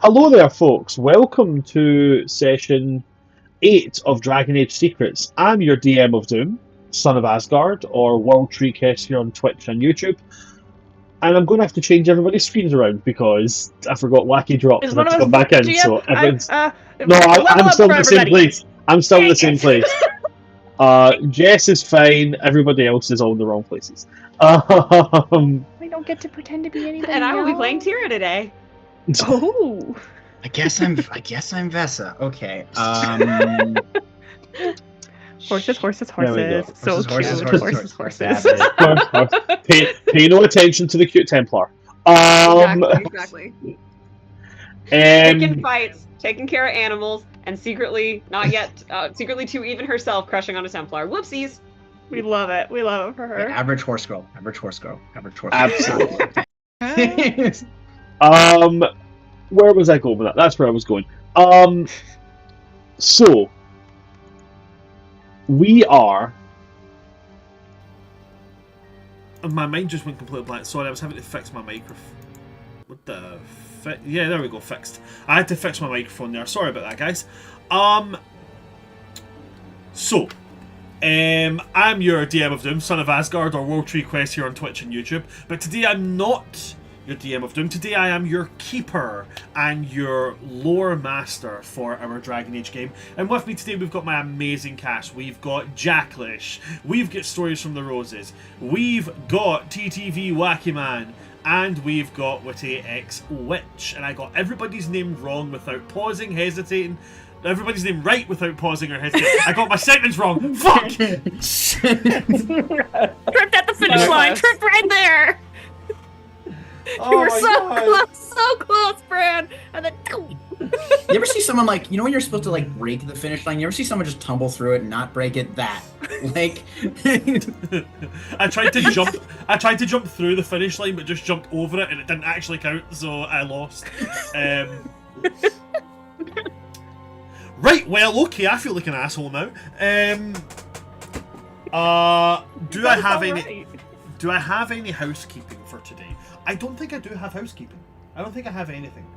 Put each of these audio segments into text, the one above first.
Hello there, folks. Welcome to session 8 of Dragon Age Secrets. I'm your DM of Doom, Son of Asgard, or World Tree Kess here on Twitch and YouTube. And I'm going to have to change everybody's screens around because I forgot Wacky dropped and I have to come back in. So everyone's... I'm still in the same place. I'm still in the same place. Jess is fine. Everybody else is all in the wrong places. We don't get to pretend to be anybody. And I will be playing Tira today. Oh. I guess I'm Vesa. Okay. Horses. There we So Horses. cute. Pay no attention to the cute Templar. Exactly. Picking fights, taking care of animals, and secretly to even herself crushing on a Templar. Whoopsies. We love it. We love it for her. Average horse girl. Absolutely. Where was I going with that? That's where I was going. So we are. My mind just went completely blank. Sorry, I was having to fix my microphone. What the? Yeah, there we go. Fixed. I had to fix my microphone there. Sorry about that, guys. I'm your DM of Doom, Son of Asgard, or World Tree Quest here on Twitch and YouTube. But today I'm not your DM of Doom. Today I am your keeper and your lore master for our Dragon Age game. And with me today we've got my amazing cast. We've got Jacklish, we've got Stories from the Roses, we've got TTV Wacky Man, and we've got Witty X Witch. And I got everybody's name wrong without pausing, hesitating. Everybody's name right without pausing or hesitating. I got my sentence wrong. Fuck! Tripped at the finish line. Tripped right there. You were so close, Bran. And then. You ever see someone when you're supposed to break the finish line? You ever see someone just tumble through it and not break it? That I tried to jump through the finish line, but just jumped over it, and it didn't actually count, so I lost. Right, well, okay, I feel like an asshole now. Do I have any housekeeping for today? I don't think I do have housekeeping. I don't think I have anything.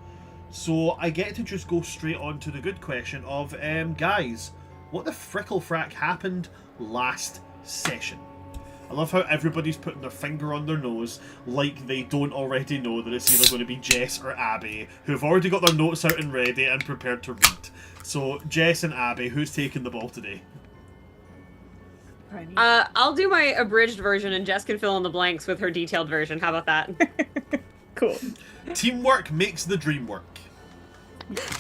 So I get to just go straight on to the good question of, guys, what the frickle frack happened last session? I love how everybody's putting their finger on their nose like they don't already know that it's either going to be Jess or Abby, who've already got their notes out and ready and prepared to read. So, Jess and Abby, who's taking the ball today? I'll do my abridged version and Jess can fill in the blanks with her detailed version. How about that? Cool. Teamwork makes the dream work.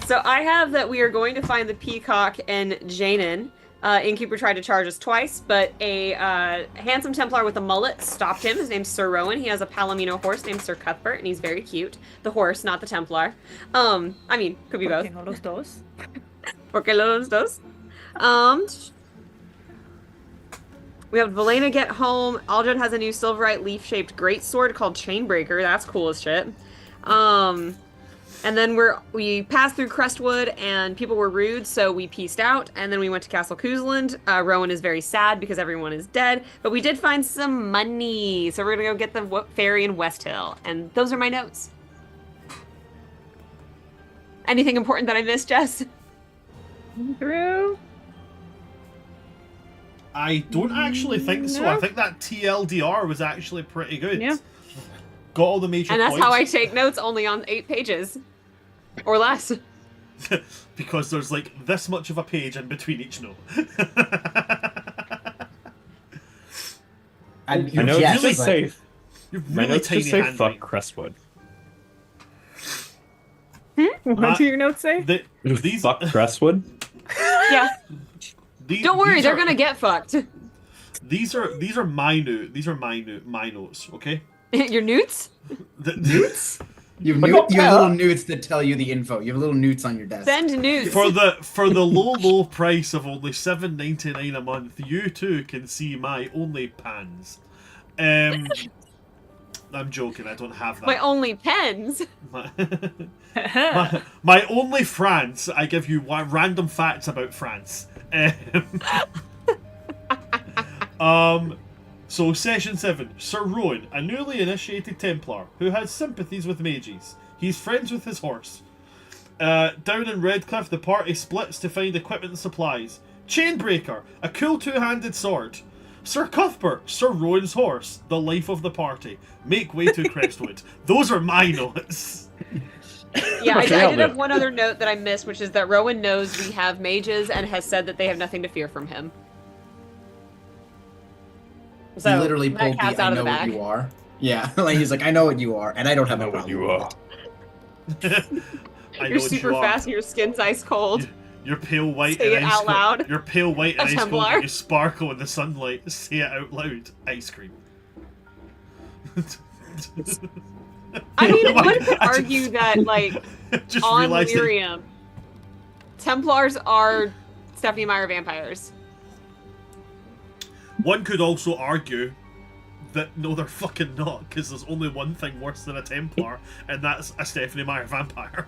So I have that we are going to find the Peacock and Janin. Innkeeper tried to charge us twice, but a handsome Templar with a mullet stopped him. His name's Ser Roan. He has a Palomino horse named Sir Cuthbert, and he's very cute. The horse, not the Templar. Could be both. Porque no los dos. Porque los dos. We have Valena get home. Aldred has a new silverite leaf-shaped greatsword called Chainbreaker. That's cool as shit. And then we passed through Crestwood and people were rude, so we peaced out. And then we went to Castle Cousland. Rowan is very sad because everyone is dead. But we did find some money. So we're going to go get the ferry in West Hill. And those are my notes. Anything important that I missed, Jess? Through. I don't actually think so. No. I think that TLDR was actually pretty good. Yeah. Got all the major And that's points. how I take notes, only on 8 pages. Or less. Because there's this much of a page in between each note. My notes just say, Handwriting. fuck Crestwood. What do your notes say? These Fuck Crestwood? Yeah. Don't worry, they're are gonna get fucked. These are my notes. These are my notes. Okay. Your newts? newts. You have little newts that tell you the info. You have little newts on your desk. Send newts. For the low price of only $7.99 a month, you too can see my only pans. I'm joking. I don't have that. My only pens. My only France. I give you random facts about France. So, Session 7. Ser Roan, a newly initiated Templar who has sympathies with mages. He's friends with his horse. Down in Redcliffe, the party splits to find equipment and supplies. Chainbreaker, a cool two-handed sword. Sir Cuthbert, Ser Roan's horse, the life of the party. Make way to Crestwood. Those are my notes. Yeah, I did have one other note that I missed, which is that Rowan knows we have mages and has said that they have nothing to fear from him. So, he literally pulled the I know what you are. Yeah, like he's like, I know what you are, and I don't have a problem with it. You're super fast and your skin's ice cold. You're pale white Say and it out loud. You're pale white and ice cold, Templar. and you sparkle in the sunlight. Say it out loud. Ice cream. I mean, one could argue that, like, on Miriam, Templars are Stephanie Meyer vampires. One could also argue that no, they're fucking not, because there's only one thing worse than a Templar, and that's a Stephanie Meyer vampire.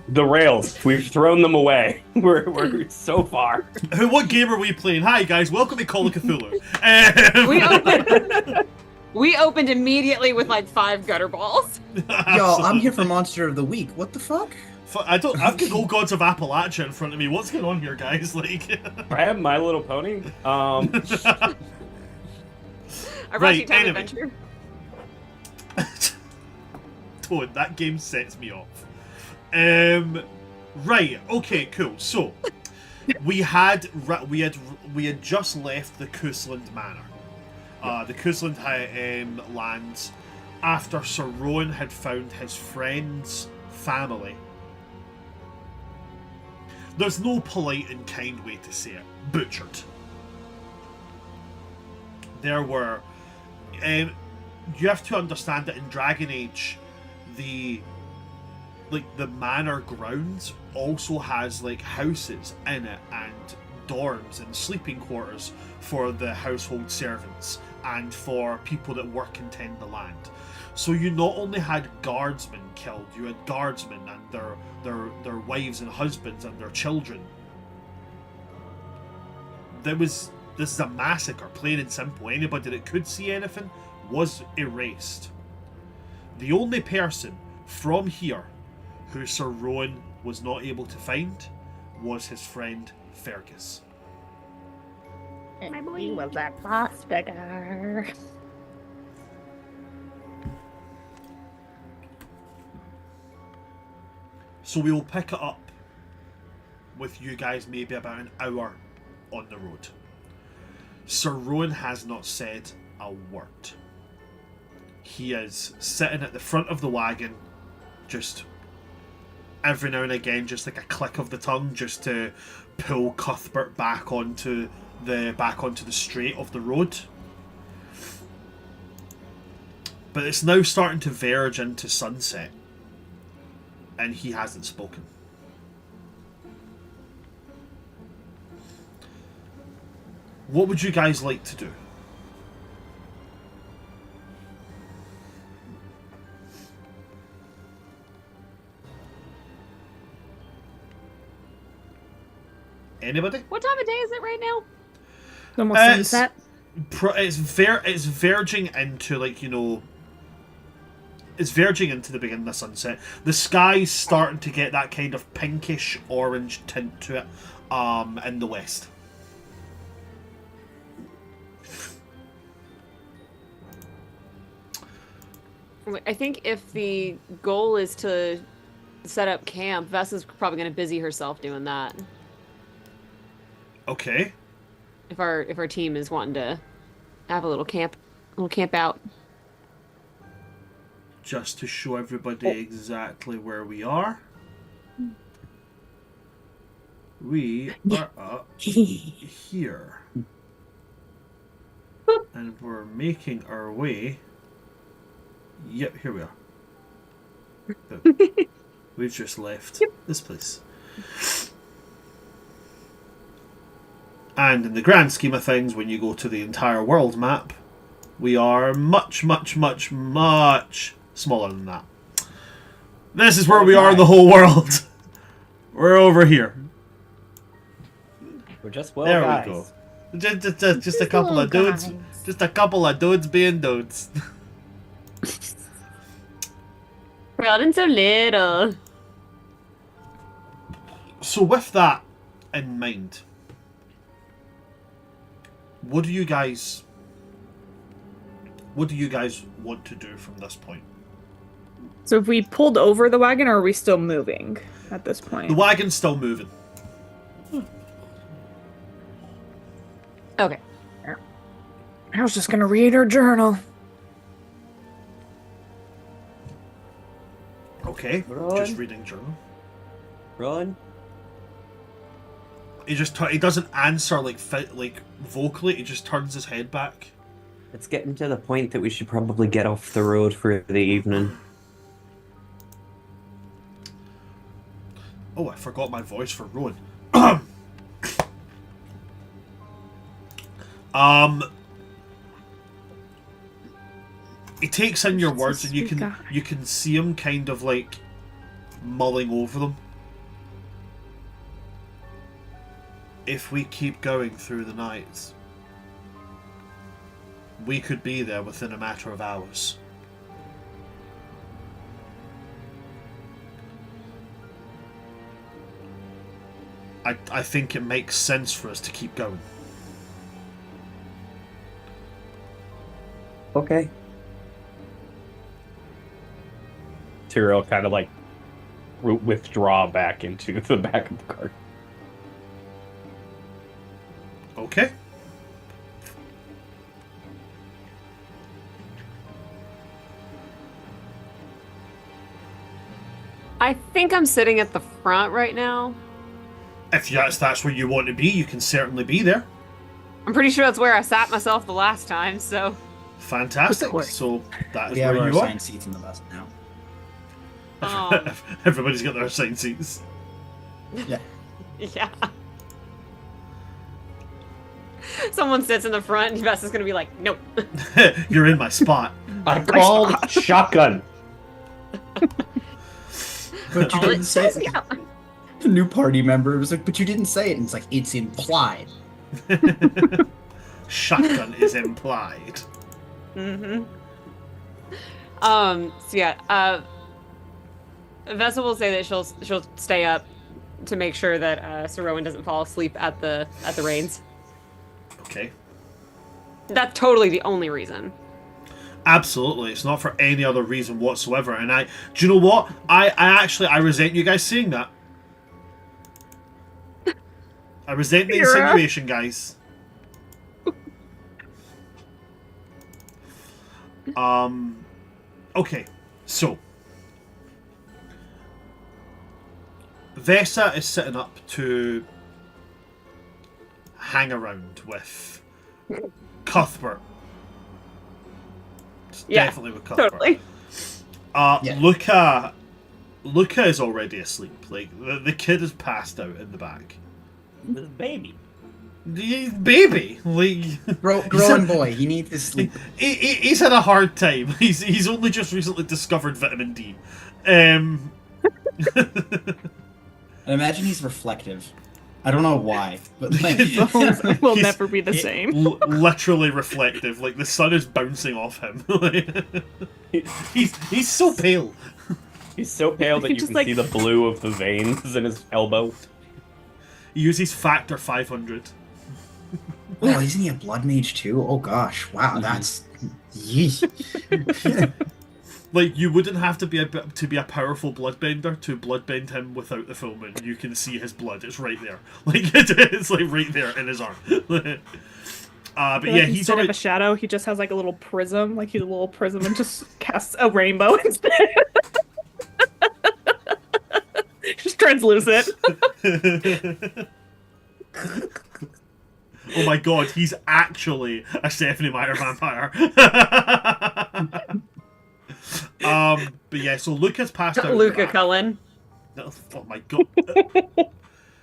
The rails. We've thrown them away. We're so far. What game are we playing? Hi guys, welcome to Call of Cthulhu. We opened immediately with like 5 gutter balls. Yo, I'm here for Monster of the Week. What the fuck? I've got Old Gods of Appalachia in front of me. What's going on here, guys? Like, I have My Little Pony. I brought you Time Adventure. Toad, that game sets me off. Right. Okay. Cool. So, we had just left the Coosland Manor. The Coosland lands after Ser Roan had found his friend's family. There's no polite and kind way to say it. Butchered. There were. You have to understand that in Dragon Age, the manor grounds also has like houses in it and dorms and sleeping quarters for the household servants and for people that work and tend the land. So you not only had guardsmen killed, you had guardsmen and their wives and husbands and their children. This is a massacre, plain and simple. Anybody that could see anything was erased. The only person from here who Ser Roan was not able to find was his friend Fergus. And he was that boss figure. So we will pick it up with you guys maybe about an hour on the road. Ser Roan has not said a word. He is sitting at the front of the wagon, just every now and again, just like a click of the tongue, just to pull Cuthbert back onto the straight of the road. But it's now starting to verge into sunset, and he hasn't spoken. What would you guys like to do? Anybody? What time of day is it right now? Almost sunset. It's verging into, like, you know, it's verging into the beginning of sunset. The sky's starting to get that kind of pinkish orange tint to it in the west. I think if the goal is to set up camp, Vessa's probably going to busy herself doing that. Okay. If our team is wanting to have a little camp out. Just to show everybody exactly where we are. We are up here. And we're making our way. Yep, here we are. We've just left this place. And in the grand scheme of things, when you go to the entire world map, we are much, much, much, much smaller than that. This is where we are in the whole world. We're over here. We're just guys. There we go. Just a couple of dudes. Just a couple of dudes being dudes. Ferelden so little. So with that in mind, what do you guys want to do from this point? So if we pulled over the wagon, or are we still moving at this point? The wagon's still moving. Okay. I was just gonna read her journal. Okay, Run. just reading journal. Run. He doesn't answer like vocally. He just turns his head back. It's getting to the point that we should probably get off the road for the evening. Oh, I forgot my voice for Roan. He takes in your words, and you can see him kind of like mulling over them. If we keep going through the night, we could be there within a matter of hours. I think it makes sense for us to keep going. Okay. Tyrell kind of like withdraw back into the back of the cart. Okay. I think I'm sitting at the front right now. If that's where you want to be, you can certainly be there. I'm pretty sure that's where I sat myself the last time, so... Fantastic. So that is We have where our you are. assigned seats in the bus now. Everybody's got their assigned seats. Yeah. Yeah. Someone sits in the front, and Vess is gonna be like, nope. You're in my spot. I called shotgun. But you didn't say it. Yeah. The new party member was like, but you didn't say it. And it's like, it's implied. Shotgun is implied. Mm-hmm. So yeah, Vessa will say that she'll stay up to make sure that Ser Roan doesn't fall asleep at the reins. Okay. That's totally the only reason. Absolutely, it's not for any other reason whatsoever. And do you know what? I resent you guys saying that. I resent the insinuation, guys. Okay, so Vessa is sitting up to hang around with Cuthbert. Yeah, definitely with Cuthbert. Totally. Yeah. Lukah is already asleep. Like the kid is passed out in the back. The baby. The baby, like Growing boy, he needs to sleep. He's had a hard time. He's only just recently discovered vitamin D. And imagine he's reflective. I don't know why, but like, Will never be the same. Literally reflective. Like the sun is bouncing off him. he's so pale. He's so pale that you just, can like- see the blue of the veins in his elbow. He uses factor 500. oh, isn't he a blood mage too? Oh gosh, wow, that's yeesh. Like you wouldn't have to be a powerful bloodbender to bloodbend him without the full moon. You can see his blood; it's right there. Like it's like right there in his arm. But yeah, he's instead of already. a shadow, he just has like a little prism, like he's a little prism, and just casts a rainbow instead. Just translucent. Oh my god, he's actually a Stephanie Meyer vampire. But yeah, so Lukah's passed out. Lukah Cullen. Oh my god.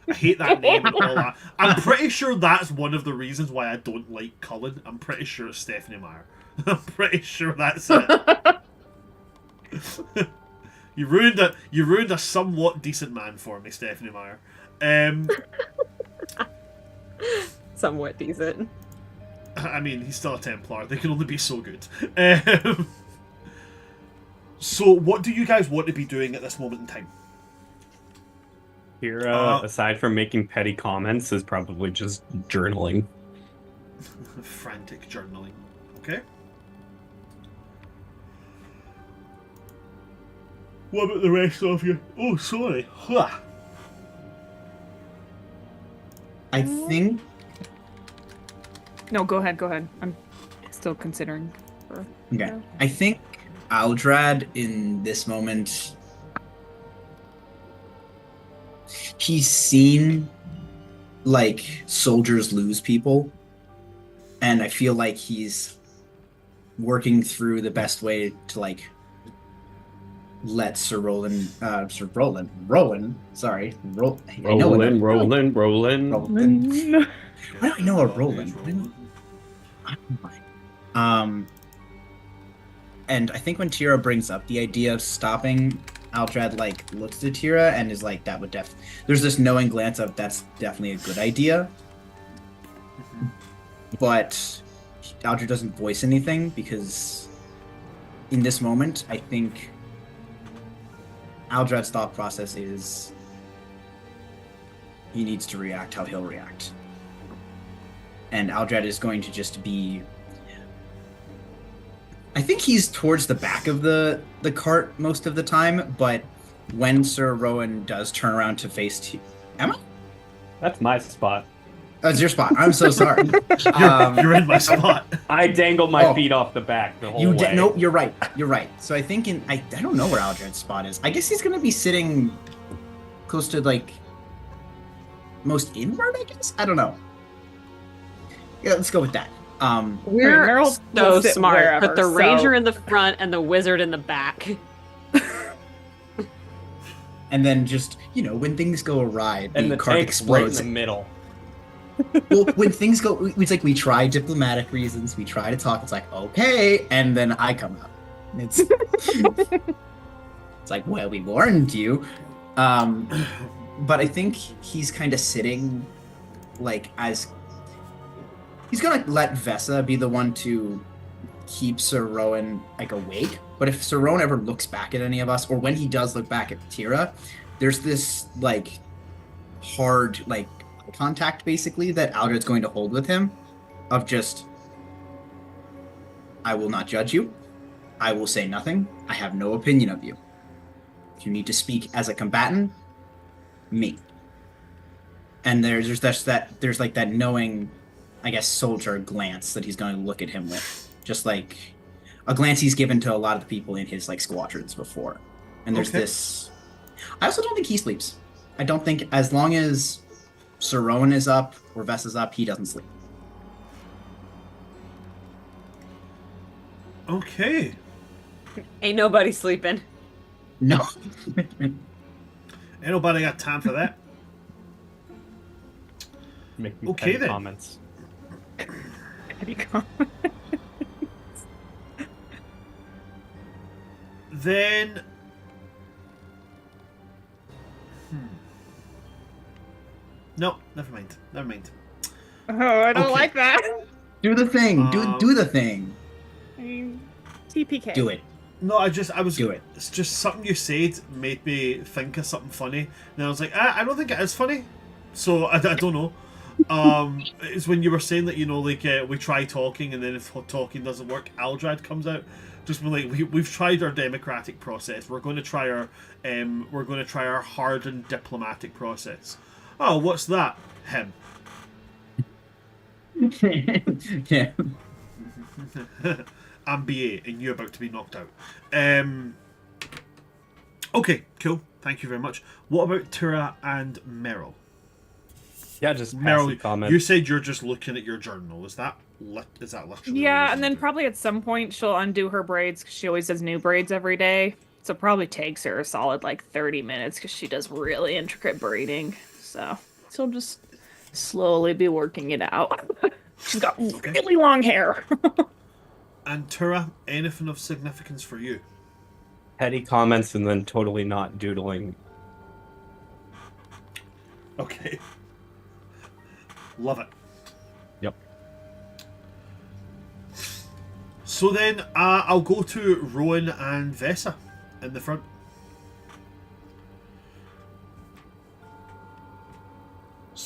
I hate that name and all that. I'm pretty sure that's one of the reasons why I don't like Cullen. I'm pretty sure it's Stephanie Meyer. I'm pretty sure that's it. You ruined a somewhat decent man for me, Stephanie Meyer. Somewhat decent. I mean, he's still a Templar. They can only be so good. So, what do you guys want to be doing at this moment in time? Tira, aside from making petty comments, is probably just journaling. Frantic journaling. Okay. What about the rest of you? Oh, sorry. Huh. I think. No, go ahead. I'm still considering. Okay. I think Aldrad in this moment, he's seen like soldiers lose people, and I feel like he's working through the best way to like let Ser Roan, Rowan, sorry, Roland. Why do I know a Roland? And I think when Tira brings up the idea of stopping, Aldrad like looks at Tira and is like, "That would there's this knowing glance of that's definitely a good idea." But Aldrad doesn't voice anything because in this moment, I think Aldrad's thought process is he needs to react how he'll react. And Aldrad is going to just be... I think he's towards the back of the cart most of the time, but when Ser Roan does turn around to face... Emma? That's my spot. Oh, it's your spot. I'm so sorry. You're in my spot. I dangle my feet off the back the whole way. No, you're right. You're right. So I think I don't know where Aldrad's spot is. I guess he's going to be sitting close to, like, most inward, I guess? I don't know. Yeah, let's go with that. We're so smart. Wherever, Put the ranger in the front and the wizard in the back. And then just, when things go awry, and the cart tank's right in explodes. the middle. Well, when things go, it's like we try diplomatic reasons, we try to talk, it's like, okay, and then I come out. It's it's like, well, we warned you. But I think he's kind of sitting, like, as... He's gonna let Vesa be the one to keep Ser Roan, like, awake. But if Ser Roan ever looks back at any of us, or when he does look back at Tira, there's this, like, hard, like, contact, basically, that Aldrad's going to hold with him, of just, I will not judge you. I will say nothing. I have no opinion of you. If you need to speak as a combatant, me. And there's like that knowing, I guess, soldier glance that he's going to look at him with, just like a glance he's given to a lot of the people in his like squadrons before. And there's this. I also don't think he sleeps. I don't think, as long as Ser Roan is up or Vesa's up, he doesn't sleep. Okay. Ain't nobody sleeping. No. Ain't nobody got time for that. Making Okay, petty then. comments. Then... No, never mind. Oh, I don't Okay. like that. Do the thing. Do the thing. I mean, TPK. Do it. No, I was. Do it. It's just something you said made me think of something funny. And I was like, I don't think it is funny. So I don't know. It's when you were saying that, we try talking, and then if talking doesn't work, Aldrad comes out. Just been like, we've tried our democratic process. We're going to try our hardened diplomatic process. Oh, what's that? Him. Yeah. I'm BA, and you're about to be knocked out. Okay, cool. Thank you very much. What about Tira and Meryl? Yeah, just Meryl, passive comment. you said you're just looking at your journal. Is that literally? Yeah, what and then you're probably at some point she'll undo her braids because she always does new braids every day. So it probably takes her a solid 30 minutes because she does really intricate braiding. So she'll just slowly be working it out. She's got really long hair. And Tira, anything of significance for you? Petty comments and then totally not doodling. Okay. Love it. Yep. So then, I'll go to Rowan and Vesa in the front.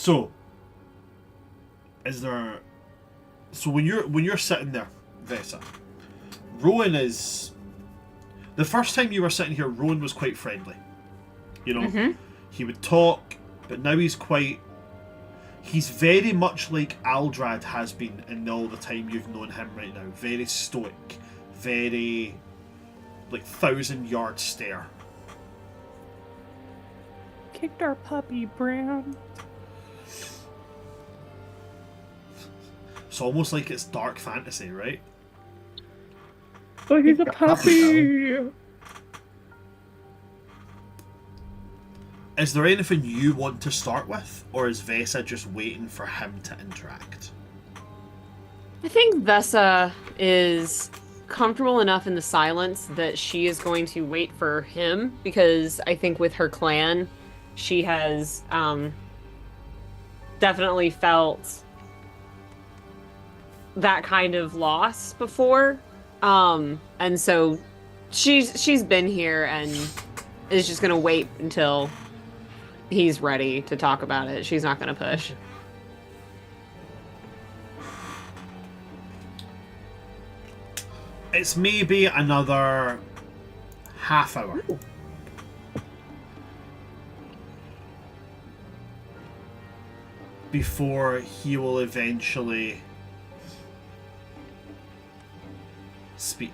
So, is there? So when you're sitting there, Vesa, Rowan is. The first time you were sitting here, Rowan was quite friendly. You know, he would talk, but now he's quite. He's very much like Aldrad has been in all the time you've known him right now. Very stoic, very like 1,000-yard stare. Kicked our puppy, Brown. It's almost like it's dark fantasy, right? Oh, he's a puppy. Is there anything you want to start with, or is Vesa just waiting for him to interact? I think Vesa is comfortable enough in the silence that she is going to wait for him, because I think with her clan, she has definitely felt that kind of loss before. And so she's been here and is just gonna wait until he's ready to talk about it. She's not gonna push. It's maybe another half hour. Before he will eventually speak.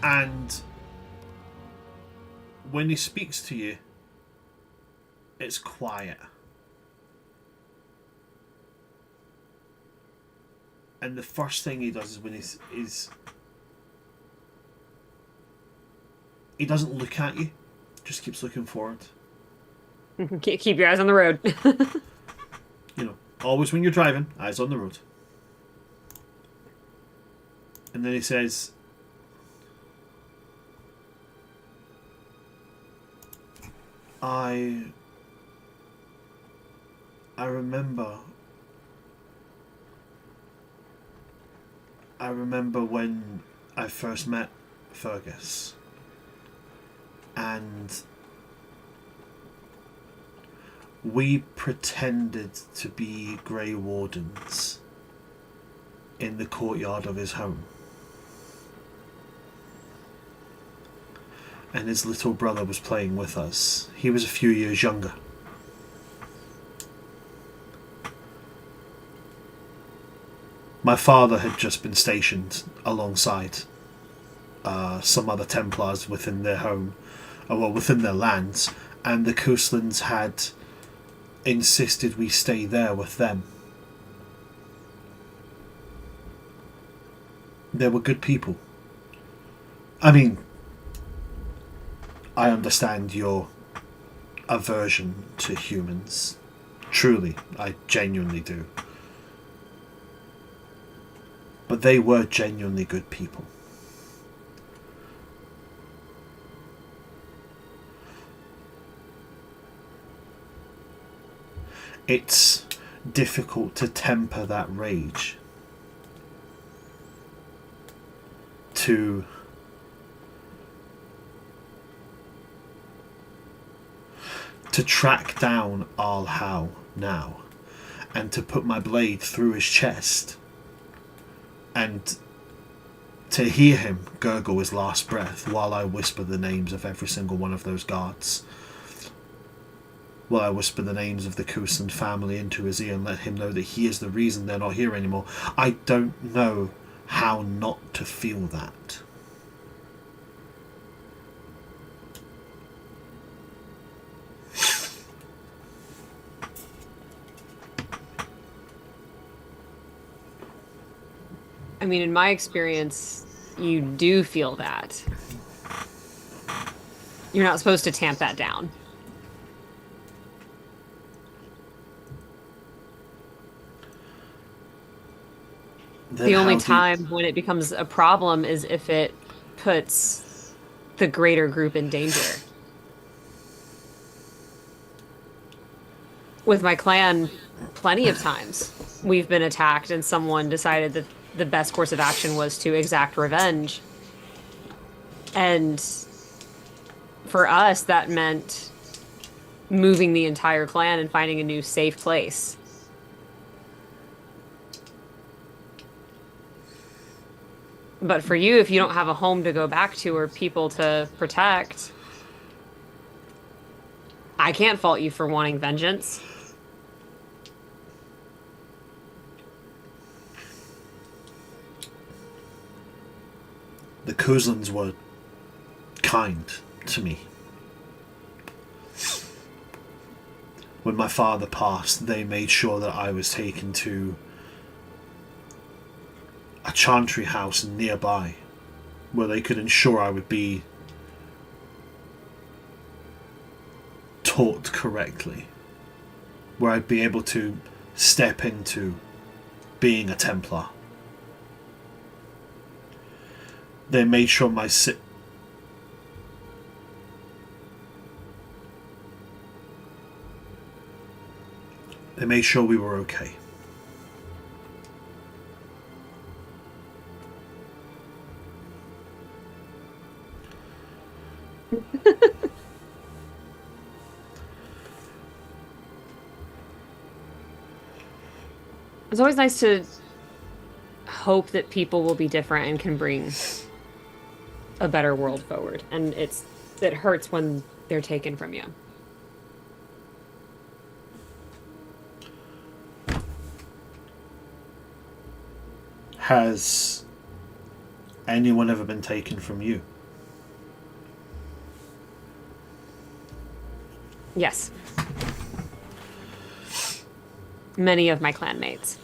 And when he speaks to you, it's quiet. And the first thing he does is when he doesn't look at you, just keeps looking forward. Keep your eyes on the road. You know, always when you're driving, eyes on the road. And then he says, I remember when I first met Fergus, and we pretended to be Grey Wardens in the courtyard of his home. And his little brother was playing with us. He was a few years younger. My father had just been stationed alongside some other Templars within their home, within their lands, and the Coastlands had insisted we stay there with them. They were good people. I mean, I understand your aversion to humans. Truly, I genuinely do. But they were genuinely good people. It's difficult to temper that rage. To track down Al How now, and to put my blade through his chest, and to hear him gurgle his last breath while I whisper the names of every single one of those guards. While I whisper the names of the Cousland family into his ear and let him know that he is the reason they're not here anymore. I don't know how not to feel that. I mean, in my experience, you do feel that. You're not supposed to tamp that down. The only time when it becomes a problem is if it puts the greater group in danger. With my clan, plenty of times we've been attacked and someone decided that the best course of action was to exact revenge. And for us, that meant moving the entire clan and finding a new safe place. But for you, if you don't have a home to go back to or people to protect, I can't fault you for wanting vengeance. The Kuzlins were kind to me. When my father passed, they made sure that I was taken to a chantry house nearby where they could ensure I would be taught correctly, where I'd be able to step into being a Templar. They made sure they made sure we were okay. It's always nice to hope that people will be different and can bring a better world forward. And it hurts when they're taken from you. Has anyone ever been taken from you? Yes. Many of my clanmates.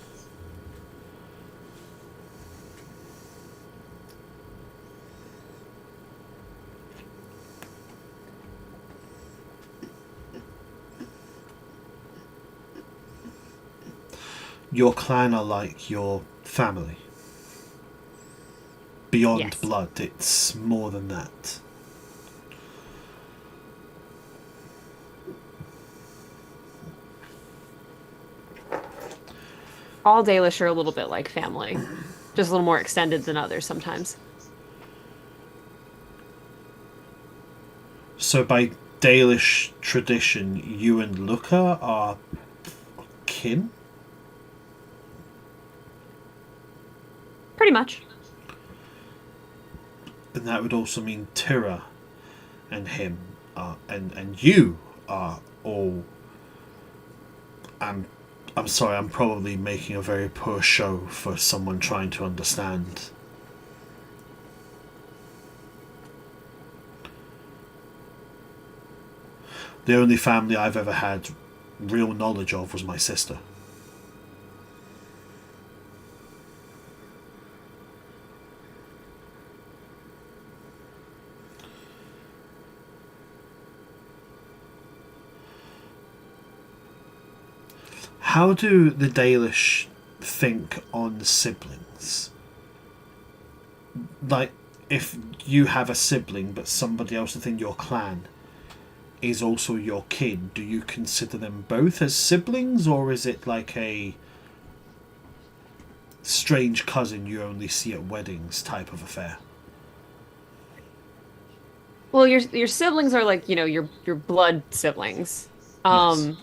Your clan are like your family. Beyond Yes. blood, it's more than that. All Dalish are a little bit like family. Just a little more extended than others sometimes. So by Dalish tradition, you and Lukah are kin? Pretty much. And that would also mean Tira and him and you are all... I'm sorry, I'm probably making a very poor show for someone trying to understand. The only family I've ever had real knowledge of was my sister. How do the Dalish think on siblings? Like, if you have a sibling but somebody else within your clan is also your kin, do you consider them both as siblings, or is it like a strange cousin you only see at weddings type of affair? Well, your siblings are like, your blood siblings. Yes.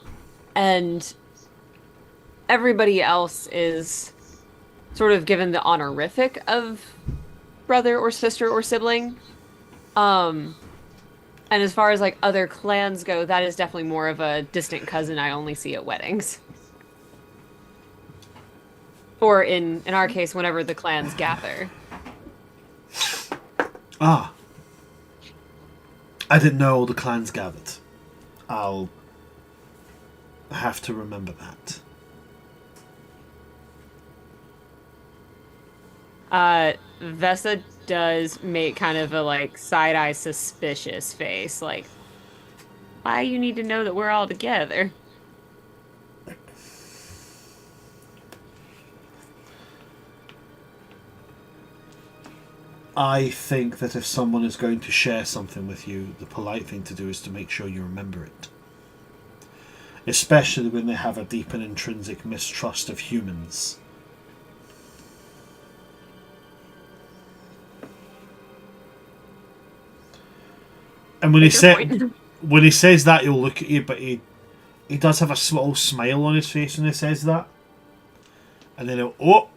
And everybody else is sort of given the honorific of brother or sister or sibling. And as far as like other clans go, that is definitely more of a distant cousin I only see at weddings. Or in our case, whenever the clans gather. Ah. I didn't know all the clans gathered. I'll have to remember that. Vesa does make kind of a like side-eye suspicious face, like, why you need to know that we're all together? I think that if someone is going to share something with you, the polite thing to do is to make sure you remember it. Especially when they have a deep and intrinsic mistrust of humans. And when he Take your said, point. when he says that, he'll look at you, but he does have a small smile on his face when he says that. And then he'll, oh,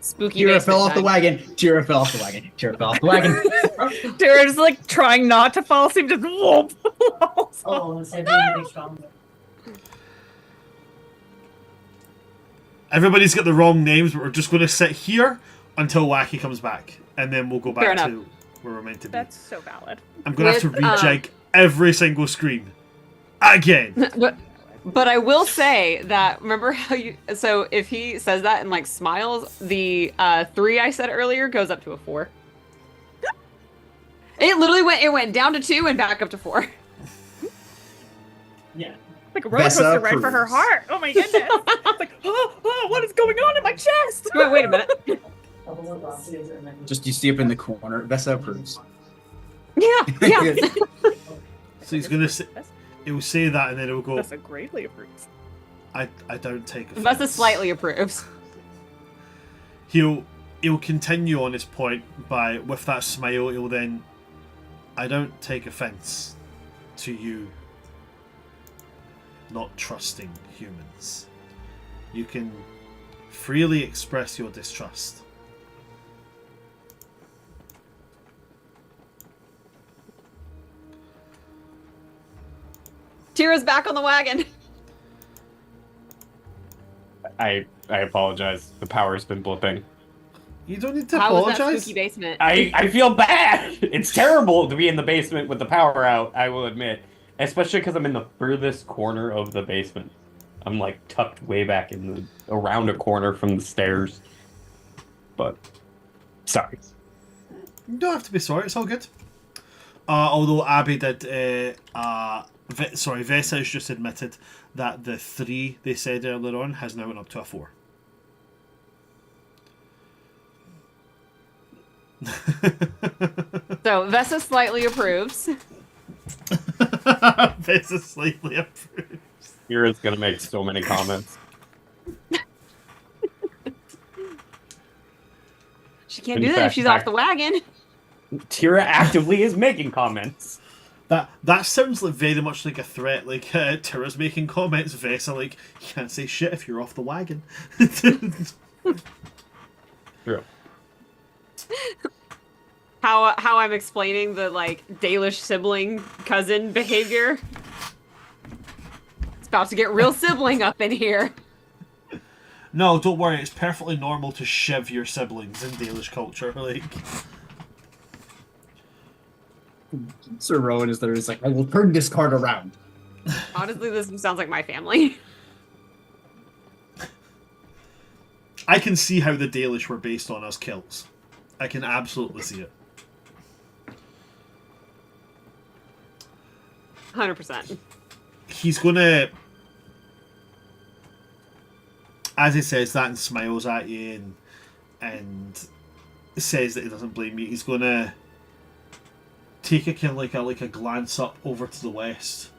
Spooky Tira basement fell off the time. wagon. Tira fell off the wagon. Tira fell off the wagon. Tara's like trying not to fall asleep, just whoop. everybody's got the wrong names, but we're just going to sit here until Wacky comes back. And then we'll go Fair back enough. to where we're meant to be. That's so valid. I'm going to have to With, rejig every single screen. Again. But I will say that, remember how you, so if he says that and like smiles, the 3 I said earlier goes up to a 4. It literally went down to 2 and back up to 4. Yeah. Like a roller Vesa coaster right for her approves. heart. Oh my goodness. It's like, oh, what is going on in my chest? Wait a minute. Just you see up in the corner. Vesa approves. Yeah. So he's going to say, he'll say that and then he'll go, That's a greatly approved. I don't take offense. Vesa slightly approves. He'll continue on his point by, with that smile, he'll then, I don't take offense to you not trusting humans. You can freely express your distrust. Tira's back on the wagon. I apologize. The power's been blipping. You don't need to How was that apologize. spooky basement? I feel bad. It's terrible to be in the basement with the power out, I will admit. Especially because I'm in the furthest corner of the basement. I'm like tucked way back in the around a corner from the stairs. But sorry. You don't have to be sorry, it's all good. Although Abby did, Vesa has just admitted that the 3 they said earlier on has now went up to a 4. So Vesa slightly approves. Vesa slightly approved. Kira's gonna make so many comments. She can't In do that if fact, she's off the wagon. Tira actively is making comments. That sounds like very much like a threat. Like Tira's making comments, Vesa like, you can't say shit if you're off the wagon. True. How I'm explaining the like Dalish sibling cousin behavior. It's about to get real sibling up in here. No, don't worry. It's perfectly normal to shiv your siblings in Dalish culture. Like, Ser Roan is there. He's like, I will turn this card around. Honestly, this sounds like my family. I can see how the Dalish were based on us kills. I can absolutely see it. 100%. He's gonna, as he says that and smiles at you and says that he doesn't blame you, he's gonna take a kind of like a glance up over to the west,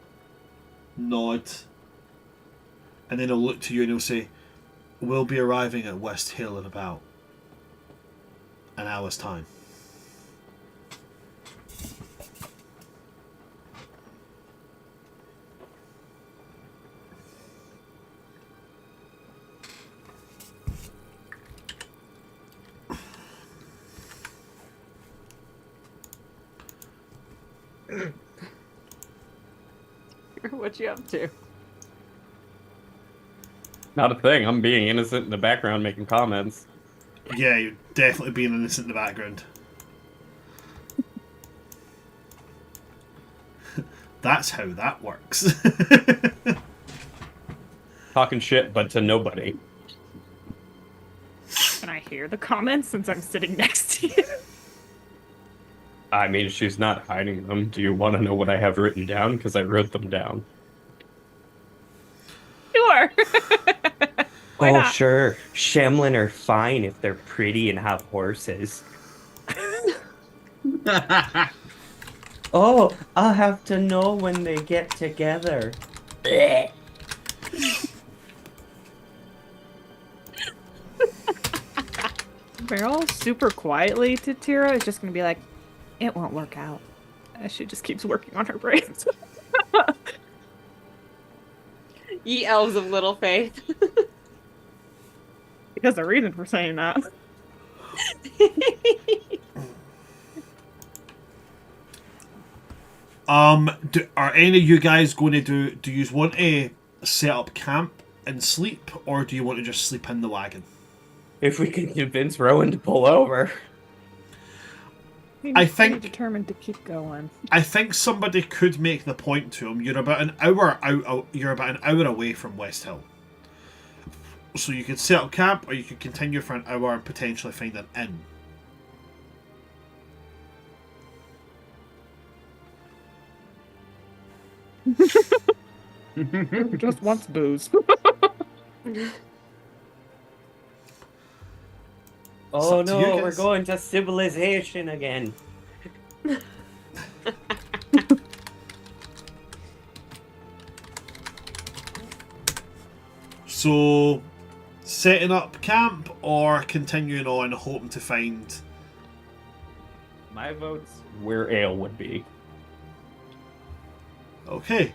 nod, and then he'll look to you and he'll say, "We'll be arriving at West Hill in about an hour's time." What you up to? Not a thing. I'm being innocent in the background making comments. Yeah, you're definitely being innocent in the background. That's how that works. Talking shit, but to nobody. Can I hear the comments since I'm sitting next to you? I mean, she's not hiding them. Do you want to know what I have written down? Because I wrote them down. Sure. Why Oh, not? sure. Shemlin are fine if they're pretty and have horses. Oh, I'll have to know when they get together. Blech. Meryl super quietly to Tira is just gonna be like, it won't work out. As she just keeps working on her braids. Ye elves of little faith. Because the reason for saying that. Are any of you guys going to do you want to set up camp and sleep, or do you want to just sleep in the wagon? If we can convince Rowan to pull over. He's I pretty think- determined to keep going. I think somebody could make the point to him. You're about an hour out. You're about an hour away from West Hill, so you could set up camp, or you could continue for an hour and potentially find an inn. Just wants booze. Oh up to you no, we're guys. going to civilization again. So, setting up camp or continuing on, hoping to find. My vote's where ale would be. Okay.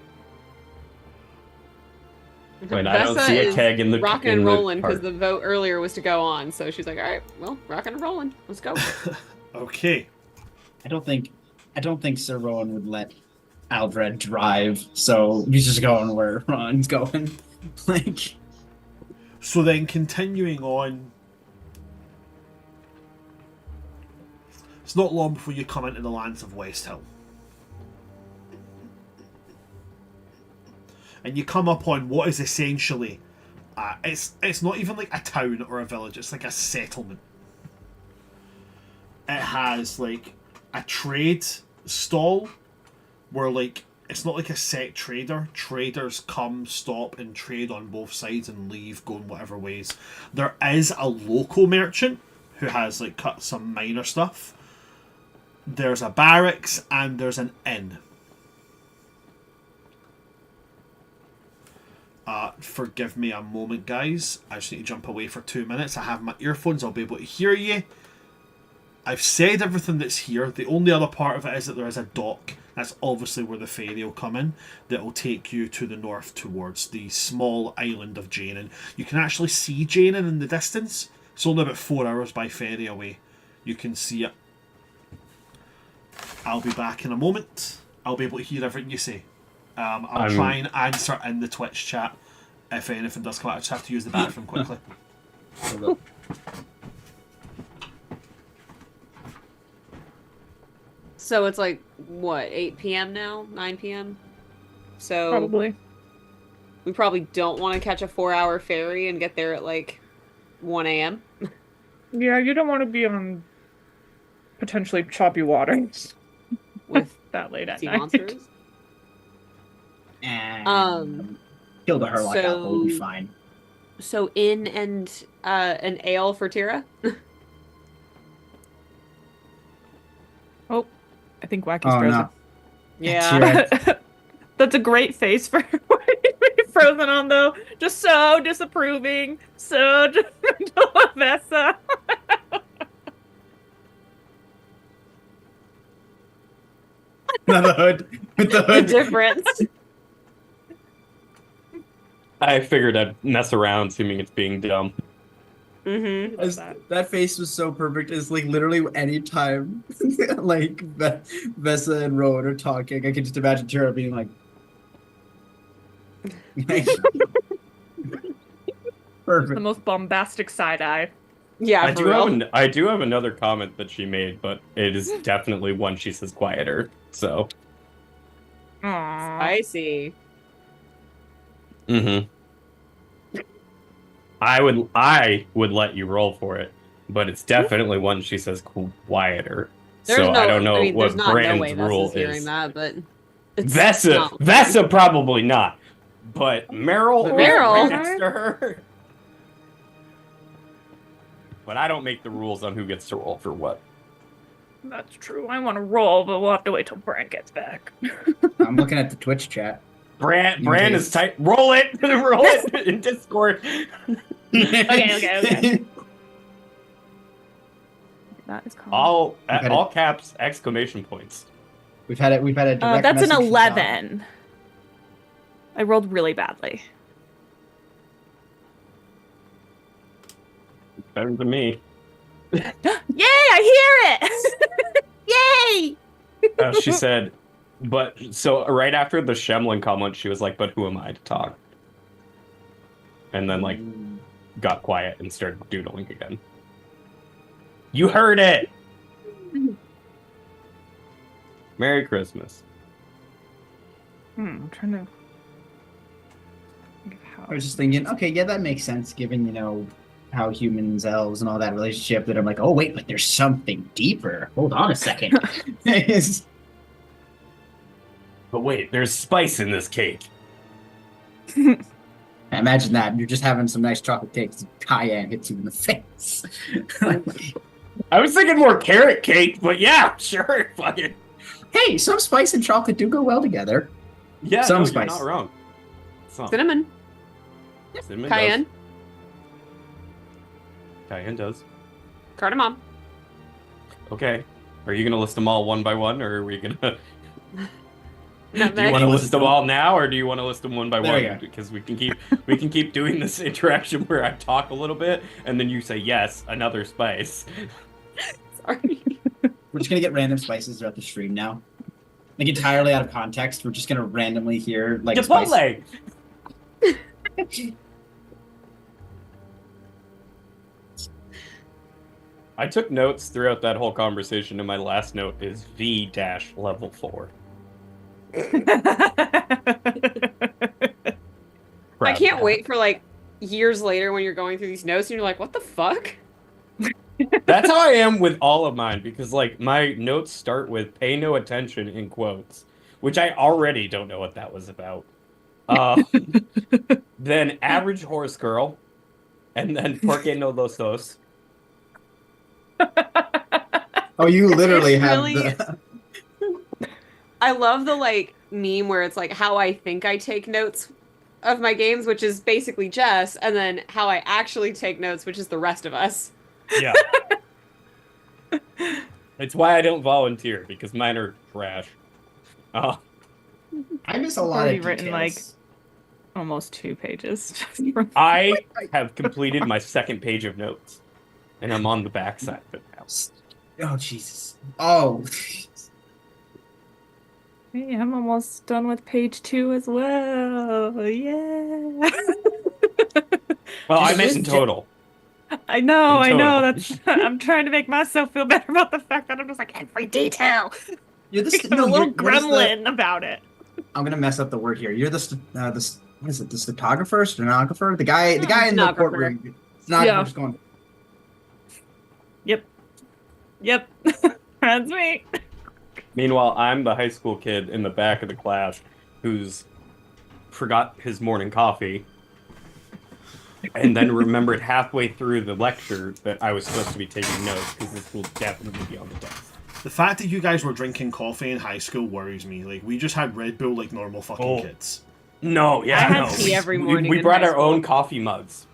Wait, I don't Vesa see a is keg in the rocking in and the rolling because cart. the vote earlier was to go on. So she's like, all right, well, rocking and rolling. Let's go. Okay. I don't think Ser Roan would let Aldred drive, so he's just going where Ron's going. Like, So then, continuing on. It's not long before you come into the lands of West Hill. And you come up on what is essentially, it's not even like a town or a village, it's like a settlement. It has like a trade stall where like, it's not like a set trader. Traders come, stop and trade on both sides and leave, going whatever ways. There is a local merchant who has like cut some minor stuff. There's a barracks and there's an inn. Forgive me a moment, guys. I just need to jump away for 2 minutes. I have my earphones. I'll be able to hear you. I've said everything that's here. The only other part of it is that there is a dock. That's obviously where the ferry will come in. That will take you to the north towards the small island of Janin. You can actually see Janin in the distance. It's only about 4 hours by ferry away. You can see it. I'll be back in a moment. I'll be able to hear everything you say. I'll try and answer in the Twitch chat if anything does come out. I just have to use the bathroom quickly. So it's like, what, 8 p.m. now? 9 p.m.? So Probably. we probably don't want to catch a 4-hour ferry and get there at like 1 a.m. Yeah, you don't want to be on potentially choppy waters with that late at sea night. monsters. and kill the Herlock so- apple, we'll be fine. So inn and an ale for Tira. Oh, I think Wacky's Oh, frozen. no. Yeah. Tira. That's a great face for frozen on though. Just so disapproving, so judgmental of Vesa. The hood. With the The hood. difference. I figured I'd mess around, assuming it's being dumb. Mm-hmm. That face was so perfect. It's like literally any time like Vesa and Rowan are talking, I can just imagine Tira being like The perfect. most bombastic side eye. Yeah, I for do real. have I do have another comment that she made, but it is definitely one she says quieter. So, Aww. Spicy. I would let you roll for it, but it's definitely one she says quieter. There's So no, I don't know mean, what there's not no way Brand's rule Vessa's hearing is. that, but it's Vesa, not- Vesa probably not, but Meryl, But Meryl. right next to her. But I don't make the rules on who gets to roll for what. That's true. I want to roll, but we'll have to wait till Brand gets back. I'm looking at the Twitch chat. Brand Okay. is tight. Roll it, roll it in Discord. Okay. That is common. All caps, exclamation points. We've had a direct That's an message from 11. I rolled really badly. Better than me. Yay! I hear it! Yay! She said, but so right after the Shemlin comment, she was like, "But who am I to talk?" And then like got quiet and started doodling again. You heard it. Merry Christmas. I'm trying to think of how. I was just thinking, okay, yeah, that makes sense, given, you know, how humans, elves, and all that relationship, that I'm like, oh, wait, but there's something deeper. Hold on a second. But wait, there's spice in this cake. Imagine that. You're just having some nice chocolate cakes, cayenne hits you in the face. I was thinking more carrot cake, but yeah, sure, fucking. Hey, some spice and chocolate do go well together. Yeah, Some no, spice. you're not wrong. Some. Cinnamon. Cinnamon Cayenne. does. Cayenne does. Cardamom. Okay. Are you gonna list them all one by one, or are we gonna? Do you Nutmeg. want to list them all now, or do you want to list them one by There you one? go. Because we can keep doing this interaction where I talk a little bit, and then you say yes, another spice. Sorry. We're just going to get random spices throughout the stream now. Like, entirely out of context, we're just going to randomly hear, like, spice. Chipotle. I took notes throughout that whole conversation, and my last note is V-level 4. I can't wait for like years later when you're going through these notes and you're like, what the fuck? That's how I am with all of mine, because like my notes start with "pay no attention" in quotes, which I already don't know what that was about. Then average horse girl, and then por qué no los dos. Oh, you literally It's have really- the... I love the like meme where it's like how I think I take notes of my games, which is basically Jess, and then how I actually take notes, which is the rest of us. Yeah. It's why I don't volunteer, because mine are trash. I miss a lot already of written, like, details. Almost 2 pages. I have completed my second page of notes, and I'm on the backside of it now. Oh, Jesus. Oh. Hey, I'm almost done with page 2 as well. Yeah. Well, I Just meant in list- total. I know. In total. That's. I'm trying to make myself feel better about the fact that I'm just like every detail. You're the... I'm a little you're just gremlin about it. I'm going to mess up the word here. You're the what is it, the stenographer? The guy in the Stenographer. courtroom. Stenographer Yeah. just going, Yep. That's me. Meanwhile, I'm the high school kid in the back of the class who's forgot his morning coffee and then remembered halfway through the lecture that I was supposed to be taking notes, because this will definitely be on the test. The fact that you guys were drinking coffee in high school worries me. Like, we just had Red Bull like normal fucking kids. No, yeah, I had no. tea every morning We in brought high our school. own coffee mugs.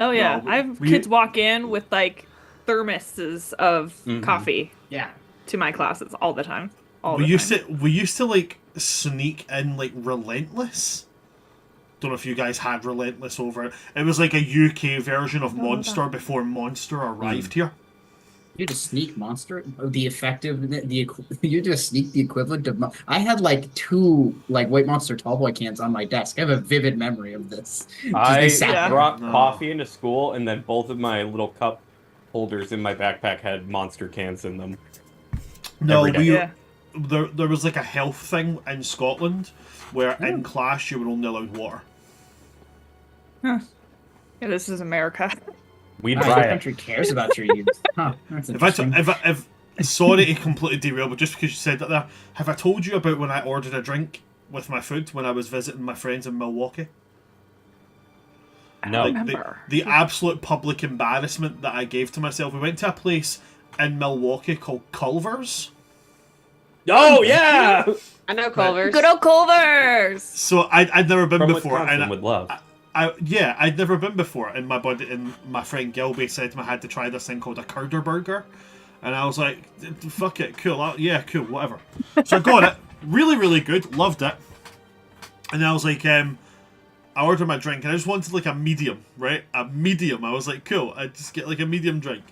Oh yeah, No, I have we- kids walk in with like thermoses of Mhm. coffee yeah. to my classes all the time. We used to like sneak in like Relentless. Don't know if you guys had Relentless over it. It was like a UK version of Monster before Monster arrived here. You just sneak monster. The effective, you just sneak the equivalent of. I had like 2 like White Monster Tallboy cans on my desk. I have a vivid memory of this. Just I they sat there. brought No. coffee into school, and then both of my little cup holders in my backpack had Monster cans in them. No, Every day. there was like a health thing in Scotland where in class you were only allowed water. Yeah, this is America. We'd Wow, buy your it. country cares about your youth. Huh, that's If I interesting. sorry to completely derail, but just because you said that there, have I told you about when I ordered a drink with my food when I was visiting my friends in Milwaukee? I No. don't Like remember. the absolute public embarrassment that I gave to myself. We went to a place in Milwaukee called Culver's. Oh yeah, I know Culver's. Good old Culver's. So I'd never been from before, Wisconsin and with love. I'd never been before, and my friend Gilby said to me I had to try this thing called a Curder Burger, And I was like, fuck it, cool, yeah, cool, whatever. So I got it, really, really good, loved it. And I was like, I ordered my drink, and I just wanted like a medium, right? A medium. I was like, cool, I just get like a medium drink.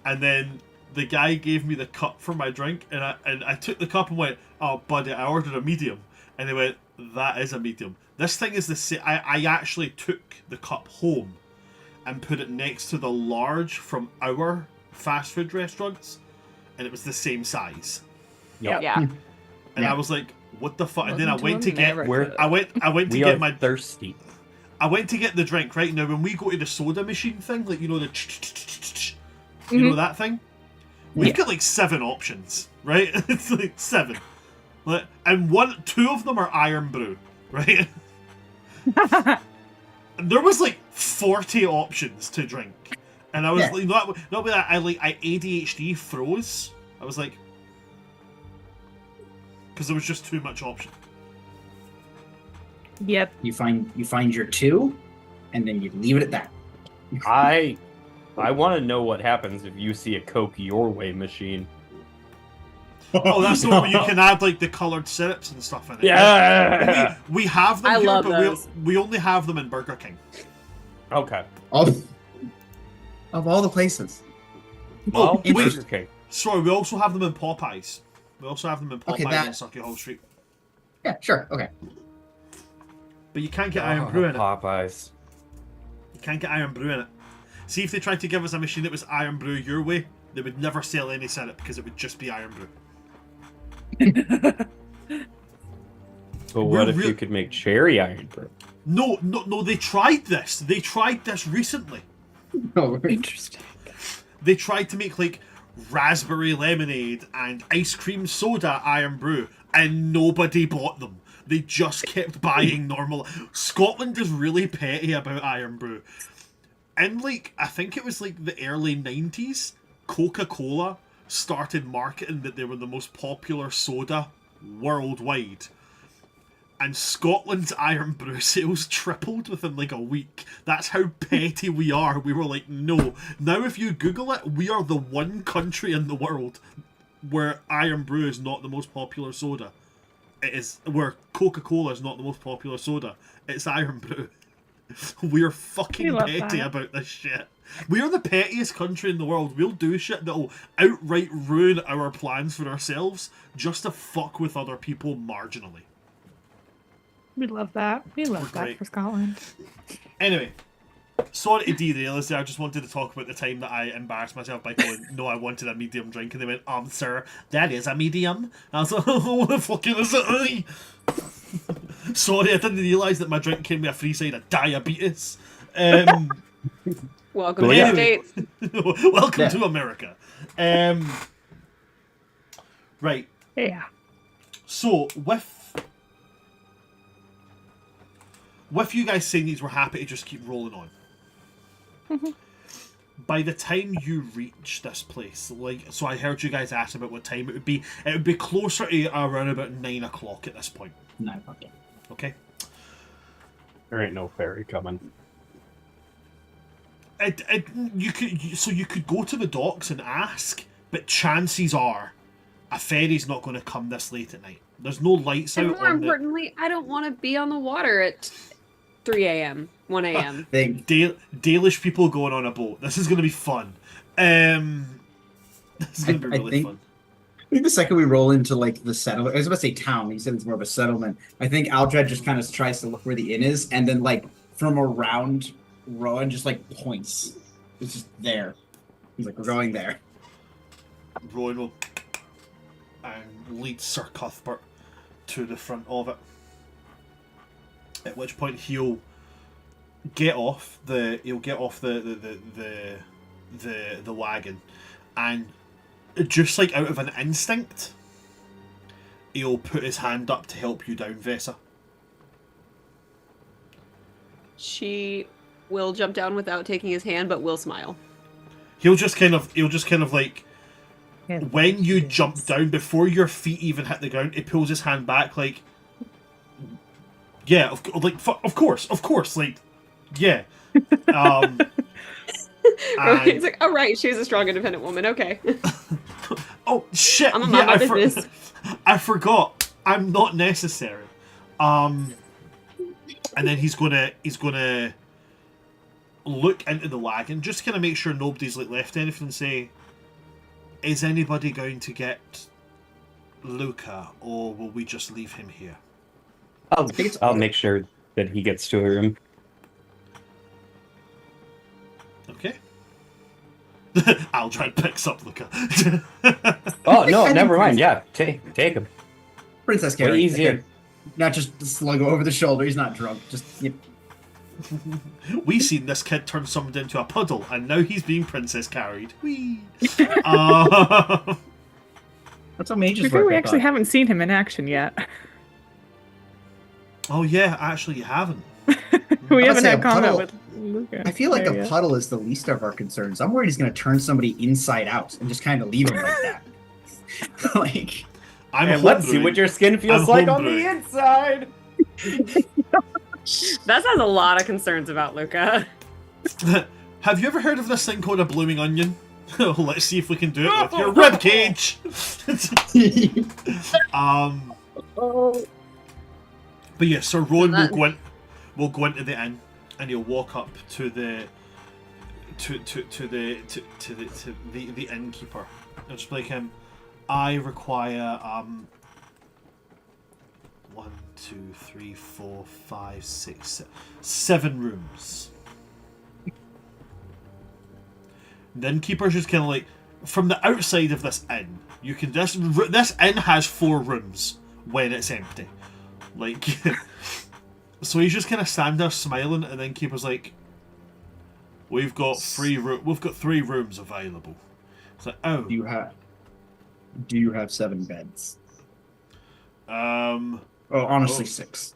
And then the guy gave me the cup for my drink, and I took the cup and went, oh, buddy, I ordered a medium. And he went, that is a medium. This thing is the same. I actually took the cup home and put it next to the large from our fast food restaurants, and it was the same size. Yep. Yeah. And I was like, what the fuck? And then I went to get my thirsty. I went to get the drink, right? Now when we go to the soda machine thing, like, you know, you know that thing? We've got like 7 options, right? It's like 7. And 2 of them are iron brew, right? And there was like 40 options to drink. And I was like, not with that, I ADHD froze. I was like, because there was just too much option. Yep. You find your 2, and then you leave it at that. I want to know what happens if you see a Coke Your Way machine. Oh, that's the one where you can add like the coloured syrups and stuff in it. Yeah. We have them I here, love but those. we only have them in Burger King. Okay. Of all the places. Well, wait. Burger King. Sorry, we also have them in Popeyes. We also have them in Popeyes Okay, on Sucky Hall Street. Yeah, sure. Okay. But you can't get iron brew in it. Popeyes. You can't get iron brew in it. See, if they tried to give us a machine that was iron brew your way, they would never sell any syrup because it would just be iron brew. But what if you could make cherry iron brew? No, they tried this. They tried this recently. Oh, Interesting. They tried to make like raspberry lemonade and ice cream soda iron brew, and nobody bought them. They just kept buying normal. Scotland is really petty about iron brew. In like, I think it was like the early 90s, Coca-Cola started marketing that they were the most popular soda worldwide. And Scotland's iron brew sales tripled within like a week. That's how petty we are. We were like, no. Now if you Google it, we are the one country in the world where iron brew is not the most popular soda. It is where Coca-Cola is not the most popular soda. It's iron brew. We're fucking petty about this shit. We are the pettiest country in the world. We'll do shit that'll outright ruin our plans for ourselves just to fuck with other people marginally. We love that. We love We're that great. for Scotland. Anyway, sorry to derail us there. I just wanted to talk about the time that I embarrassed myself by going, no, I wanted a medium drink. And they went, sir, that is a medium. And I was like, oh, what the fucking is it? Sorry, I didn't realise that my drink came with a free side of diabetes. Welcome to the States. Welcome to America. Right. Yeah. So, with you guys saying these, we're happy to just keep rolling on. By the time you reach this place, like, so I heard you guys ask about what time it would be. It would be closer to around about 9 o'clock at this point. 9 o'clock. Yeah. Okay. There ain't no ferry coming. You could go to the docks and ask, but chances are a ferry's not going to come this late at night. There's no lights And out. more importantly, I don't want to be on the water at 3 a.m., 1 a.m. Dalish people going on a boat. This is going to be fun. This is going to be really fun. I think the second we roll into like the settlement, I was about to say town. You said it's more of a settlement. I think Aldred just kind of tries to look where the inn is, and then like from around Rowan just like points. It's just there. He's like, we're going there. Rowan will lead Sir Cuthbert to the front of it. At which point he'll get off the wagon, and just like out of an instinct, he'll put his hand up to help you down, Vesa. She will jump down without taking his hand, but will smile. He'll just kind of like, when you jump down, before your feet even hit the ground, he pulls his hand back like, yeah, of course, like, yeah. It's like, oh right, she's a strong, independent woman. Okay. Oh shit! I'm a mind my business. I forgot. I'm not necessary. And then he's gonna look into the wagon, just to kind of make sure nobody's like left anything, and say, "Is anybody going to get Lukah, or will we just leave him here?" I'll make sure that he gets to a room. Okay. Aldred picks up Lukah. Oh no, never mind. Yeah, take him. Princess Way carry. easier. Not just slug over the shoulder. He's not drunk. Just yep. We seen this kid turn someone into a puddle, and now he's being princess carried. Whee! That's how mages Before work. we I actually thought. haven't seen him in action yet. Oh yeah, actually you haven't. We I'd haven't say had a combat puddle- with Lukah. I feel like there a yet. puddle is the least of our concerns. I'm worried he's going to turn somebody inside out and just kind of leave him like that. Like, I'm Let's see homebrewing. what your skin feels I'm like on the homebrewing. inside. Bess has a lot of concerns about Lukah. Have you ever heard of this thing called a blooming onion? Let's see if we can do it with your rib cage. But yeah, Ser Roan will go into the inn, and he'll walk up to the innkeeper. And just like him, I require 1, 2, 3, 4, 5, 6, 7 rooms. The innkeeper's just kind of like, from the outside of this inn, you can this inn has 4 rooms when it's empty. Like, so he's just kind of standing there smiling, and then keeper's like, "We've got 3 rooms available." It's like, oh, do you have 7 beds? Oh, honestly, 6.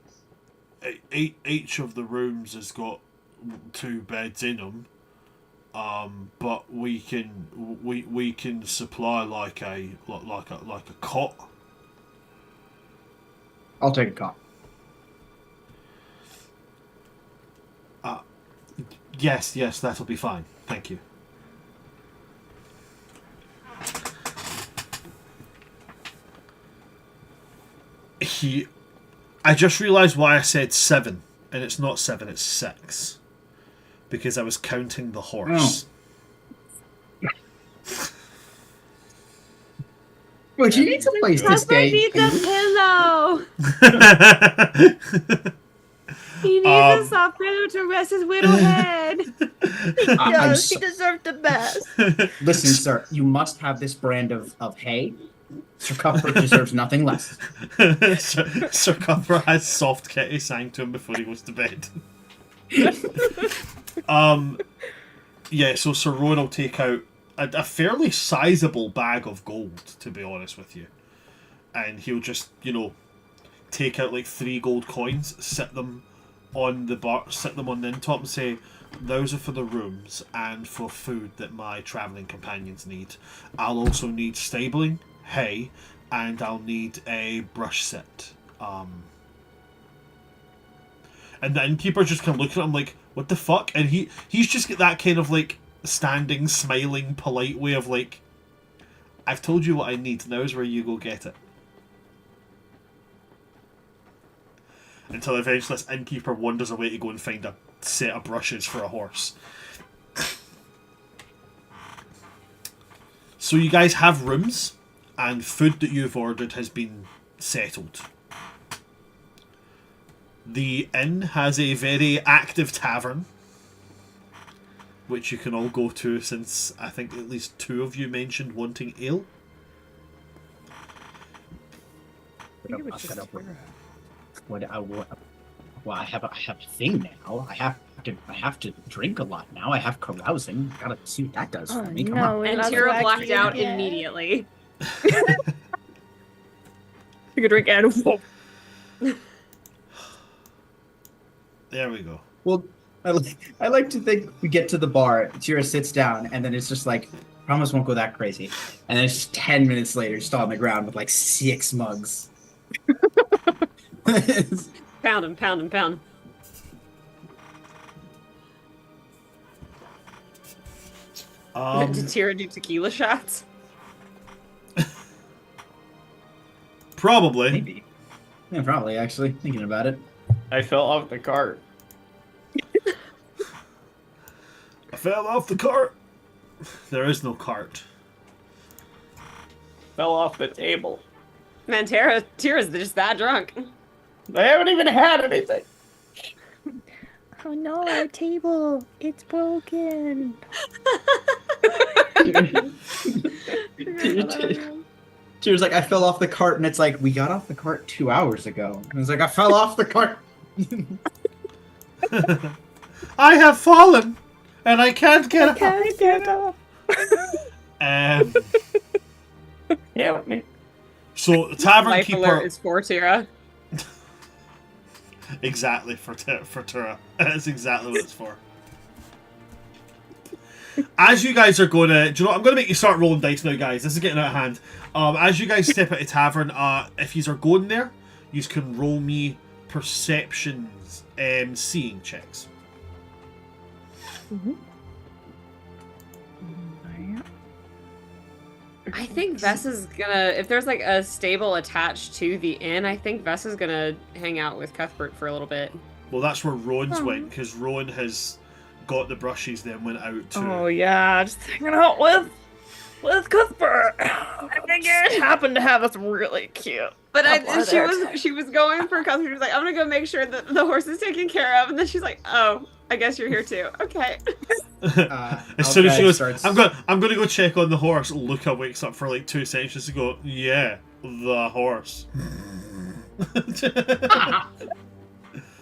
Each of the rooms has got 2 beds in them. But we can supply like a cot. I'll take a cot. Yes, that'll be fine. Thank you. I just realised why I said 7, and it's not 7, it's 6. Because I was counting the horse. Well, you need to place this Husband game. needs a pillow. He needs a soft pillow to rest his widow head. Yes, he deserved the best. Listen, sir, you must have this brand of hay. Sir Cuthbert deserves nothing less. Sir Cuthbert has soft kitty sang to him before he goes to bed. Yeah, so Ser Roan will take out a fairly sizable bag of gold, to be honest with you. And he'll just, take out like 3 gold coins, sit them on the end top and say, "Those are for the rooms and for food that my travelling companions need. I'll also need stabling, hay, and I'll need a brush set." And the innkeeper just kind of looking at him like, "What the fuck?" And he's just got that kind of like standing, smiling, polite way of like, "I've told you what I need. Now's where you go get it." Until eventually this innkeeper wanders away to go and find a set of brushes for a horse. So you guys have rooms, and food that you've ordered has been settled. The inn has a very active tavern, which you can all go to, since I think at least 2 of you mentioned wanting ale. Well, I have a thing now. I have to drink a lot now. I have carousing. Gotta see what that does for me. Come on. And Tira blacked out immediately. You could drink and There we go. Well, I like to think we get to the bar, Tira sits down, and then it's just like, promise won't go that crazy. And then it's just 10 minutes later, still on the ground with like 6 mugs. Pound him, pound him, pound him. Did Tira do tequila shots? Probably. Maybe. Yeah, probably, actually, thinking about it. I fell off the cart. I fell off the cart. There is no cart. Fell off the table. Man, Tira's just that drunk. I haven't even had anything. Oh no, our table. It's broken. She was like, I fell off the cart, and it's like, we got off the cart 2 hours ago. And it's like, I fell off the cart. I have fallen, and I can't get up. Can't get up. Yeah, me. So the tavern Life keeper alert is for Tira. exactly for Tura. That's exactly what it's for. As you guys are going to, do you know what? I'm going to make you start rolling dice now, guys. This is getting out of hand. As you guys step at the tavern, if you are going there, you can roll me perceptions, seeing checks. Mm-hmm. I think Vess is gonna, if there's like a stable attached to the inn, I think Vess is gonna hang out with Cuthbert for a little bit. Well, that's where Rowan's went, because Rowan has got the brushes, then went out to... Oh yeah, just hanging out with Cuthbert. I figured happened to have us really cute. But couple she was going for Cuthbert. She was like, I'm gonna go make sure that the horse is taken care of, and then she's like, oh, I guess you're here too. Okay. As soon as she goes, starts... I'm going to go check on the horse. Lukah wakes up for like 2 seconds to go, yeah, the horse.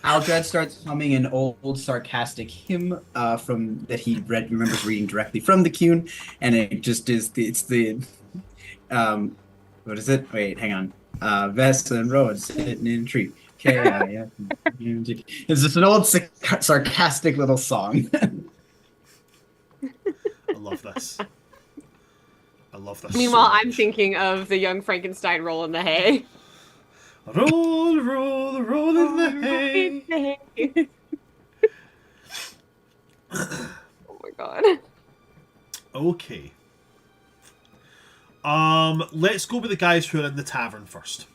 Aldred starts humming an old sarcastic hymn from that he remembers reading directly from the Cune, and it just is what is it? Wait, hang on. Vess and Rowan sitting in a tree. It's just an old sarcastic little song. I love this. I love this. Meanwhile, so I'm much. thinking of the young Frankenstein roll in the hay. Roll, roll, roll in the hay. Oh my god. Okay. Let's go with the guys who are in the tavern first.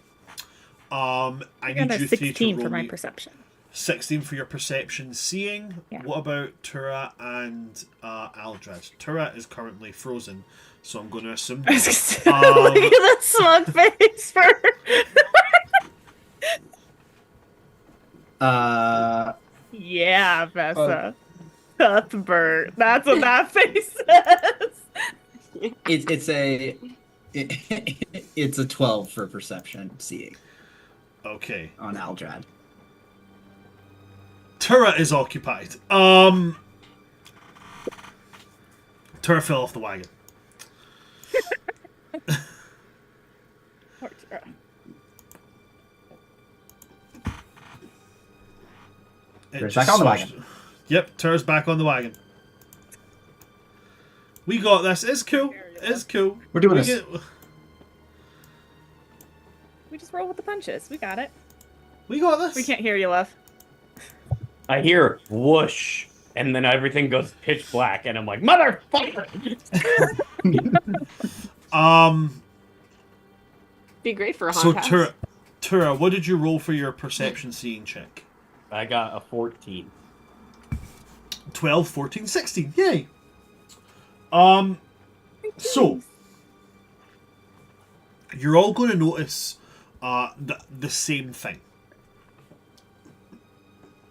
I I need got you a three to 16 roll for my me- perception. 16 for your perception seeing. Yeah. What about Tura and Aldred? Tura is currently frozen, so I'm going to assume. Look at that smug face for. Yeah, Vessa. Cuthbert. That's what that face says. It's a 12 for perception seeing Okay. on Aldred. Tura is occupied. Tura fell off the wagon. Poor Tara. It Back on the wagon. Yep, Tura's back on the wagon. We got this. It's cool. It's cool. We're doing We this. We just roll with the punches. We got it. We got this. We can't hear you, love. I hear whoosh, and then everything goes pitch black, and I'm like, motherfucker! Be great for a So Honkass. Tura, what did you roll for your perception seeing check? I got a 14. 12, 14, 16. Yay. So you're all going to notice the same thing.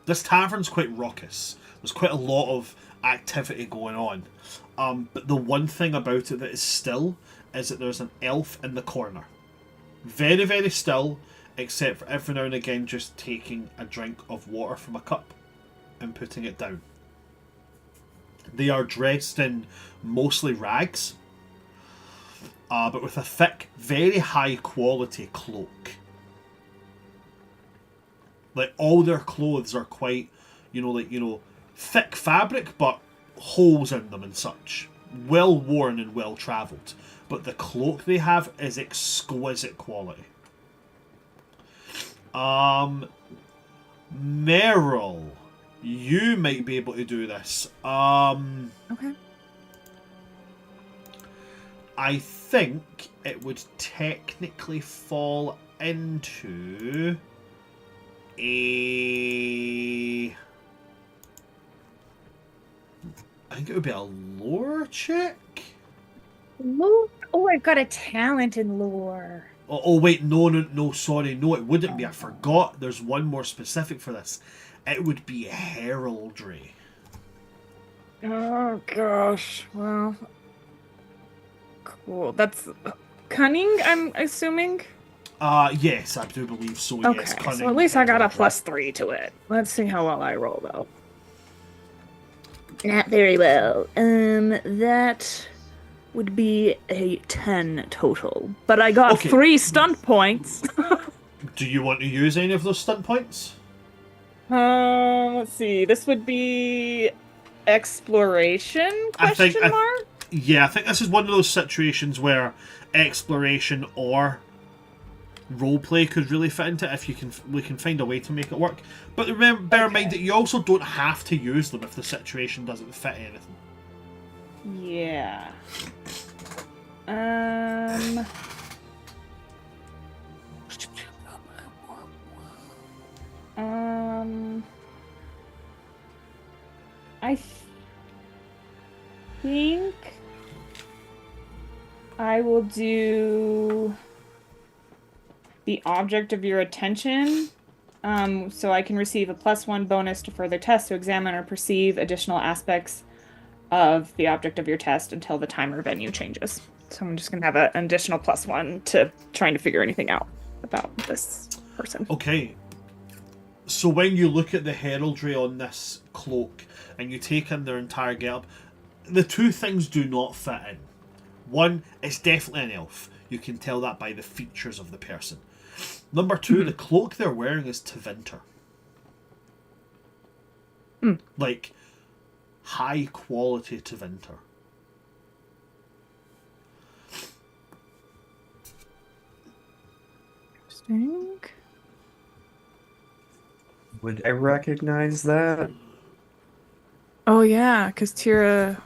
This tavern's quite raucous. There's quite a lot of activity going on. But the one thing about it that is still is that there's an elf in the corner. Very, very still, except for every now and again just taking a drink of water from a cup and putting it down. They are dressed in mostly rags, but with a thick, very high quality cloak. Like, all their clothes are quite, thick fabric, but holes in them and such. Well worn and well travelled. But the cloak they have is exquisite quality. Meryl, you might be able to do this. Okay. I think it would technically fall into a... I think it would be a lore check? Lore? Oh, I've got a talent in lore. Wait, no, sorry. No, it wouldn't be. I forgot. There's one more specific for this. It would be heraldry. Oh, gosh. Well, cool. That's cunning, I'm assuming? Yes, I do believe so. Okay, Yes, cunning, so at least I got a heraldry. +3 to it. Let's see how well I roll, though. Not very well. That would be a 10 total. But I got Okay. 3 stunt points. Do you want to use any of those stunt points? Let's see. This would be exploration? I think- Question mark? Yeah, I think this is one of those situations where exploration or roleplay could really fit into it if we can find a way to make it work. But remember, bear in mind that you also don't have to use them if the situation doesn't fit anything. Yeah. I think I will do the object of your attention, so I can receive a +1 bonus to further test to examine or perceive additional aspects of the object of your test until the time or venue changes. So I'm just going to have an additional +1 to trying to figure anything out about this person. Okay. So when you look at the heraldry on this cloak and you take in their entire getup, the two things do not fit in. One, it's definitely an elf. You can tell that by the features of the person. Number two, the cloak they're wearing is Tevinter. Like, high quality Tevinter. Interesting. Would I recognize that? Oh yeah, because Tira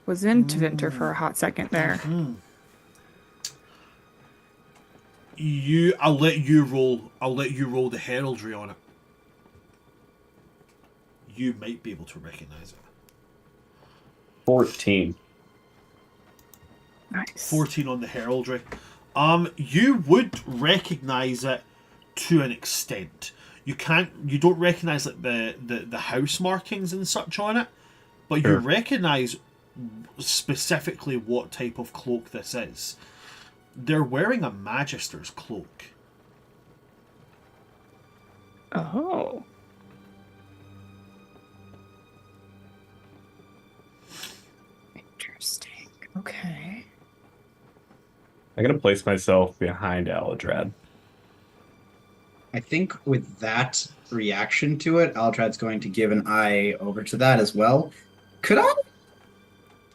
was in Tevinter for a hot second there. I'll let you roll the heraldry on it. You might be able to recognize it. 14. Nice. 14 on the heraldry. You would recognize it to an extent. You don't recognize like the house markings and such on it, but you Sure. recognize specifically what type of cloak this is. They're wearing a magister's cloak. Oh. Interesting. Okay. I'm gonna place myself behind Aladrad. I think with that reaction to it, Aldrad's going to give an eye over to that as well. Could I?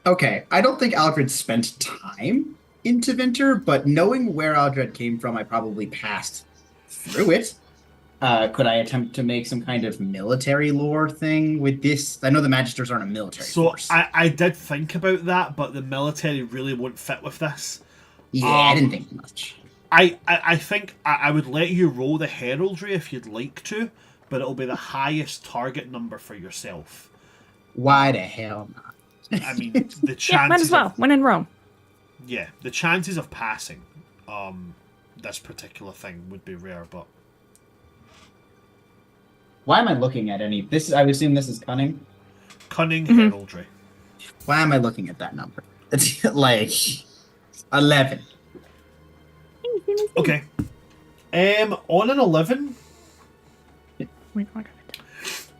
Okay, I don't think Aldrad spent time in Tevinter, but knowing where Aldrad came from, I probably passed through it. Could I attempt to make some kind of military lore thing with this? I know the Magisters aren't a military force. I did think about that, but the military really won't fit with this. Yeah, I didn't think much. I think I would let you roll the heraldry if you'd like to, but it'll be the highest target number for yourself. Why the hell not? I mean, the chances. Yeah, might as well. When in Rome. Yeah, the chances of passing this particular thing would be rare, but Why am I looking at any? This I would assume this is cunning. cunning heraldry. Why am I looking at that number? It's like 11. Okay. On an 11,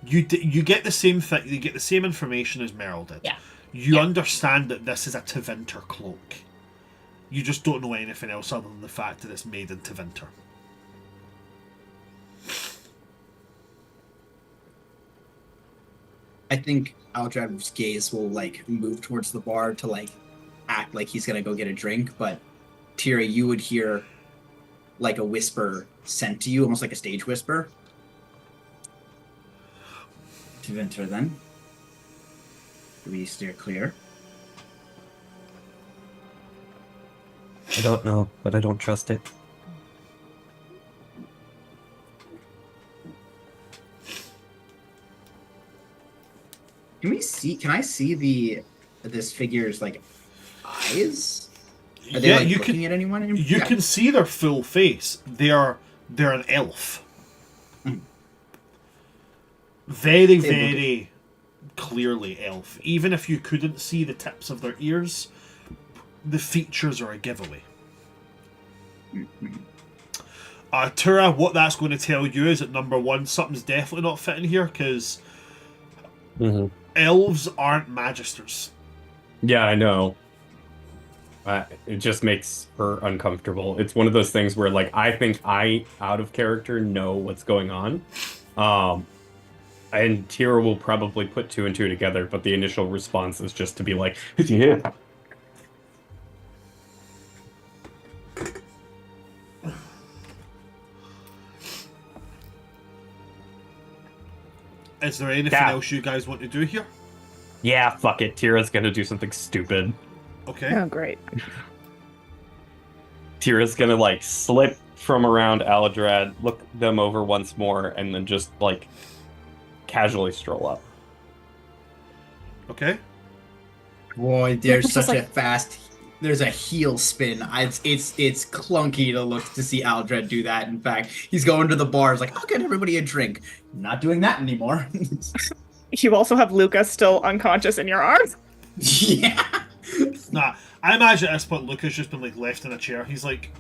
you get the same thing. You get the same information as Meryl did. Yeah. You understand that this is a Tevinter cloak. You just don't know anything else other than the fact that it's made in Tevinter. I think Aldrad's gaze will like move towards the bar to like act like he's gonna go get a drink, but Tira, you would hear like a whisper sent to you, almost like a stage whisper. Tevinter, then. Do we steer clear? I don't know, but I don't trust it. Can I see this figure's like eyes? Are they Yeah, like you looking can. at anyone? You can see their full face. They're an elf. Very, Able to- very clearly elf. Even if you couldn't see the tips of their ears, the features are a giveaway. Tura, what that's going to tell you is that number one, something's definitely not fitting here because elves aren't magisters. Yeah, I know. It just makes her uncomfortable. It's one of those things where, like, I think I, out of character, know what's going on. And Tira will probably put 2 and 2 together, but the initial response is just to be like, yeah. Is there anything else you guys want to do here? Yeah, fuck it. Tira's gonna do something stupid. Okay. Oh, great. Tira's gonna, like, slip from around Aladrad, look them over once more, and then just, like, casually stroll up. Okay. Boy, there's such like- a fast. There's a heel spin. It's clunky to look to see Aldred do that. In fact, he's going to the bars like, I'll get everybody a drink. Not doing that anymore. You also have Lukah still unconscious in your arms. Yeah. Nah, I imagine at this point Lukah's just been like left in a chair. He's like,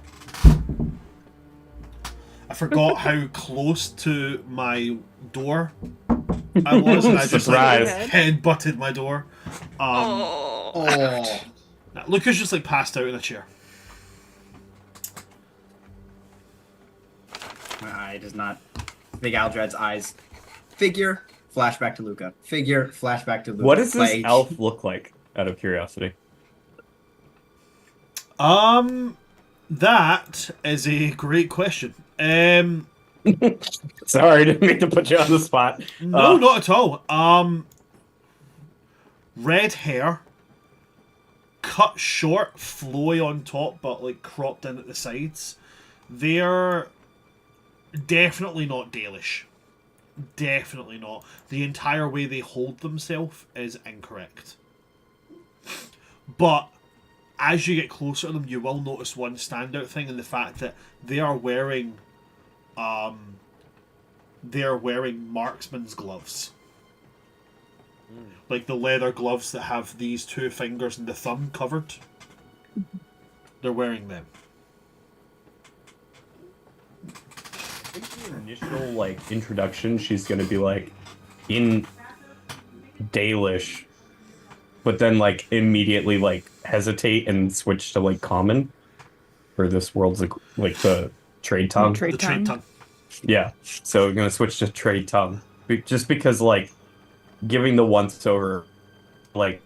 I forgot how close to my door I was, and I just like Surprise. head-butted my door. Oh. Nah, Lukah's just like passed out in a chair. My eye does not. Big Aldred's eyes. Figure, flashback to Lukah. Figure, flashback to Lukah. What does this Like, elf look like, out of curiosity? That is a great question. Sorry, didn't mean to put you on the spot. No, not at all. Red hair, cut short, flowy on top, but like cropped in at the sides. They're definitely not Dalish. Definitely not. The entire way they hold themselves is incorrect. But as you get closer to them, you will notice one standout thing in the fact that they are wearing marksman's gloves. Like the leather gloves that have these 2 fingers and the thumb covered. They're wearing them. I think the initial, like, introduction, she's gonna be, like, in Dalish, but then, like, immediately, like, hesitate and switch to, like, common. For this world's, like, the trade tongue. Trade The trade tongue. tongue. Yeah, so we're gonna switch to trade tongue. Just because, like, giving the once-over, like,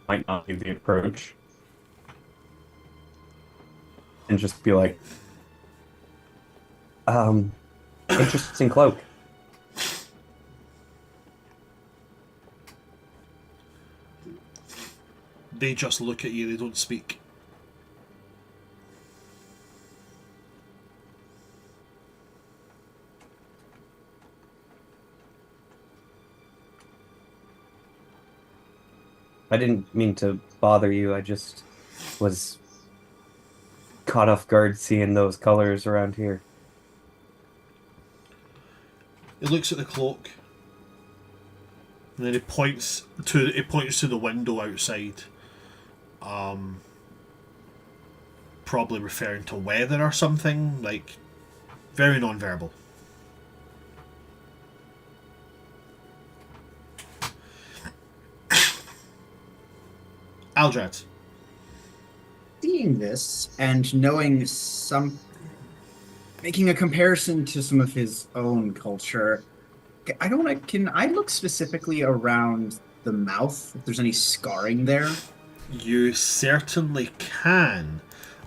might not be the approach. And just be like, interesting cloak. They just look at you, they don't speak. I didn't mean to bother you, I just was caught off guard seeing those colors around here. He looks at the cloak, and then he points to the window outside. Probably referring to weather or something, like very non-verbal. Aldred. seeing this and knowing making a comparison to some of his own culture, can I look specifically around the mouth if there's any scarring there? You certainly can.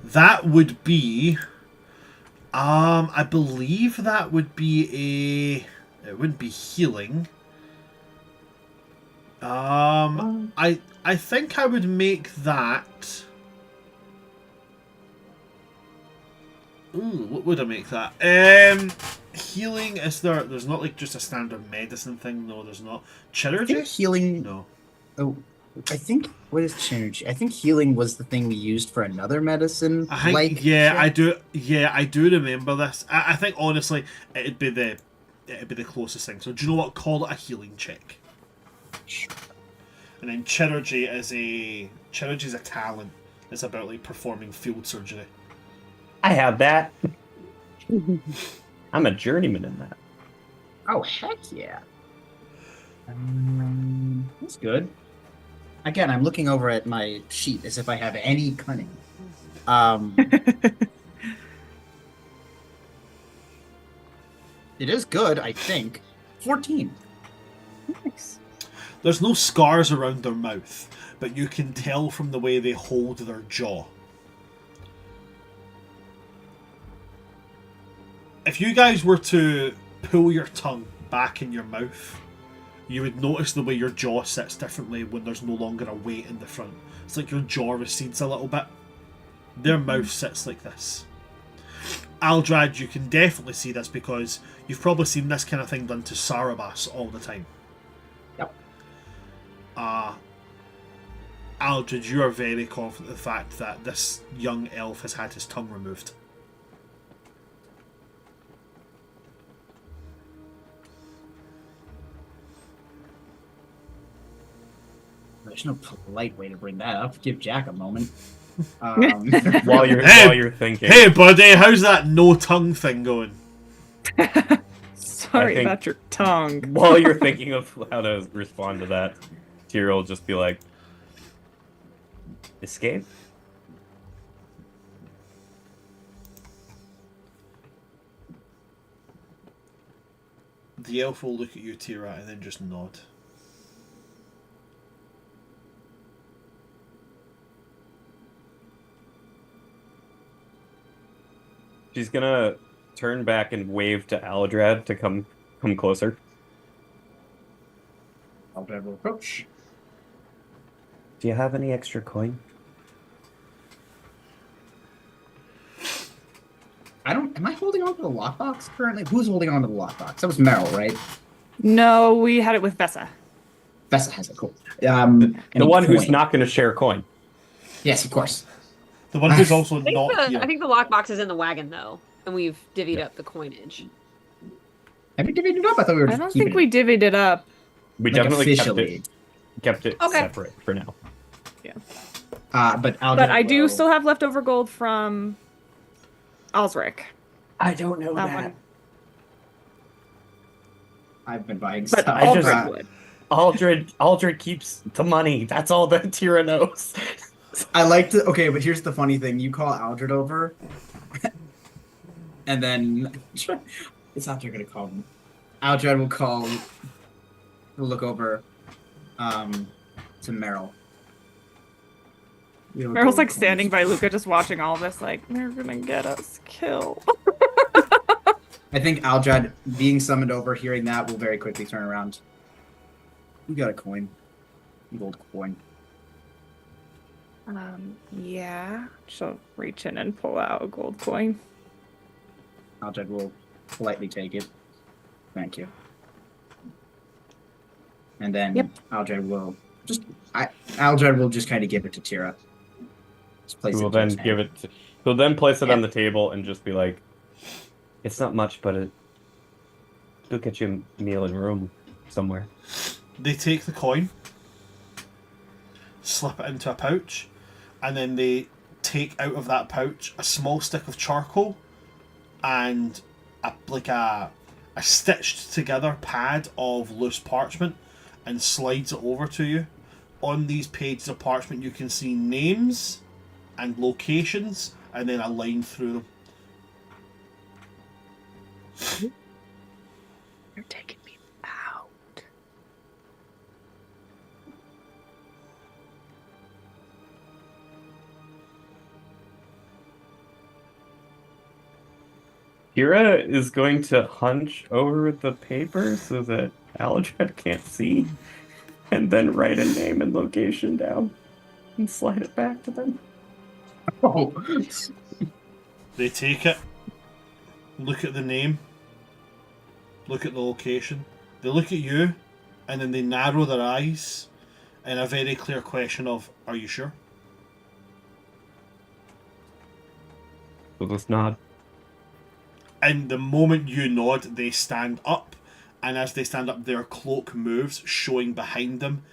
That would be, I believe that would be it wouldn't be healing. I think I would make that Ooh, what would I make that? Healing, there's not like just a standard medicine thing, no, there's not. I Chirurgy? think healing. No. Oh, I think what is synergy? I think healing was the thing we used for another medicine. I think like I shit. do. Yeah, I do remember this. I think honestly, it'd be the closest thing. So do you know what? Call it a healing check. And then chirurgy is a talent. It's about like performing field surgery. I have that. I'm a journeyman in that. Oh heck yeah! That's good. Again, I'm looking over at my sheet as if I have any cunning. It is good, I think. 14. Nice. There's no scars around their mouth, but you can tell from the way they hold their jaw. If you guys were to pull your tongue back in your mouth, you would notice the way your jaw sits differently when there's no longer a weight in the front. It's like your jaw recedes a little bit. Their mouth sits like this. Aldrad, you can definitely see this because you've probably seen this kind of thing done to Sarabas all the time. Yep. Aldred, you are very confident in the fact that this young elf has had his tongue removed. There's no polite way to bring that up. Give Jack a moment. While Hey! you're thinking. Hey, buddy, how's that no tongue thing going? Sorry I think- about your tongue. While you're thinking of how to respond to that, Tyr will just be like, escape? The elf will look at you, Tira, and then just nod. She's gonna turn back and wave to Aladrad to come closer. I'll have a approach. Do you have any extra coin? Am I holding on to the lockbox currently? Who's holding on to the lockbox? That was Meryl, right? No, we had it with Vessa. Vessa has it, cool. The Any one who's coin? not gonna share coin. Yes, of course. The one who's also I think, not here. I think the lockbox is in the wagon though, and we've divvied up the coinage. Have we divvied it up? I thought we were I just don't keeping think we divvied it up. We like, definitely officially. kept it Okay. separate for now. But But I do still have leftover gold from Osric. I don't know That one. I've been buying But stuff. I just- Osric would. Aldred keeps the money. That's all that Tira knows. I like to. Okay, but here's the funny thing: you call Aldred over, and then it's not you're gonna call him. Aldred will call. We'll look over, to Meryl. We'll Meryl's go- like standing by Lukah, just watching all this, like, they're gonna get us killed. I think Aldred, being summoned over, hearing that, will very quickly turn around. You got a coin, gold coin. Yeah. She'll reach in and pull out a gold coin. Aldred will politely take it. Thank you. And then Yep. Aldred will just kind of give it to Tira. Just place He'll it then give it. He'll then place it on the table and just be like, "It's not much, but it'll get you a meal and room somewhere." They take the coin, slip it into a pouch, and then they take out of that pouch a small stick of charcoal and a stitched together pad of loose parchment and slides it over to you. On these pages of parchment you can see names and locations and then a line through them. You're taking me out. Tira is going to hunch over the paper so that Aldred can't see, and then write a name and location down and slide it back to them. Oh, They take it look at the name, look at the location, they look at you, and then they narrow their eyes in a very clear question of, are you sure? So let's nod. And the moment you nod, they stand up, and as they stand up, their cloak moves, showing behind them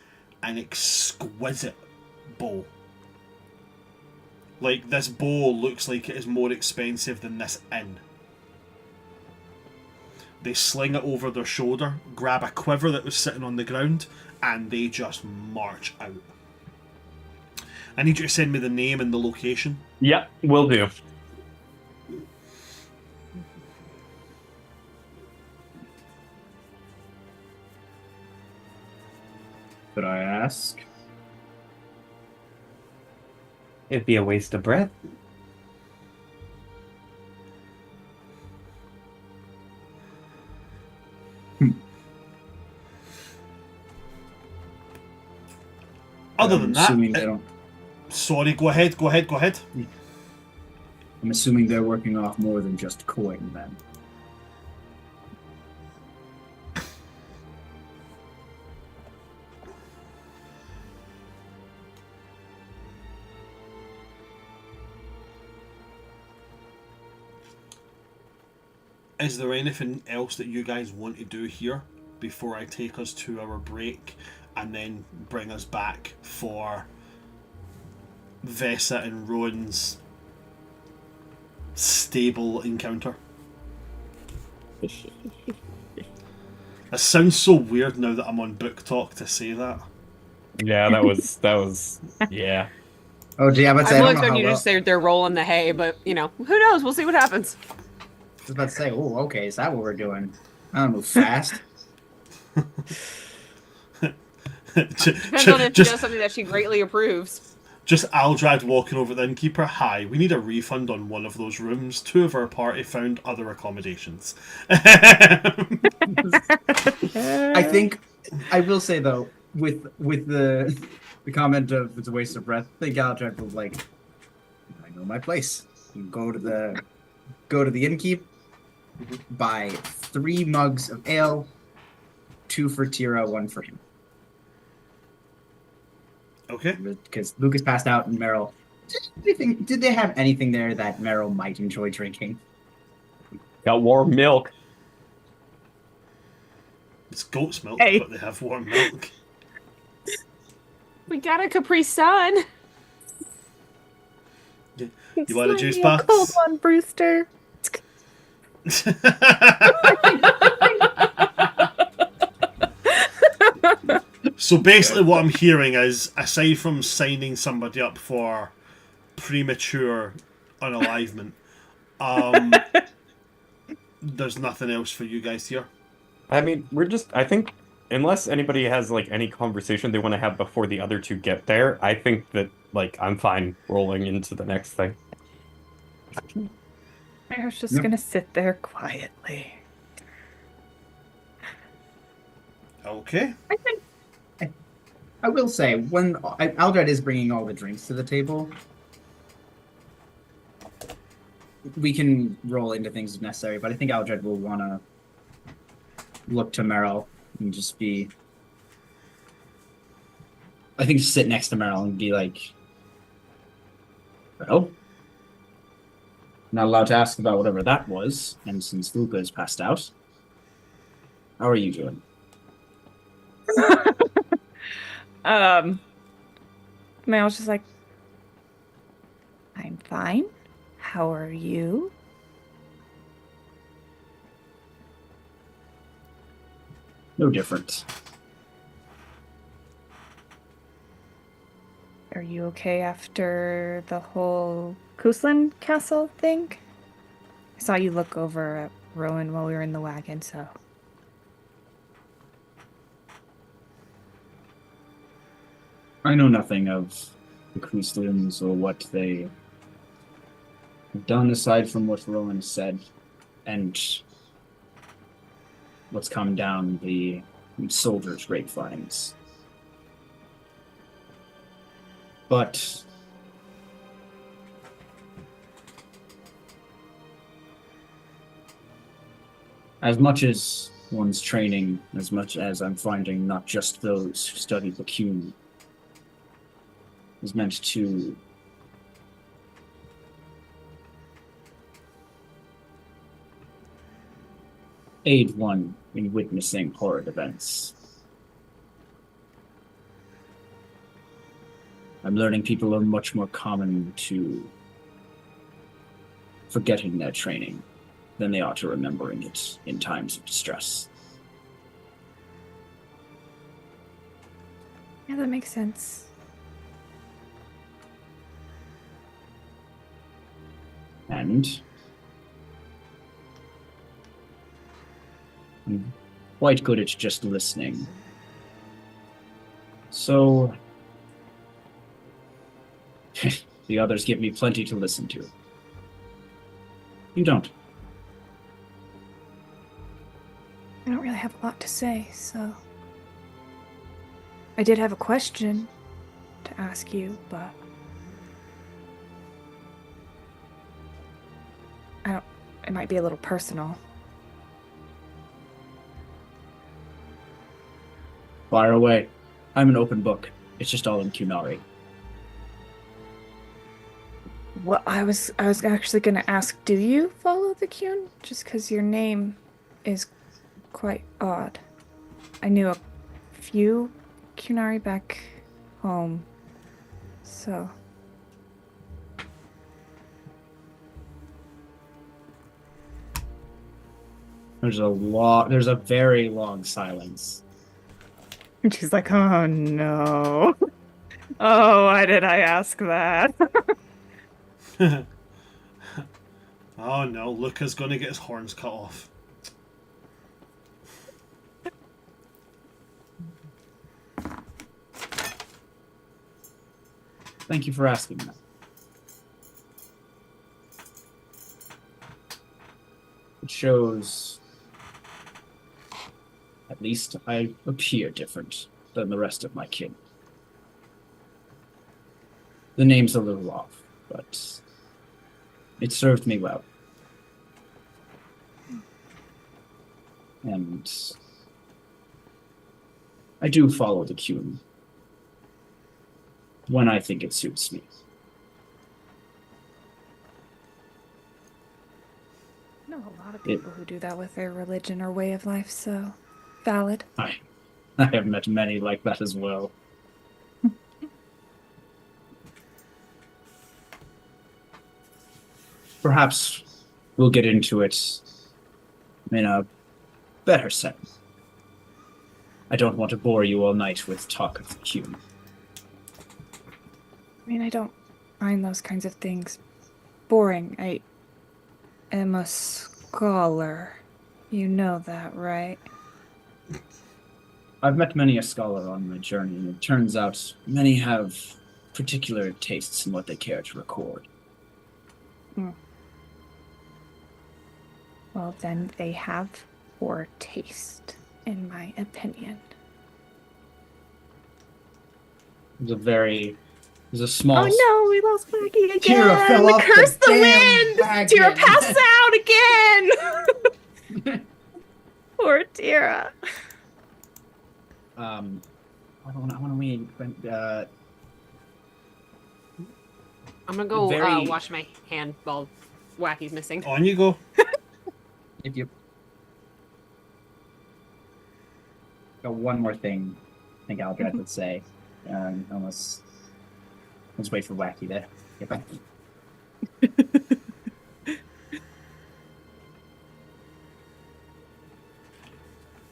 an exquisite bow. Like, this bow looks like it is more expensive than this inn. They sling it over their shoulder, grab a quiver that was sitting on the ground, and they just march out. I need you to send me the name and the location. Yep, will do. Could I ask? It'd be a waste of breath. Other I'm than assuming they that, don't. sorry, go ahead. I'm assuming they're working off more than just coin then. Is there anything else that you guys want to do here before I take us to our break and then bring us back for Vesa and Rowan's stable encounter? It sounds so weird now that I'm on Book Talk to say that. Yeah, that was yeah. Oh, yeah, but I'm expecting you to just say they're rolling the hay, but, you know, who knows? We'll see what happens. I was about to say, oh, okay, is that what we're doing? I don't move fast. Depends on if she does something that she greatly approves. Just Aldrad walking over the innkeeper. Hi, we need a refund on one of those rooms. 2 of our party found other accommodations. I think I will say though, with the comment of it's a waste of breath, I think Aldrad was like, I know my place. You go to the innkeep, buy 3 mugs of ale, 2 for Tira, 1 for him. Okay. Because Lucas passed out and Meryl. Did they have anything there that Meryl might enjoy drinking? Got warm milk. It's goat's milk, Hey. but they have warm milk. We got a Capri Sun. You want a juice A box? cold one, Brewster. So basically what I'm hearing is, aside from signing somebody up for premature unalivement, there's nothing else for you guys here. I mean, I think, unless anybody has, like, any conversation they want to have before the other 2 get there, I think that, like, I'm fine rolling into the next thing. I was just gonna sit there quietly. Okay. I will say, when Aldrad is bringing all the drinks to the table, we can roll into things if necessary, but I think Aldrad will want to look to Meryl and just be... I think sit next to Meryl and be like, well, not allowed to ask about whatever that was, and since Lukah is passed out, how are you doing? I was just like, I'm fine. How are you? No different. Are you okay after the whole Kuslan Castle thing? I saw you look over at Rowan while we were in the wagon, so... I know nothing of the Kuslians or what they have done aside from what Rowan has said and what's come down the soldiers' grapevines. But As much as one's training, as much as I'm finding not just those who study Lukah is meant to aid one in witnessing horrid events. I'm learning people are much more common to forgetting their training than they are to remembering it in times of distress. Yeah, that makes sense. And I'm quite good at just listening. So the others give me plenty to listen to. You don't. I don't really have a lot to say, so... I did have a question to ask you, but... It might be a little personal. Fire away. I'm an open book. It's just all in Qunari. Well, I was actually gonna ask, do you follow the Qun? Just because your name is quite odd. I knew a few Qunari back home, so... There's a very long silence. And she's like, oh no. Oh, why did I ask that? Oh no, Lukah's gonna get his horns cut off. Thank you for asking that. It shows, at least I appear different than the rest of my kin. The name's a little off, but it served me well. And I do follow the Qun when I think it suits me. I know a lot of people who do that with their religion or way of life, so valid. I have met many like that as well. Perhaps we'll get into it in a better setting. I don't want to bore you all night with talk of the Qun. I mean, I don't find those kinds of things boring. I am a scholar. You know that, right? I've met many a scholar on my journey, and it turns out many have particular tastes in what they care to record. Well, then they have poor taste, in my opinion. There's a small... Oh no, we lost Wacky again! Tira fell off Curse the the damn wind! wagon. Tira passed out again! Poor Tira. I want to wait. I'm gonna go Very- wash my hand while Wacky's missing. On you go. If you... Got one more thing I think Aldred would say. Unless... Let's wait for Wacky to get back.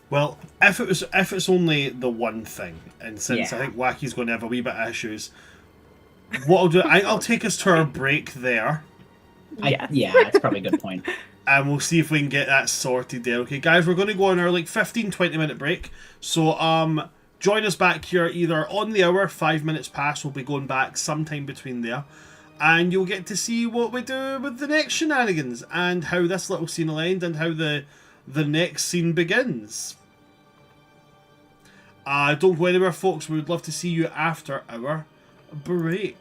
Well, if it's only the one thing, and since I Yeah. think Wacky's going to have a wee bit of issues, what I'll do, I'll take us to our break there, Yeah, that's probably a good point. and we'll see if we can get that sorted there. Okay, guys, we're going to go on our 15-20 minute break. So join us back here either on the hour, 5 minutes past. We'll be going back sometime between there, and you'll get to see what we do with the next shenanigans and how this little scene will end and how the next scene begins. Don't go anywhere, folks. We would love to see you after our break.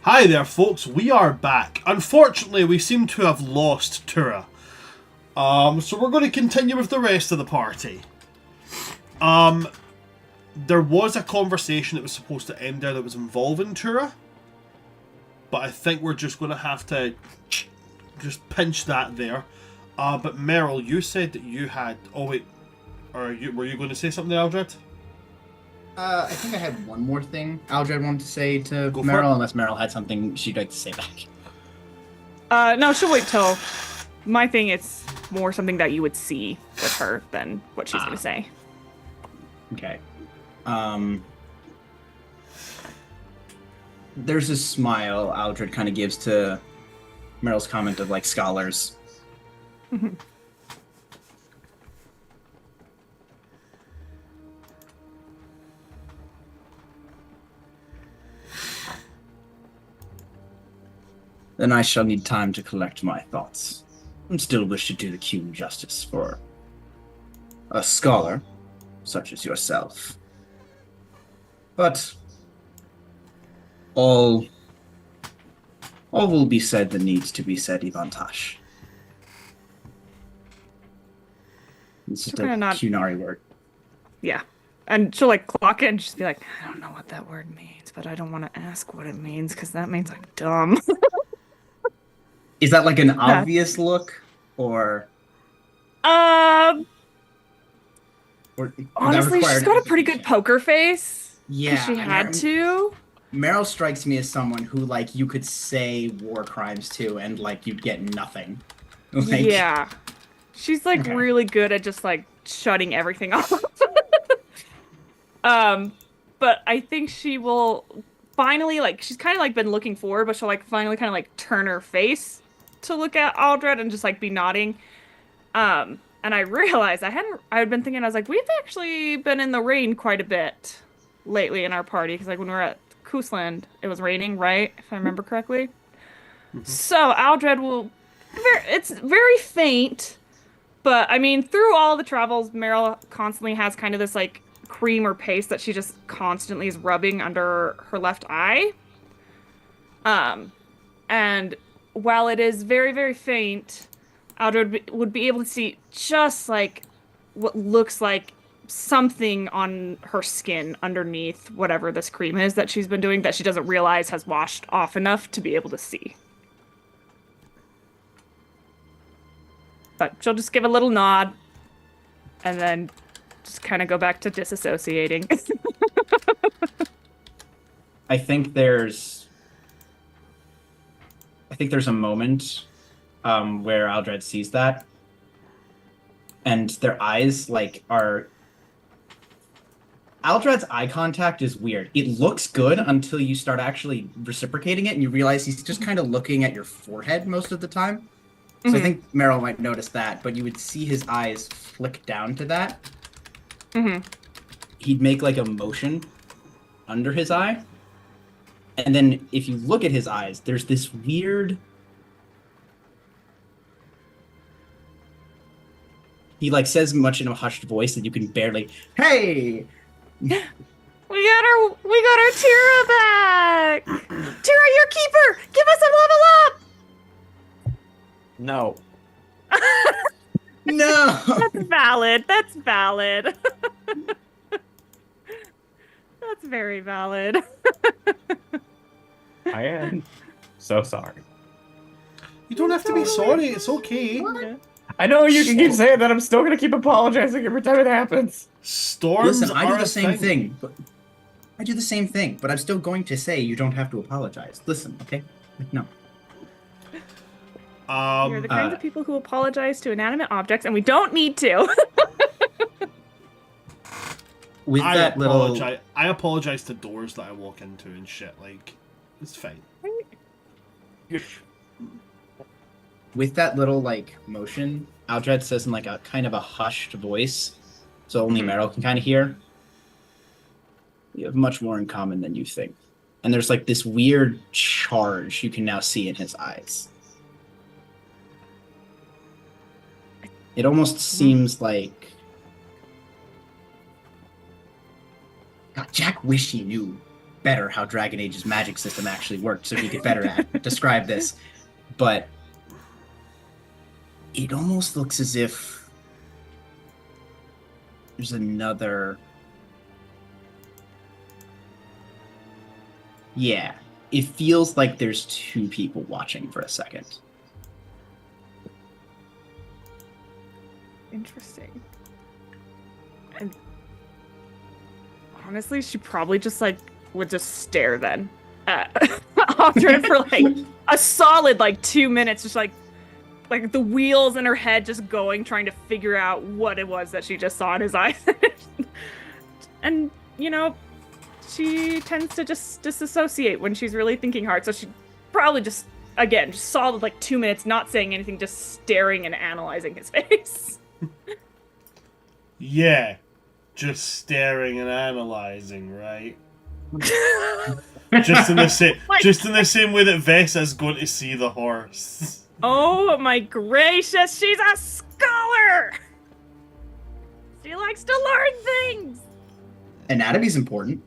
Hi there, folks. We are back. Unfortunately, we seem to have lost Tura. So we're going to continue with the rest of the party. There was a conversation that was supposed to end there that was involving Tura, but I think we're just going to have to just pinch that there. But Meryl, you said that you had... Oh, wait. Were you going to say something there, Aldred? I think I had one more thing Aldred wanted to say to Go for Meryl, it. unless Meryl had something she'd like to say back. No, she'll wait till... My thing is more something that you would see with her than what she's gonna say. Okay. There's a smile Aldred kind of gives to Meryl's comment of, like, scholars. Mhm. Then I shall need time to collect my thoughts. And still wish to do the Q justice for a scholar such as yourself. But all will be said that needs to be said, Ivantash. It's just a kinda nod. Qunari word. Yeah. And she'll like clock it and just be like, I don't know what that word means, but I don't want to ask what it means because that means I'm dumb. Is that like an obvious look, or Um, or that honestly, required she's got a pretty good education? poker face. Yeah, She had to. Meryl strikes me as someone who, like, you could say war crimes to, and, like, you'd get nothing. Like, Yeah. She's like Okay. really good at just like shutting everything off. But I think she will finally, like, she's kind of like been looking forward, but she'll like finally kind of like turn her face to look at Aldred and just like be nodding. And I realized I had been thinking, I was like, we've actually been in the rain quite a bit lately in our party, because like when we were at Koosland, it was raining, right? If I remember correctly. So Aldred will, it's very faint, but I mean, through all the travels, Meryl constantly has kind of this like cream or paste that she just constantly is rubbing under her left eye. And while it is very, very faint, Aldred would be able to see just like what looks like something on her skin underneath whatever this cream is that she's been doing that she doesn't realize has washed off enough to be able to see. But she'll just give a little nod and then just kind of go back to disassociating. I think there's a moment where Aldred sees that, and their eyes like are. Aldred's eye contact is weird. It looks good until you start actually reciprocating it, and you realize he's just kind of looking at your forehead most of the time. So I think Meryl might notice that, but you would see his eyes flick down to that. He'd make like a motion under his eye. And then if you look at his eyes, there's this weird... He like says much in a hushed voice that you can barely... Hey! We got our Tira back! Tira, your keeper! Give us a level up! No. No! That's valid. That's valid. That's very valid. I am so sorry. You don't have to be sorry. It's okay. I know you can keep saying that. I'm still gonna keep apologizing every time it happens. Storms Listen, I are do a the same thing. But I do the same thing, but I'm still going to say you don't have to apologize. Listen, okay? Like, no. You're the kinds of people who apologize to inanimate objects, and we don't need to. With I that little... apologize. I apologize to doors that I walk into and shit. Like, it's fine. With that little, like, motion, Aldred says in, like, a kind of a hushed voice, so only Meryl can kind of hear. You have much more in common than you think. And there's, like, this weird charge you can now see in his eyes. It almost seems like... God, Jack wish he knew better how Dragon Age's magic system actually worked, so he could better describe this. But it almost looks as if there's another. Yeah, it feels like there's two people watching for a second. Interesting. And honestly, she probably just like would just stare then at Aldrin for like a solid like 2 minutes, just like the wheels in her head just going, trying to figure out what it was that she just saw in his eyes. And you know, she tends to just disassociate when she's really thinking hard, so she probably just again just solid like 2 minutes, not saying anything, just staring and analyzing his face. Yeah, just staring and analyzing, right? just in the same way that Vessa's going to see the horse. Oh my gracious, she's a scholar! She likes to learn things! Anatomy's important.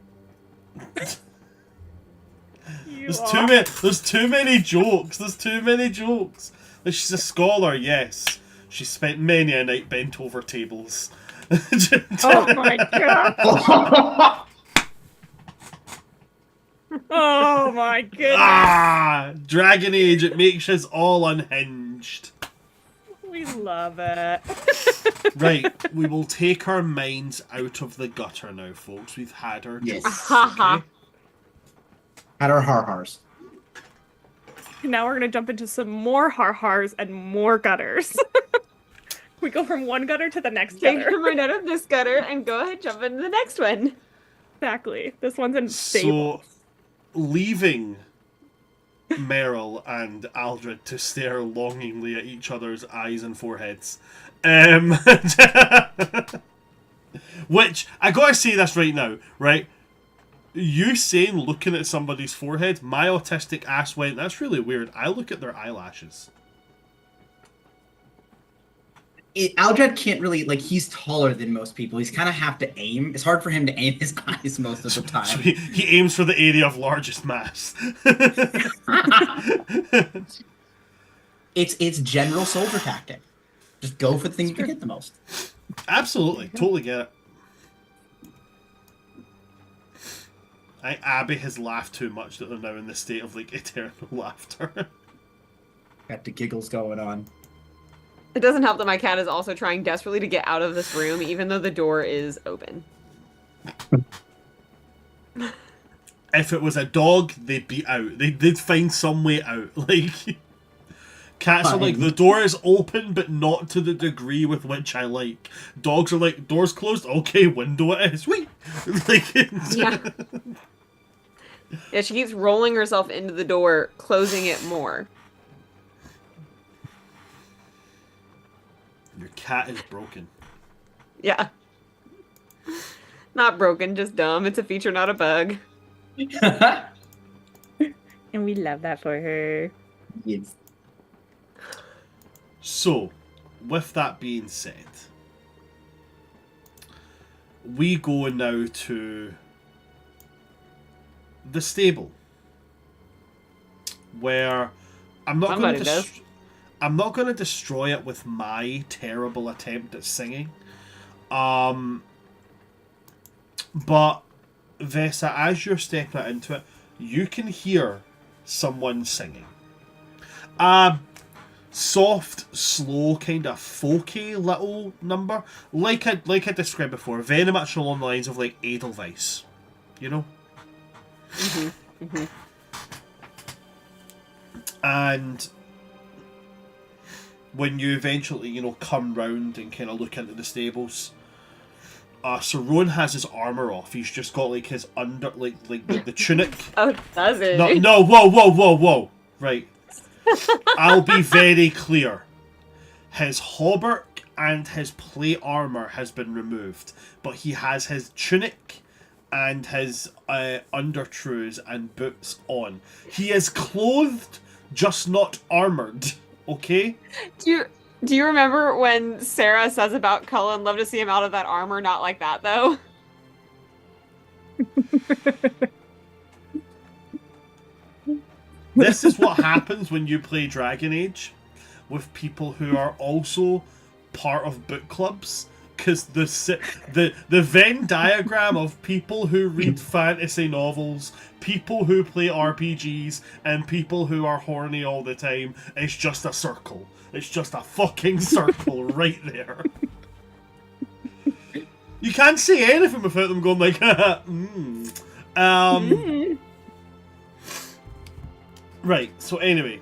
There's too many jokes. There's too many jokes. Like, she's a scholar, yes. She spent many a night bent over tables. Oh my god! Oh my goodness! Ah! Dragon Age, it makes us all unhinged. We love it. Right, we will take our minds out of the gutter now, folks. We've had our Yes. jokes, Okay. Had our har-hars. Now we're gonna jump into some more har-hars and more gutters. We go from one gutter to the next Take gutter. your mind out of this gutter and go ahead, jump into the next one. Exactly. This one's in stable. So, leaving Meryl and Aldred to stare longingly at each other's eyes and foreheads. Which, I gotta say this right now, right? You saying looking at somebody's forehead, my autistic ass went, that's really weird. I look at their eyelashes. Aldred can't really, like, he's taller than most people. He's kind of have to aim. It's hard for him to aim his eyes most of the time. So he aims for the area of largest mass. It's general soldier tactic. Just go for the thing you can hit the most. Absolutely. Totally get it. Abby has laughed too much that they're now in this state of, like, eternal laughter. Got the giggles going on. It doesn't help that my cat is also trying desperately to get out of this room, even though the door is open. If it was a dog, they'd be out. They'd find some way out. Like, cats are like, the door is open, but not to the degree with which I like. Dogs are like, door's closed, okay, window it is. Sweet. Like, Yeah. Yeah, she keeps rolling herself into the door, closing it more. Your cat is broken. Yeah. Not broken, just dumb. It's a feature, not a bug. And we love that for her. Yes. So, with that being said, we go now to the stable, where I'm not going to destroy it with my terrible attempt at singing. But Vessa, as you're stepping into it, you can hear someone singing. Soft, slow, kind of folky little number, like I described before, very much along the lines of like Edelweiss, you know. And when you eventually, you know, come round and kind of look into the stables, Ser Roan has his armor off. He's just got like his like the tunic. Oh, does it? No, whoa. Right. I'll be very clear. His hauberk and his plate armor has been removed, but he has his tunic and his undertrues and boots on. He is clothed, just not armored. Okay? Do you remember when Sarah says about Cullen, love to see him out of that armor, not like that though? This is what happens when you play Dragon Age with people who are also part of book clubs. Because the Venn diagram of people who read fantasy novels, people who play RPGs, and people who are horny all the time is just a circle. It's just a fucking circle right there. You can't say anything without them going like, Right, so anyway.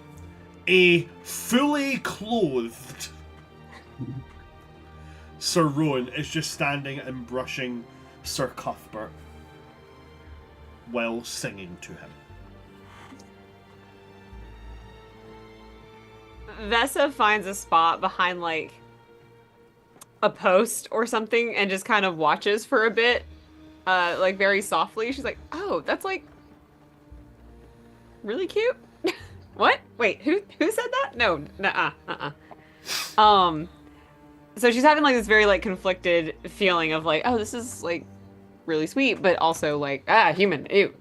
A fully clothed Ser Roan is just standing and brushing Sir Cuthbert while singing to him. Vesa finds a spot behind, like, a post or something and just kind of watches for a bit, like, very softly. She's like, oh, that's, like, really cute. What? Wait, who said that? No, so she's having, like, this very, like, conflicted feeling of, like, oh, this is, like, really sweet, but also, like, human, ew,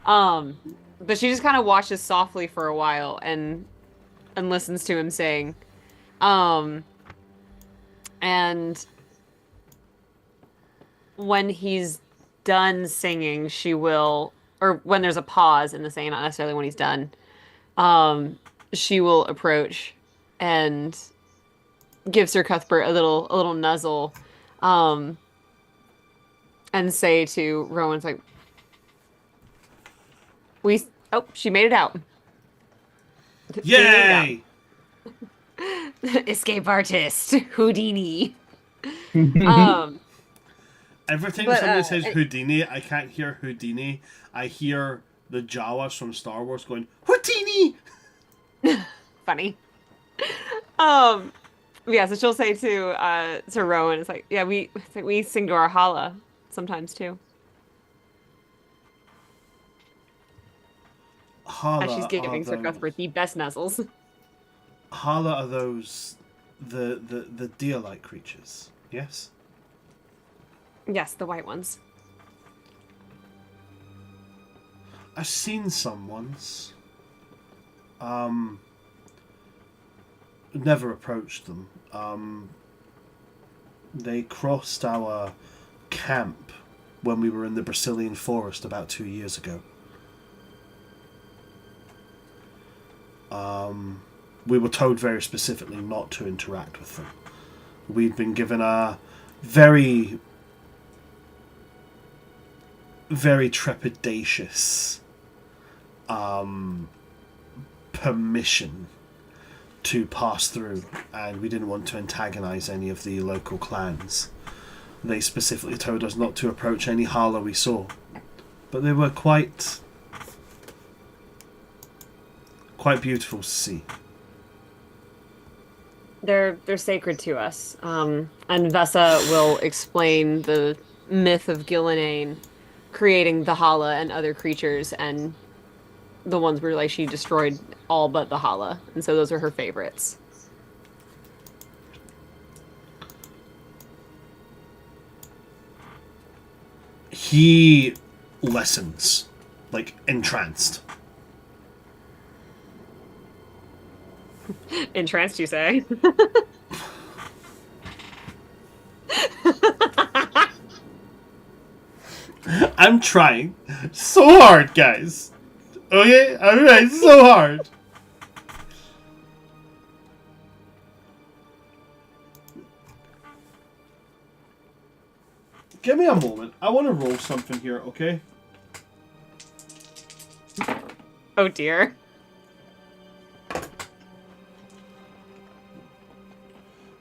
but she just kind of watches softly for a while and listens to him sing, and when he's done singing, she will, or when there's a pause in the singing, not necessarily when he's done, she will approach and give Sir Cuthbert a little nuzzle, and say to Rowan, it's like, she made it out. Yay! Escape artist, Houdini. Every time somebody says it- Houdini, I can't hear Houdini. I hear the Jawas from Star Wars going, Houdini! Funny. Yeah, so she'll say to Ser Roan, it's like, yeah, we sing to our Hala sometimes too. Hala As she's giving Sir are Cuthbert the best nuzzles. Hala are those the deer-like creatures, yes? Yes, the white ones. I've seen some once. Never approached them. They crossed our camp when we were in the Brazilian forest about 2 years ago. We were told very specifically not to interact with them. We'd been given a very, very trepidatious permission to pass through, and we didn't want to antagonize any of the local clans. They specifically told us not to approach any Hala we saw, but they were quite beautiful to see. They're sacred to us. And Vesa will explain the myth of Gillenane creating the Hala and other creatures, and the ones where, like, she destroyed all but the Hala, and so those are her favorites. He listens, like entranced. Entranced, you say? I'm trying so hard, guys. Okay? I'm trying so hard. Give me a moment. I want to roll something here, okay? Oh dear.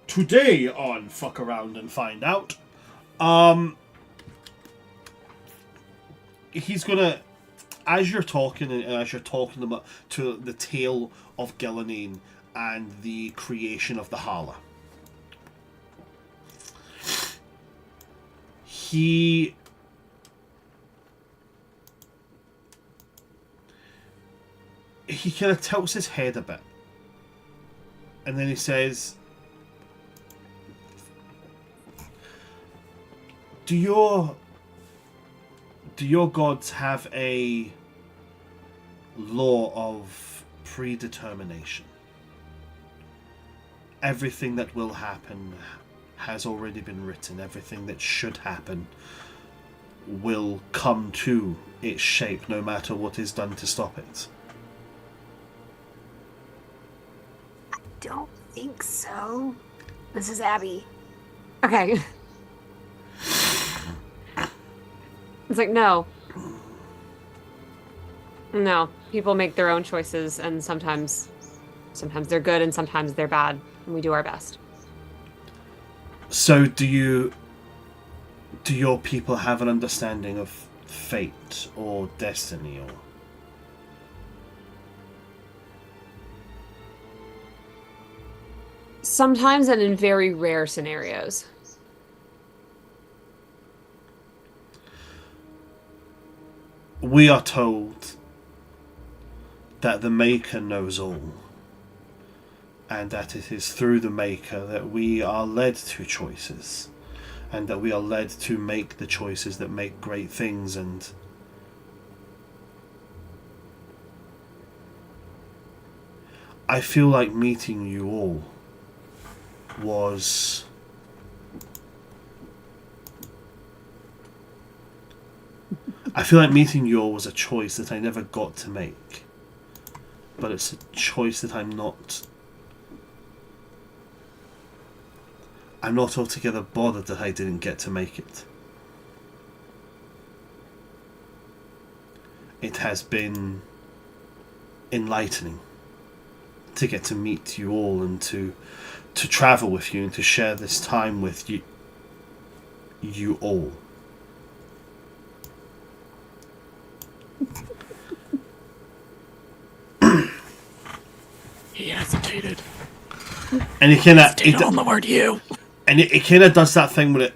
Today on Fuck Around and Find Out, he's gonna, as you're talking and as you're talking about to the tale of Gillenane and the creation of the Hala, he kind of tilts his head a bit, and then he says, Do your gods have a law of predetermination. Everything that will happen has already been written. Everything that should happen will come to its shape no matter what is done to stop it. Don't think so. This is Abby. Okay. It's like, no. No. People make their own choices, and sometimes they're good and sometimes they're bad, and we do our best. So do your people have an understanding of fate or destiny, or Sometimes, and in very rare scenarios. we are told that the Maker knows all, and that it is through the Maker that we are led to choices, and that we are led to make the choices that make great things. And I feel like meeting you all was a choice that I never got to make. But it's a choice that I'm not altogether bothered that I didn't get to make it. It has been enlightening to get to meet you all and to travel with you and to share this time with you all. He hesitated. And it kind of on the word you. And it kind of does that thing with it.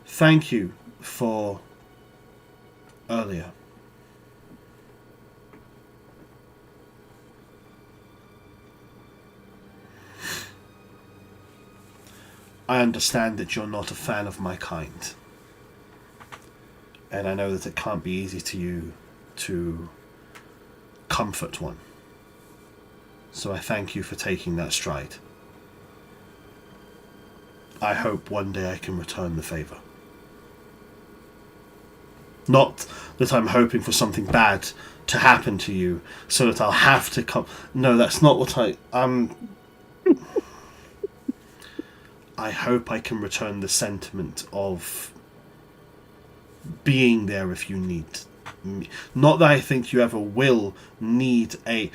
Thank you for earlier. I understand that you're not a fan of my kind. And I know that it can't be easy to you to comfort one. So I thank you for taking that stride. I hope one day I can return the favour. Not that I'm hoping for something bad to happen to you so that I'll have to come. No, that's not what I hope I can return the sentiment of being there if you need me. Not that I think you ever will need a...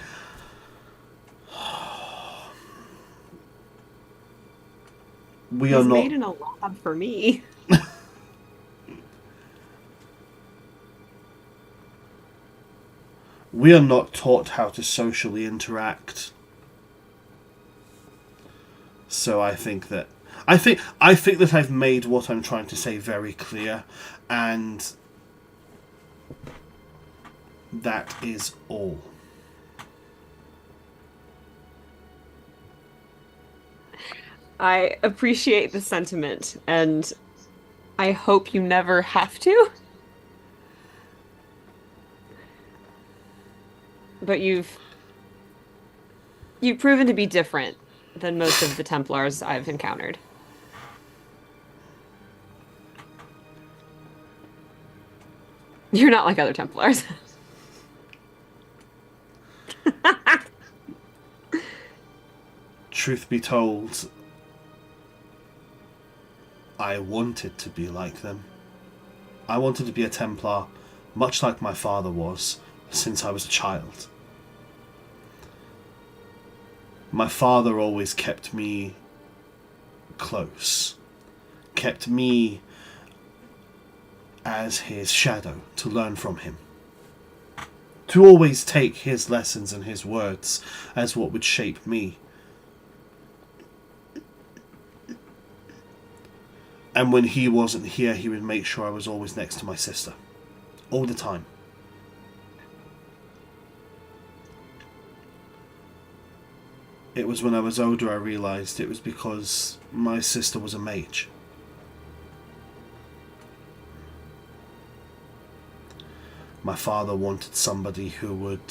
We are not... made in a lab for me. We are not taught how to socially interact. So I think that I've made what I'm trying to say very clear, and that is all. I appreciate the sentiment, and I hope you never have to. But you've proven to be different than most of the Templars I've encountered. You're not like other Templars. Truth be told, I wanted to be like them. I wanted to be a Templar, much like my father was, since I was a child. My father always kept me close, kept me as his shadow to learn from him, to always take his lessons and his words as what would shape me. And when he wasn't here, he would make sure I was always next to my sister, all the time. It was when I was older I realised it was because my sister was a mage. My father wanted somebody who would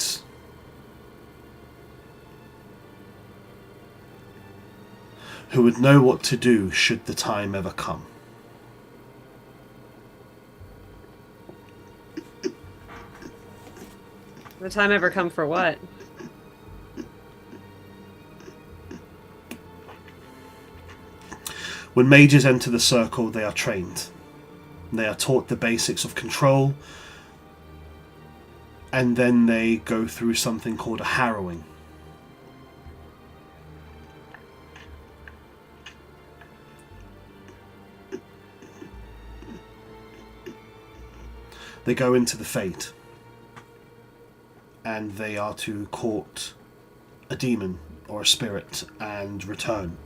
know what to do should the time ever come. The time ever come for what? When mages enter the circle, they are trained. They are taught the basics of control, and then they go through something called a harrowing. They go into the Fate, and they are to court a demon or a spirit and return,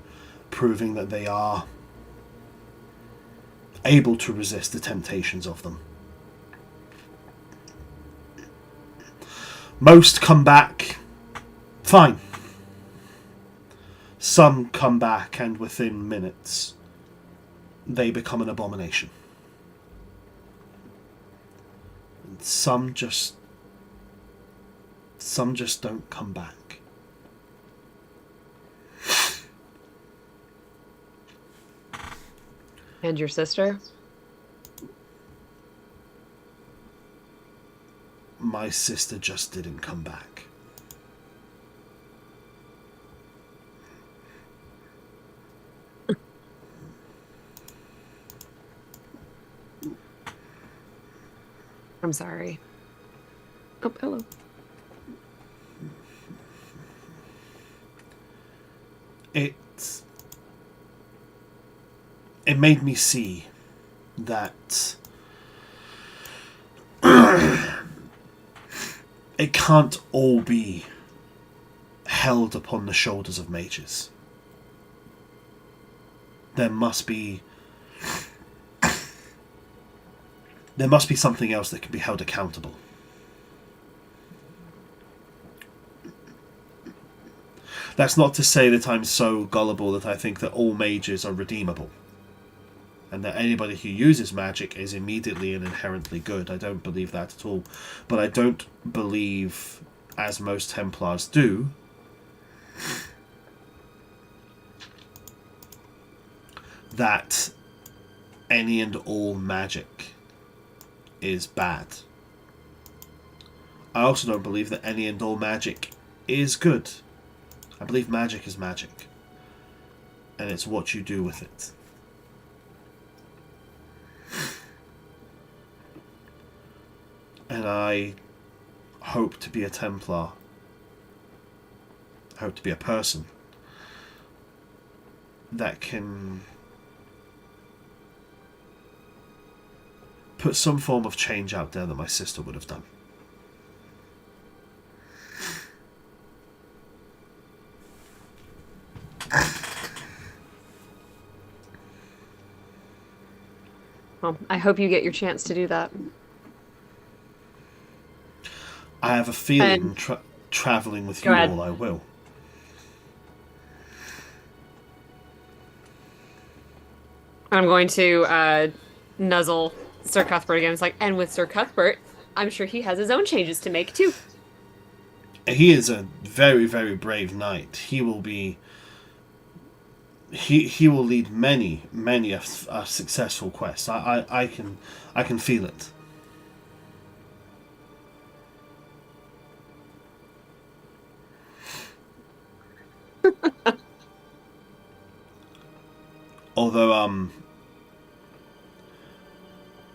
proving that they are able to resist the temptations of them. Most come back fine. Some come back and within minutes they become an abomination. And some just don't come back. And your sister? My sister just didn't come back. I'm sorry. Oh, hello. It made me see that it can't all be held upon the shoulders of mages. There must be something else that can be held accountable. That's not to say that I'm so gullible that I think that all mages are redeemable, and that anybody who uses magic is immediately and inherently good. I don't believe that at all. But I don't believe, as most Templars do, that any and all magic is bad. I also don't believe that any and all magic is good. I believe magic is magic, and it's what you do with it. And I hope to be a Templar. I hope to be a person that can put some form of change out there that my sister would have done. Well, I hope you get your chance to do that. I have a feeling traveling with you all I will. I'm going to nuzzle Sir Cuthbert again. It's like, and with Sir Cuthbert, I'm sure he has his own changes to make too. He is a very, very brave knight. He will be. He will lead many a successful quest. I can feel it. Although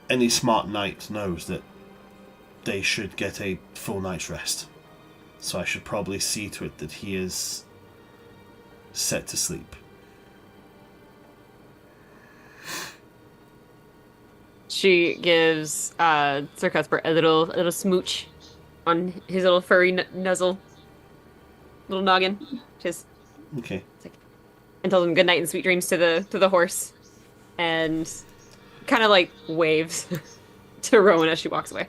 any smart knight knows that they should get a full night's rest. So I should probably see to it that he is set to sleep. She gives Sir Cuthbert a little smooch on his little furry nuzzle, little noggin, just Okay. and tells him good night and sweet dreams to the horse, and kind of like waves to Rowan as she walks away.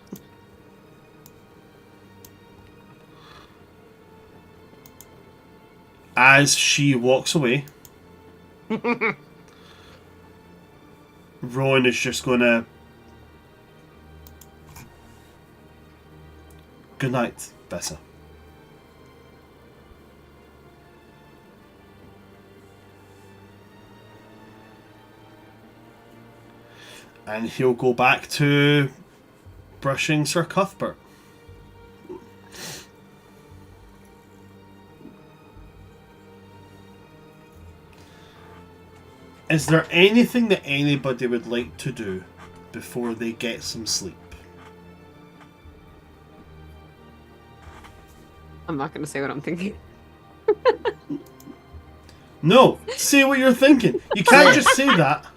As she walks away, Rowan is just gonna... Good night, Bessa. And he'll go back to brushing Sir Cuthbert. Is there anything that anybody would like to do before they get some sleep? I'm not going to say what I'm thinking. No, say what you're thinking. You can't just say that.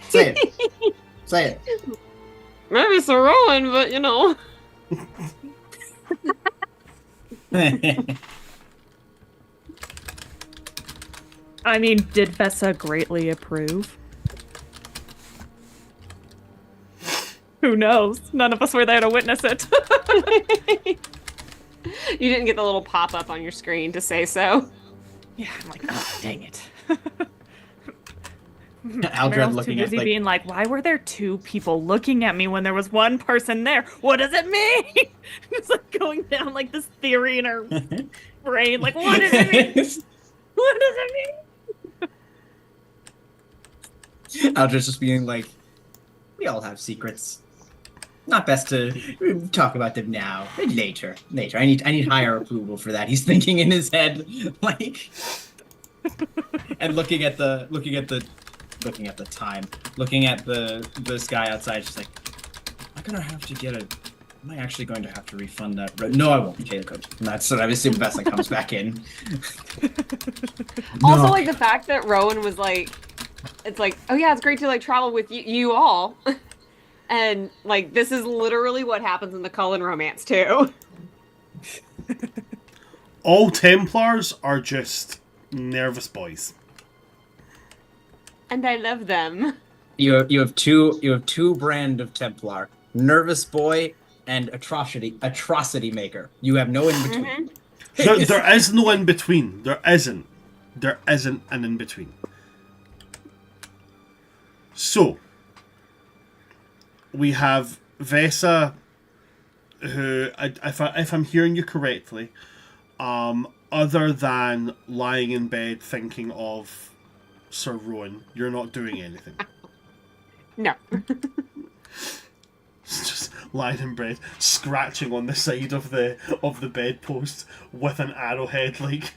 Say it. Say it. Maybe Ser Roan, but you know. I mean, did Vesa greatly approve? Who knows? None of us were there to witness it. You didn't get the little pop-up on your screen to say so. Yeah, I'm like, oh, dang it. Aldred Meryl's looking too at busy like, being like, why were there two people looking at me when there was one person there? What does it mean? It's like going down like this theory in her brain. Like, what does it mean? What does it mean? Aldred's just being like, we all have secrets. Not best to talk about them now. Later. I need higher approval for that. He's thinking in his head, like, and looking at the time, looking at the sky outside. She's like, am I actually going to have to refund that? No, I won't. Jacob. And that's what I assume Vesa comes back in. Also, No. like, the fact that Rowan was like, it's like, oh yeah, it's great to like travel with you all. And like, this is literally what happens in the Cullen romance too. All Templars are just nervous boys. And I love them. You have two brand of Templar: Nervous Boy and Atrocity Maker. You have no in between. There is no in between. There isn't an in between. So we have Vesa, who, if I'm hearing you correctly, other than lying in bed thinking of Ser Roan, you're not doing anything. No. It's just lying in bed, scratching on the side of the bedpost with an arrowhead, like,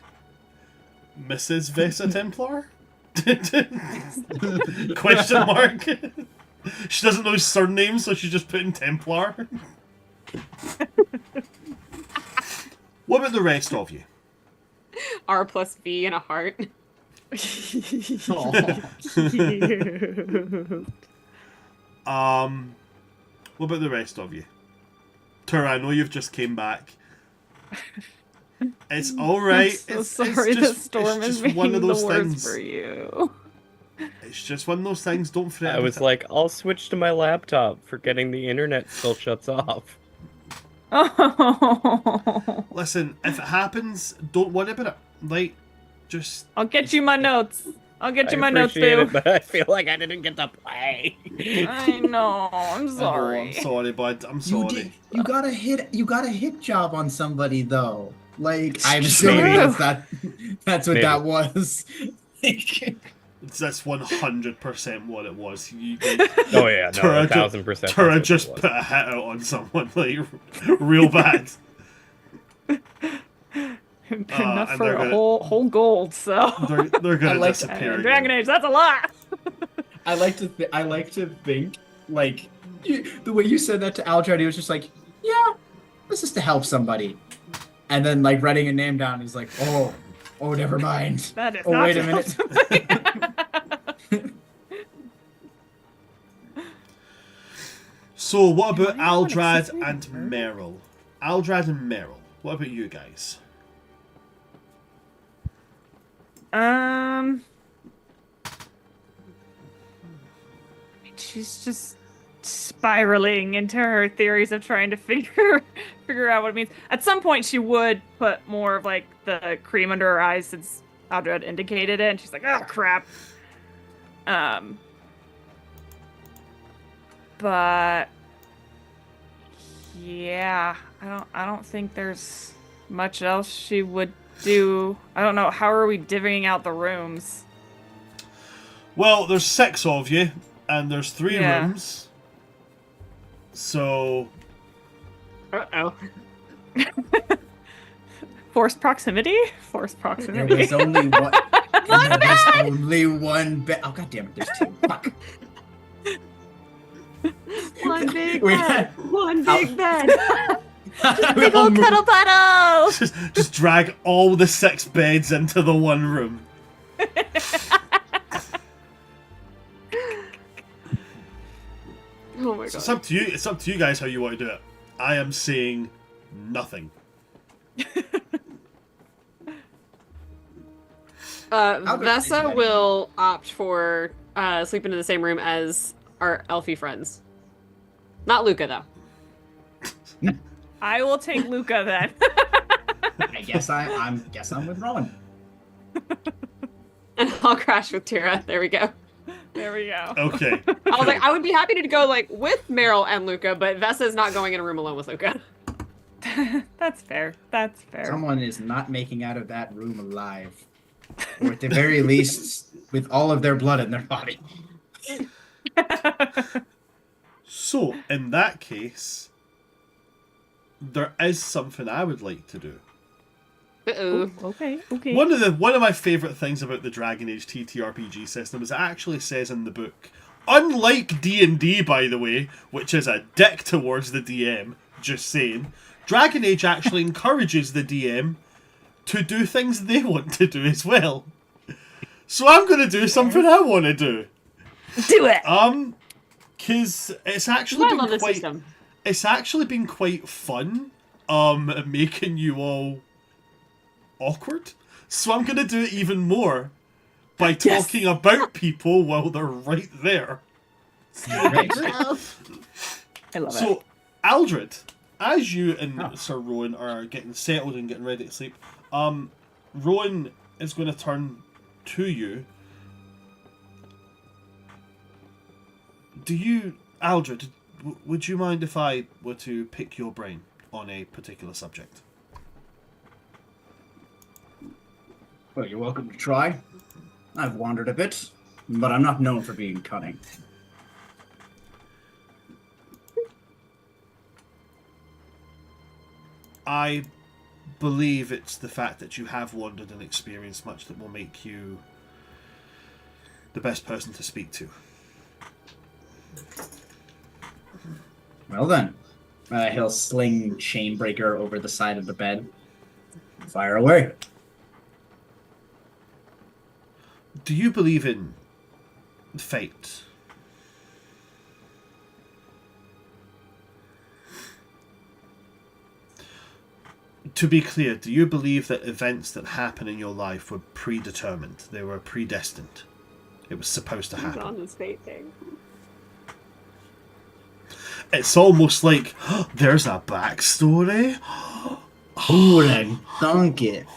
Mrs. Vesa Templar? Question mark. She doesn't know his surname, so she's just putting Templar. What about the rest of you? R plus V and a heart. What about the rest of you? Tura, I know you've just came back. It's all right. I'm so sorry, the storm is making one of those the worst things. for you. It's just one of those things. Don't fret. I was like, I'll switch to my laptop, forgetting the internet still shuts off. Oh. Listen, if it happens, don't worry about it. Like, just... I'll get you my notes. I'll get you I my notes, appreciate boo. it, but I feel like I didn't get to play. I know. I'm Oh, sorry. I'm sorry, bud. I'm sorry. You got a hit job on somebody though. Like, I'm True. assuming that's what Maybe. that was. That's 100% what it was. Oh yeah, no, Tura 1000%. Tura that's just what it put a hit out on someone, like, real bad. Enough and for they're a gonna- whole gold, so. They're gonna like- disappear. And Dragon again. Age, that's a lot! I like to think like the way you said that to Aldred, he was just like, yeah, this is to help somebody, and then like writing a name down, he's like, oh, never mind. That is Oh, not wait a to minute. So, what about Why do you want Aldrad accessory and bird? Meryl? Aldrad and Meryl. What about you guys? She's just spiraling into her theories of trying to figure out what it means. At some point, she would put more of like the cream under her eyes since Aldred indicated it, and she's like, "Oh crap." But yeah, I don't think there's much else she would do. I don't know. How are we divvying out the rooms? Well, there's 6 of you, and there's 3 Yeah. rooms. So Uh-oh. Forced proximity? Forced There proximity. was only one. There was only one bed. Oh god damn it! There's 2. Fuck. One big We bed. had- One big bed. Big old cuddle puddle! just drag all the 6 beds into the one room. Oh my So god. it's up to you. It's up to you guys how you want to do it. I am saying nothing. Vesa will opt for sleeping in the same room as our elfie friends. Not Lukah, though. I will take Lukah then. I guess I'm with Rowan. And I'll crash with Tira. There we go. There we go. Okay. I was like, I would be happy to go like with Meryl and Lukah, but Vessa's not going in a room alone with Lukah. That's fair. That's fair. Someone is not making out of that room alive, or at the very least, with all of their blood in their body. So in that case, there is something I would like to do. Uh-oh. Okay. One of my favourite things about the Dragon Age TTRPG system is it actually says in the book, unlike D&D, by the way, which is a dick towards the DM, just saying, Dragon Age actually encourages the DM to do things they want to do as well. So I'm going to do something I want to do. Do it. Because it's actually I been love this quite... system. It's actually been quite fun, making you all awkward. So I'm going to do it even more by talking about people while they're right there. Great. I love it. So, Aldred, as you and Ser Roan are getting settled and getting ready to sleep, Roan is going to turn to you. Aldred, would you mind if I were to pick your brain on a particular subject? Well, you're welcome to try. I've wandered a bit, but I'm not known for being cunning. I believe it's the fact that you have wandered and experienced much that will make you the best person to speak to. Well then, he'll sling Chainbreaker over the side of the bed. Fire away. Do you believe in fate? To be clear, do you believe that events that happen in your life were predetermined? They were predestined? It was supposed to He's happen? on this fate thing. It's almost like, there's a backstory? Who would have thunk it?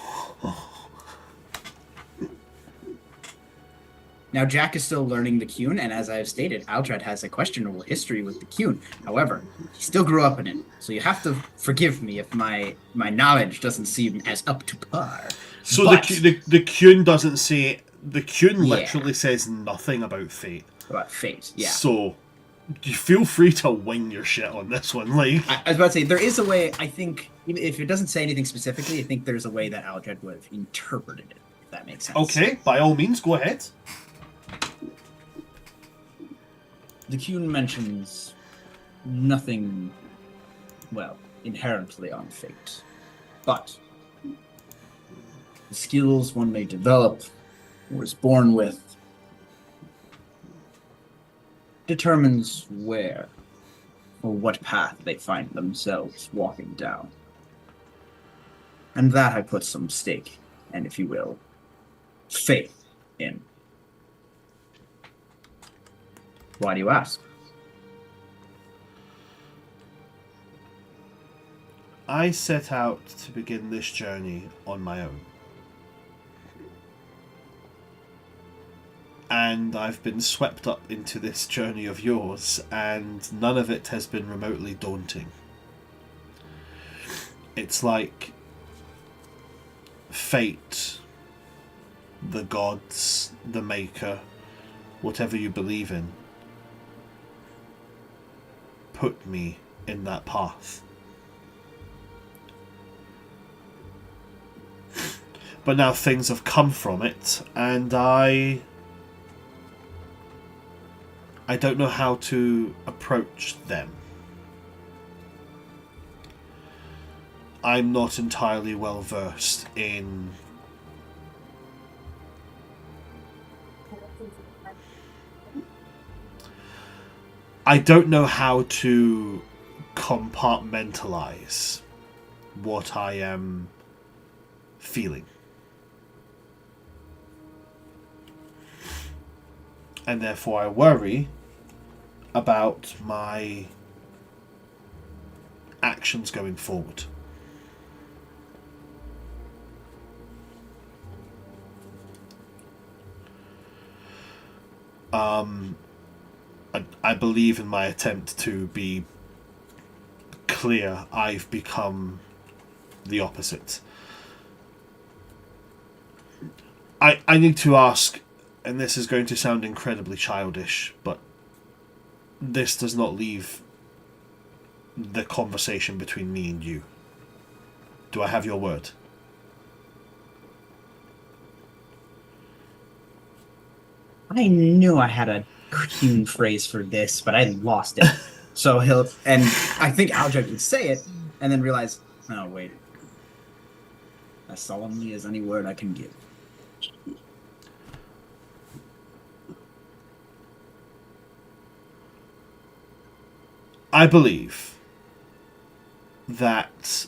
Now, Jack is still learning the Qun, and as I have stated, Aldred has a questionable history with the Qun. However, he still grew up in it, so you have to forgive me if my knowledge doesn't seem as up to par. So But- the Qun doesn't say... The Qun Yeah. literally says nothing about fate. About fate, yeah. So, you feel free to wing your shit on this one. Like, I was about to say, there is a way, I think, even if it doesn't say anything specifically, I think there's a way that Aldred would have interpreted it, if that makes sense. okay, by all means, go ahead. The Qun mentions nothing, well, inherently on fate. But the skills one may develop or is born with determines where or what path they find themselves walking down. And that I put some stake, and if you will, faith in. Why do you ask? I set out to begin this journey on my own. And I've been swept up into this journey of yours, and none of it has been remotely daunting. It's like fate, the gods, the maker, whatever you believe in, put me in that path. But now things have come from it, and I don't know how to approach them. I'm not entirely well versed in I don't know how to compartmentalize what I am feeling. And therefore I worry about my actions going forward. I believe in my attempt to be clear, I've become the opposite. I need to ask, and this is going to sound incredibly childish, but this does not leave the conversation between me and you. Do I have your word? I knew I had a cute phrase for this, but I lost it. So and I think Aldred would say it, and then realize, oh wait, as solemnly as any word I can give. I believe that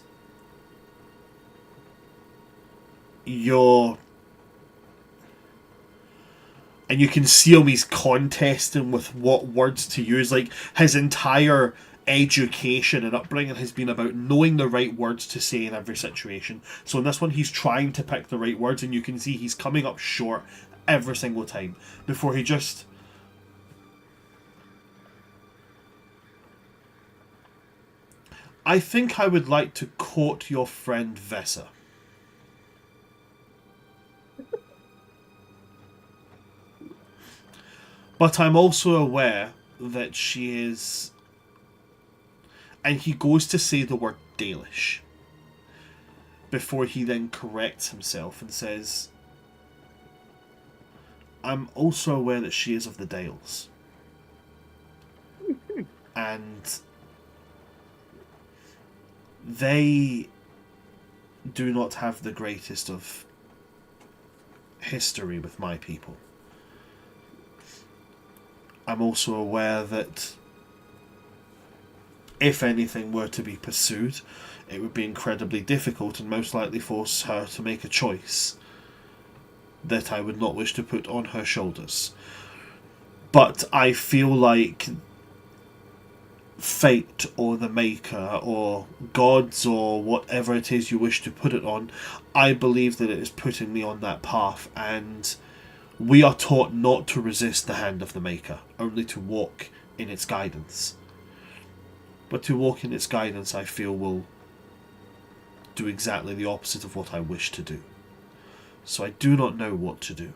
and you can see him, he's contesting with what words to use. Like, his entire education and upbringing has been about knowing the right words to say in every situation. So in this one, he's trying to pick the right words, and you can see he's coming up short every single time before he just... I think I would like to court your friend Vesa. But I'm also aware that she is... And he goes to say the word Dalish before he then corrects himself and says, I'm also aware that she is of the Dales. And they do not have the greatest of history with my people. I'm also aware that if anything were to be pursued, it would be incredibly difficult and most likely force her to make a choice that I would not wish to put on her shoulders. But I feel like fate or the maker or gods or whatever it is you wish to put it on, I believe that it is putting me on that path, and we are taught not to resist the hand of the maker, only to walk in its guidance. But to walk in its guidance, I feel, will do exactly the opposite of what I wish to do. So I do not know what to do.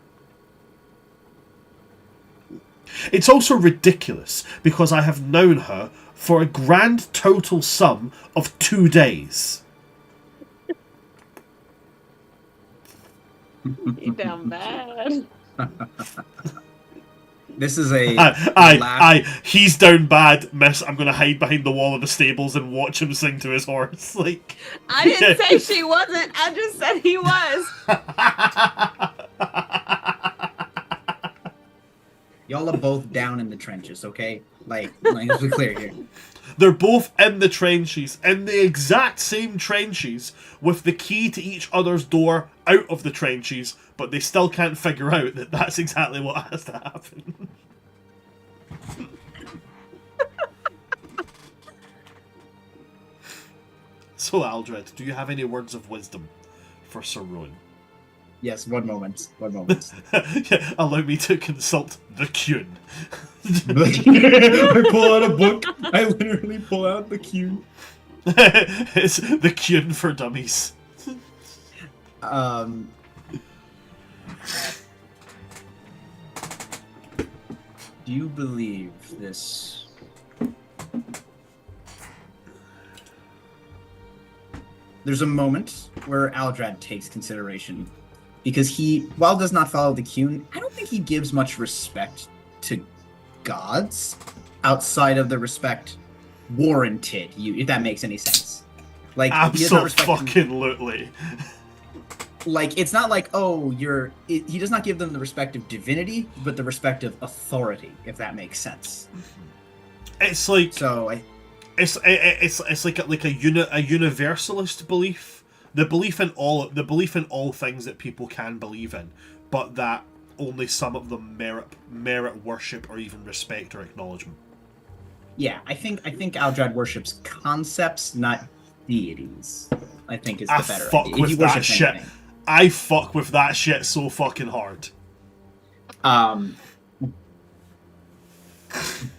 It's also ridiculous because I have known her for a grand total sum of 2 days. You damn bad. This is a he's down bad, miss. I'm gonna hide behind the wall of the stables and watch him sing to his horse. Like, I didn't say she wasn't. I just said he was. Y'all are both down in the trenches, okay? Like let's be clear here. They're both in the trenches, in the exact same trenches, with the key to each other's door out of the trenches, but they still can't figure out that that's exactly what has to happen. So So, Aldred, do you have any words of wisdom for Ser Roan? Yes, one moment. One moment. Yeah, allow me to consult the Qun. I pull out a book. I literally pull out the cue. It's the Qun for dummies. Do you believe this? There's a moment where Aldrad takes consideration, because he, while does not follow the Qun, I don't think he gives much respect to gods outside of the respect warranted. If that makes any sense. Like, he does not respect them. Absolutely. Like, it's not like, oh, he does not give them the respect of divinity, but the respect of authority, if that makes sense. It's like so. It's like a universalist belief, the belief in all things that people can believe in, but that only some of them merit worship or even respect or acknowledgement. Yeah, I think Aldrad worships concepts, not deities. I think is the better fuck idea. with that shit. I fuck with that shit so fucking hard.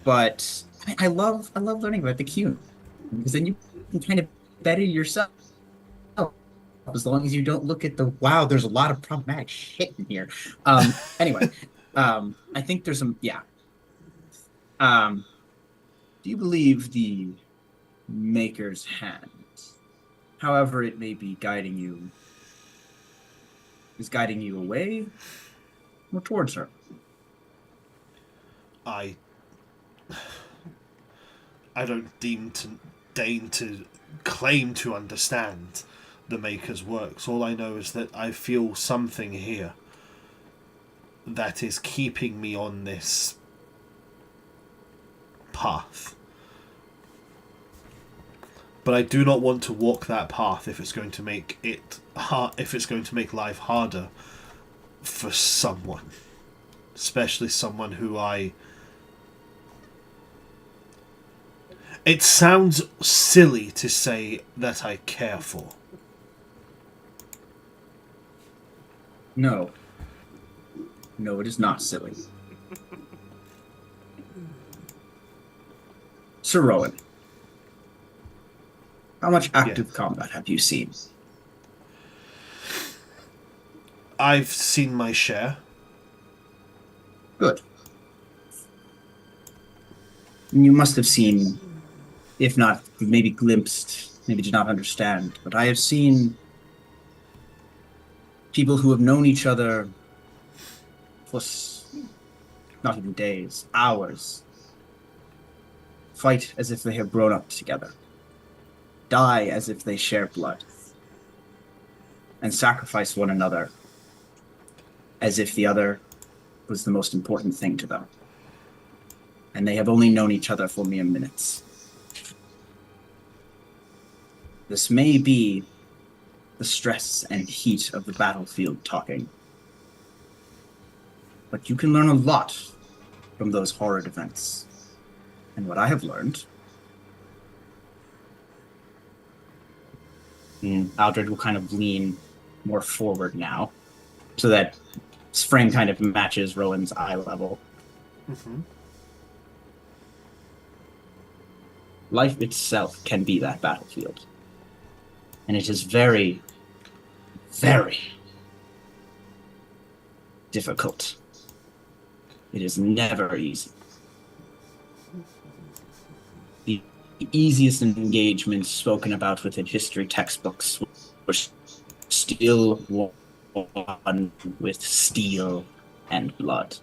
But I love learning about the Qun, because then you can kind of better yourself. As long as you don't look at wow, there's a lot of problematic shit in here. Anyway, I think there's some, yeah. Do you believe the Maker's hand, however it may be guiding you, is guiding you away or towards her? I don't deign to claim to understand the Maker's works. All I know is that I feel something here that is keeping me on this path. But I do not want to walk that path if it's going to make life harder for someone, especially someone who It sounds silly to say that I care for. No. No, it is not silly. Ser Roan, how much active combat have you seen? I've seen my share. Good. You must have seen, if not maybe glimpsed, maybe did not understand, but I have seen people who have known each other for not even days, hours, fight as if they have grown up together, die as if they share blood, and sacrifice one another as if the other was the most important thing to them. And they have only known each other for mere minutes. This may be the stress and heat of the battlefield talking, but you can learn a lot from those horrid events. And what I have learned... Aldred will kind of lean more forward now, so that his frame kind of matches Rowan's eye level. Mm-hmm. Life itself can be that battlefield. And it is very, very difficult. It is never easy. The easiest engagements spoken about within history textbooks were still won with steel and blood.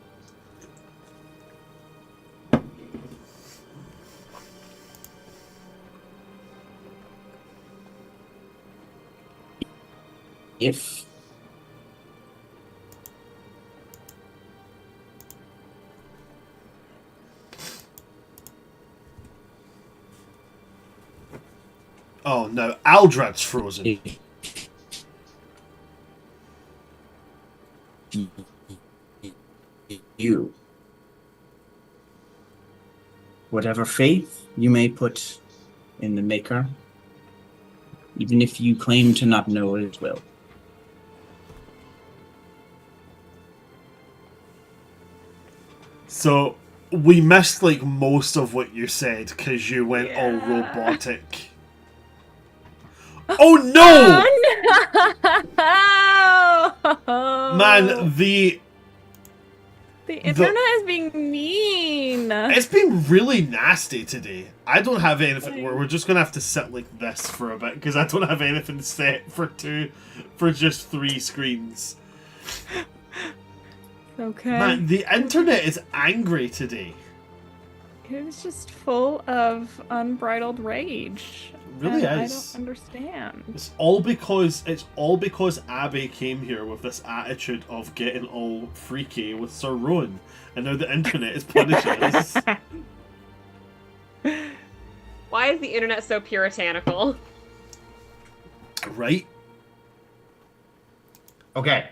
If Oh no, Aldrad's frozen. You, whatever faith you may put in the Maker, even if you claim to not know it as well. So we missed like most of what you said because you went all robotic. Oh no! Oh, no! Man, the internet is being mean. it's been really nasty today. I don't have anything. We're just gonna have to sit like this for a bit because I don't have anything set for just 3 screens. Okay. Man, the internet is angry today. It was just full of unbridled rage. It really and is. I don't understand. It's all because Abby came here with this attitude of getting all freaky with Ser Roan, and now the internet is punishing us. Why is the internet so puritanical? Right? Okay,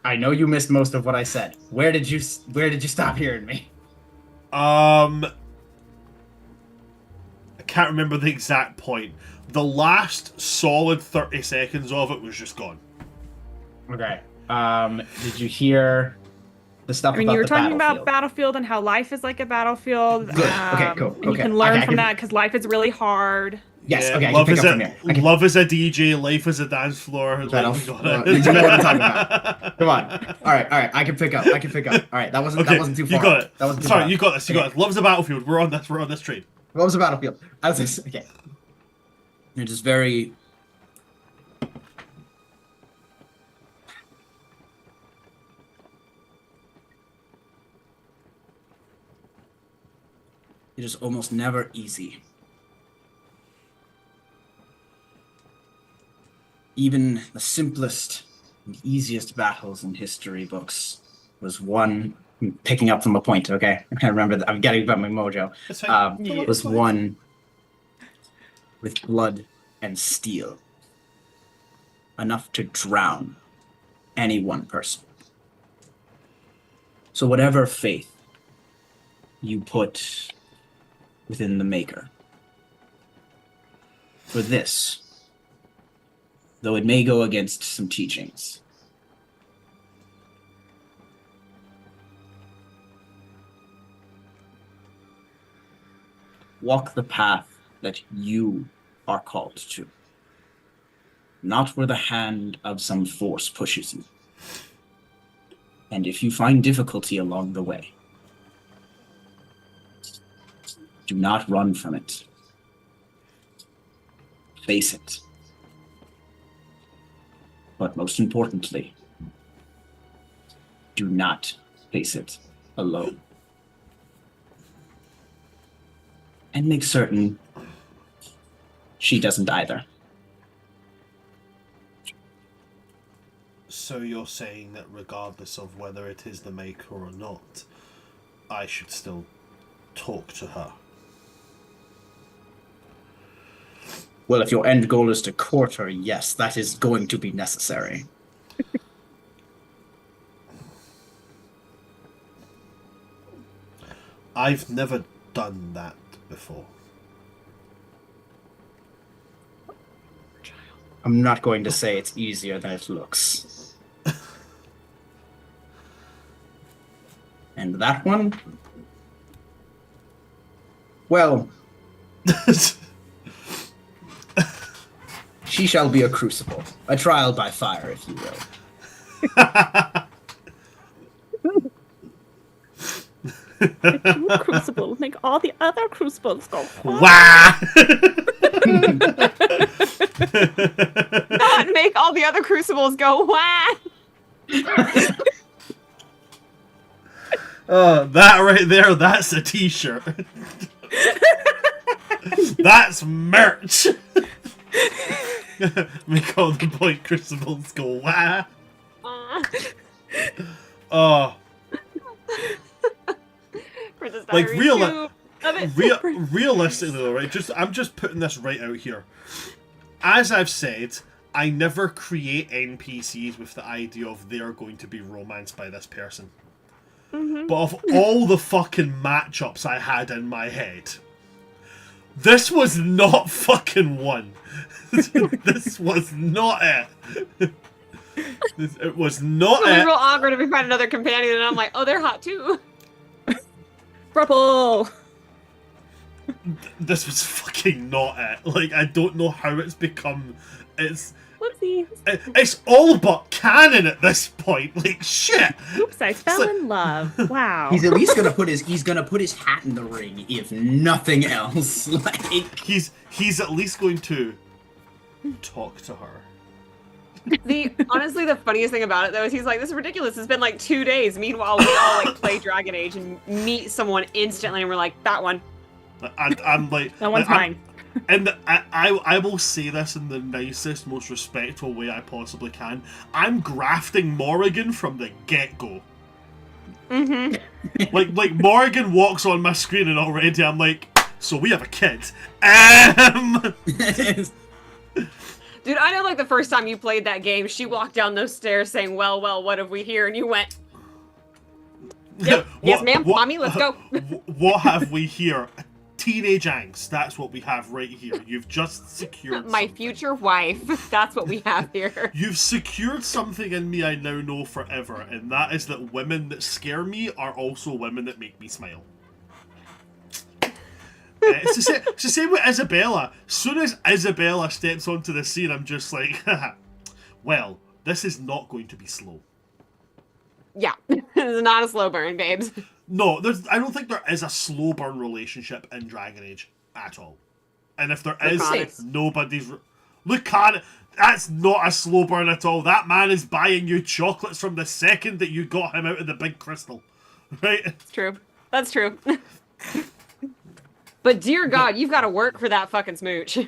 I know you missed most of what I said. Where did you stop hearing me? I can't remember the exact point. The last solid 30 seconds of it was just gone. Okay. Did you hear the stuff I mean, about you were the talking battlefield? about Battlefield and how life is like a battlefield. Good. Okay, cool. And you Okay. can learn Okay, from that because life is really hard. Yes, Yeah, okay, I love can is pick up from here. I can- love is a DJ, life is a dance floor. Like, Battle- we got well, it. you know what I'm talking about. Come on. All right. I can pick up. All right, that wasn't too far. You got it. That wasn't too Sorry, far. you got this. You got it. Love's a battlefield. We're on this train. What was the battlefield? Okay. You're just very. It is almost never easy. Even the simplest and easiest battles in history books was won. I'm picking up from a point, okay? I can't remember that. I'm getting about my mojo. That's fine. Was won with blood and steel. Enough to drown any one person. So whatever faith you put within the Maker, for this, though it may go against some teachings, walk the path that you are called to, not where the hand of some force pushes you. And if you find difficulty along the way, do not run from it. Face it. But most importantly, do not face it alone. And make certain she doesn't either. So you're saying that regardless of whether it is the Maker or not, I should still talk to her? Well, if your end goal is to court her, yes, that is going to be necessary. I've never done that before. I'm not going to say it's easier than it looks. And that one? Well, she shall be a crucible, a trial by fire, if you will. Crucible, make all the other crucibles go. Wah! Not make all the other crucibles go wah! That right there, that's a t-shirt. That's merch. Make all the point crucibles go wah. Oh. Like realistically though, right? I'm just putting this right out here. As I've said, I never create NPCs with the idea of they're going to be romanced by this person. Mm-hmm. But of all the fucking matchups I had in my head, This was not fucking one. This was not it. It was not It was it. real awkward if we find another companion, and I'm like, oh, they're hot too. Purple. This was fucking not it. Like, I don't know how it's become. Whoopsie. It's all but canon at this point. Like, shit. Oops, I fell in love. Wow. He's at least gonna put his hat in the ring, if nothing else. Like He's at least going to talk to her. Honestly, the funniest thing about it though is he's like, this is ridiculous. It's been like 2 days. Meanwhile, we all like play Dragon Age and meet someone instantly, and we're like, that one. I'm like, That one's mine. And I will say this in the nicest, most respectful way I possibly can. I'm grafting Morrigan from the get-go. Mm-hmm. Like Morrigan walks on my screen and already I'm like, so we have a kid. Dude, I know like the first time you played that game, she walked down those stairs saying, well, what have we here? And you went, yep, yes ma'am, mommy, let's go. What have we here? Teenage angst. That's what we have right here. You've just secured my something. future wife. That's what we have here. You've secured something in me I now know forever, and that is that women that scare me are also women that make me smile. It's the same with Isabella. As soon as Isabella steps onto the scene, I'm just like, well, this is not going to be slow. Yeah, it's not a slow burn, babes. No, I don't think there is a slow burn relationship in Dragon Age at all. And if there is, nobody's... Lukah, that's not a slow burn at all. That man is buying you chocolates from the second that you got him out of the big crystal. Right? It's true. That's true. But dear God, you've got to work for that fucking smooch.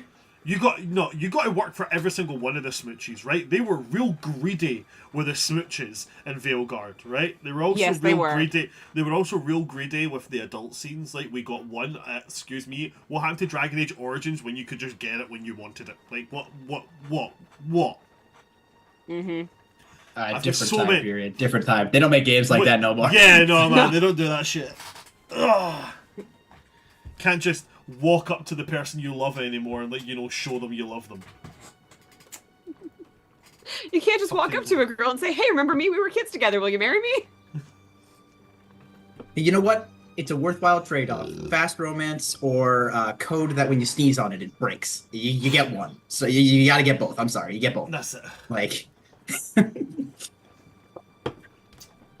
You got to work for every single one of the smooches, right? They were real greedy with the smooches in Veilguard, right? They were also greedy. They were also real greedy with the adult scenes. Like we got one. Excuse me. What happened to Dragon Age Origins when you could just get it when you wanted it? Like what? Mm-hmm. Different time period. Different time. They don't make games like that no more. Yeah, no man, they don't do that shit. Ugh. Can't just walk up to the person you love anymore and show them you love them. You can't just walk up to a girl and say, hey, remember me? We were kids together. Will you marry me? You know what? It's a worthwhile trade-off. Fast romance or code that when you sneeze on it, it breaks. You get one. So you gotta get both. I'm sorry. You get both. That's it. Like...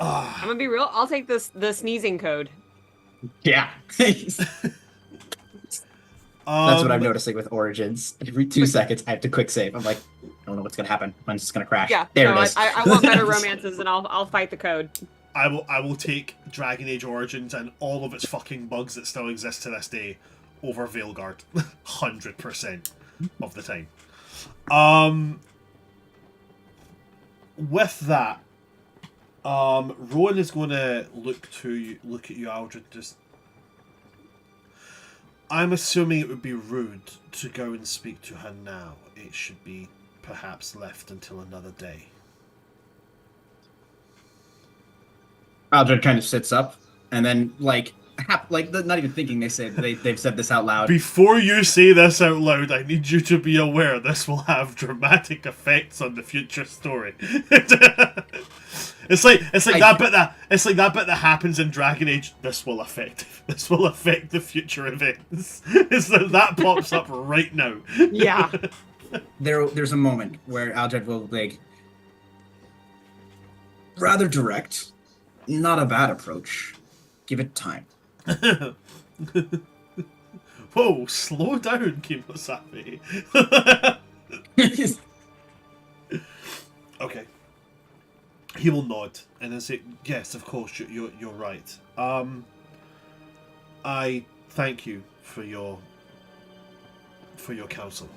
I'm gonna be real. I'll take the sneezing code. Yeah. That's what I'm noticing with Origins. Every 2 seconds, I have to quick save. I'm like, I don't know what's gonna happen. Mine's just gonna crash. Yeah, there it is. I want better romances, and I'll fight the code. I will take Dragon Age Origins and all of its fucking bugs that still exist to this day over Veilguard, 100% of the time. With that, Rowan is going to look at you, Aldred. I'm assuming it would be rude to go and speak to her now. It should be perhaps left until another day. Aldred kind of sits up, and then not even thinking, they've said this out loud. Before you say this out loud, I need you to be aware this will have dramatic effects on the future story. It's like that bit that happens in Dragon Age. This will affect the future events. It's that pops up right now. Yeah. There's a moment where Aldred will rather direct, not a bad approach. Give it time. Whoa, slow down, Kimosabe. Okay. He will nod and then say, "Yes, of course, you're right. I thank you for your counsel."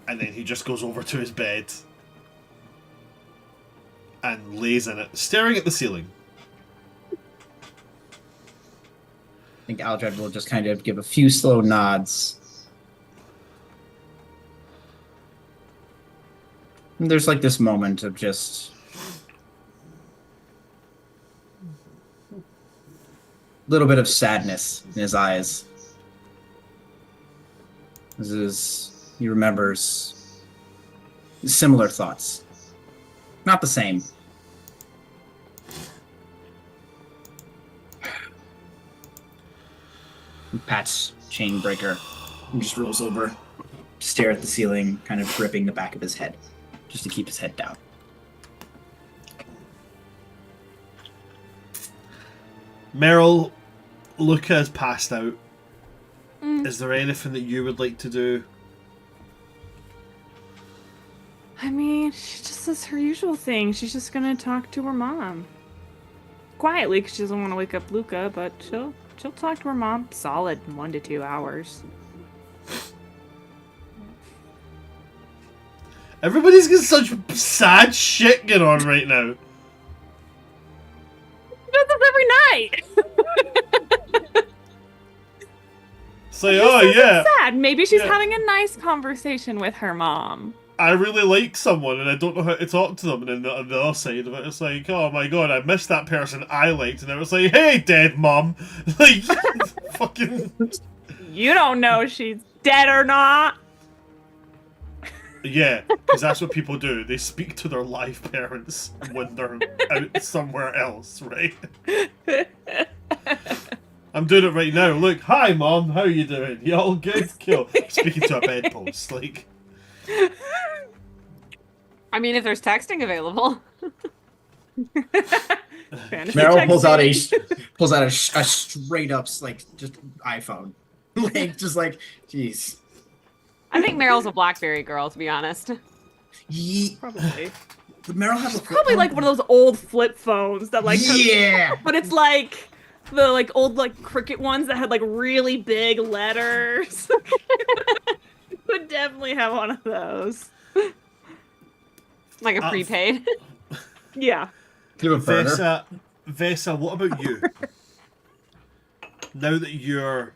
And then he just goes over to his bed and lays in it, staring at the ceiling. I think Aldred will just kind of give a few slow nods. And there's like this moment of just... little bit of sadness in his eyes. He remembers similar thoughts. Not the same. He pats Chainbreaker and just rolls over, stare at the ceiling, kind of gripping the back of his head, just to keep his head down. Meryl, Lukah has passed out. Is there anything that you would like to do? I mean, she just does her usual thing. She's just gonna talk to her mom. Quietly, because she doesn't want to wake up Lukah, but she'll talk to her mom solid 1 to 2 hours. Everybody's got such sad shit going on right now. She does this every night! Say, oh yeah. Sad. Maybe she's Yeah. having a nice conversation with her mom. I really like someone and I don't know how to talk to them, and then the other side of it, it's like, oh my god, I missed that person I liked, and I was like, hey, dead mom, like, fucking. You don't know if she's dead or not. Yeah, because that's what people do. They speak to their live parents when they're out somewhere else, right? I'm doing it right now. Look, hi mom, how you doing? You all good? Cool. Speaking to a bedpost, like. I mean, if there's texting available. Meryl pulls out a straight up like just iPhone, like just like jeez. I think Meryl's a BlackBerry girl, to be honest. Probably. But Meryl has a Probably like one of those old flip phones that like. Yeah. But it's like the like old like Cricket ones that had like really big letters. Would definitely have one of those. Like a prepaid. Yeah. Vesa, what about you? Now that you're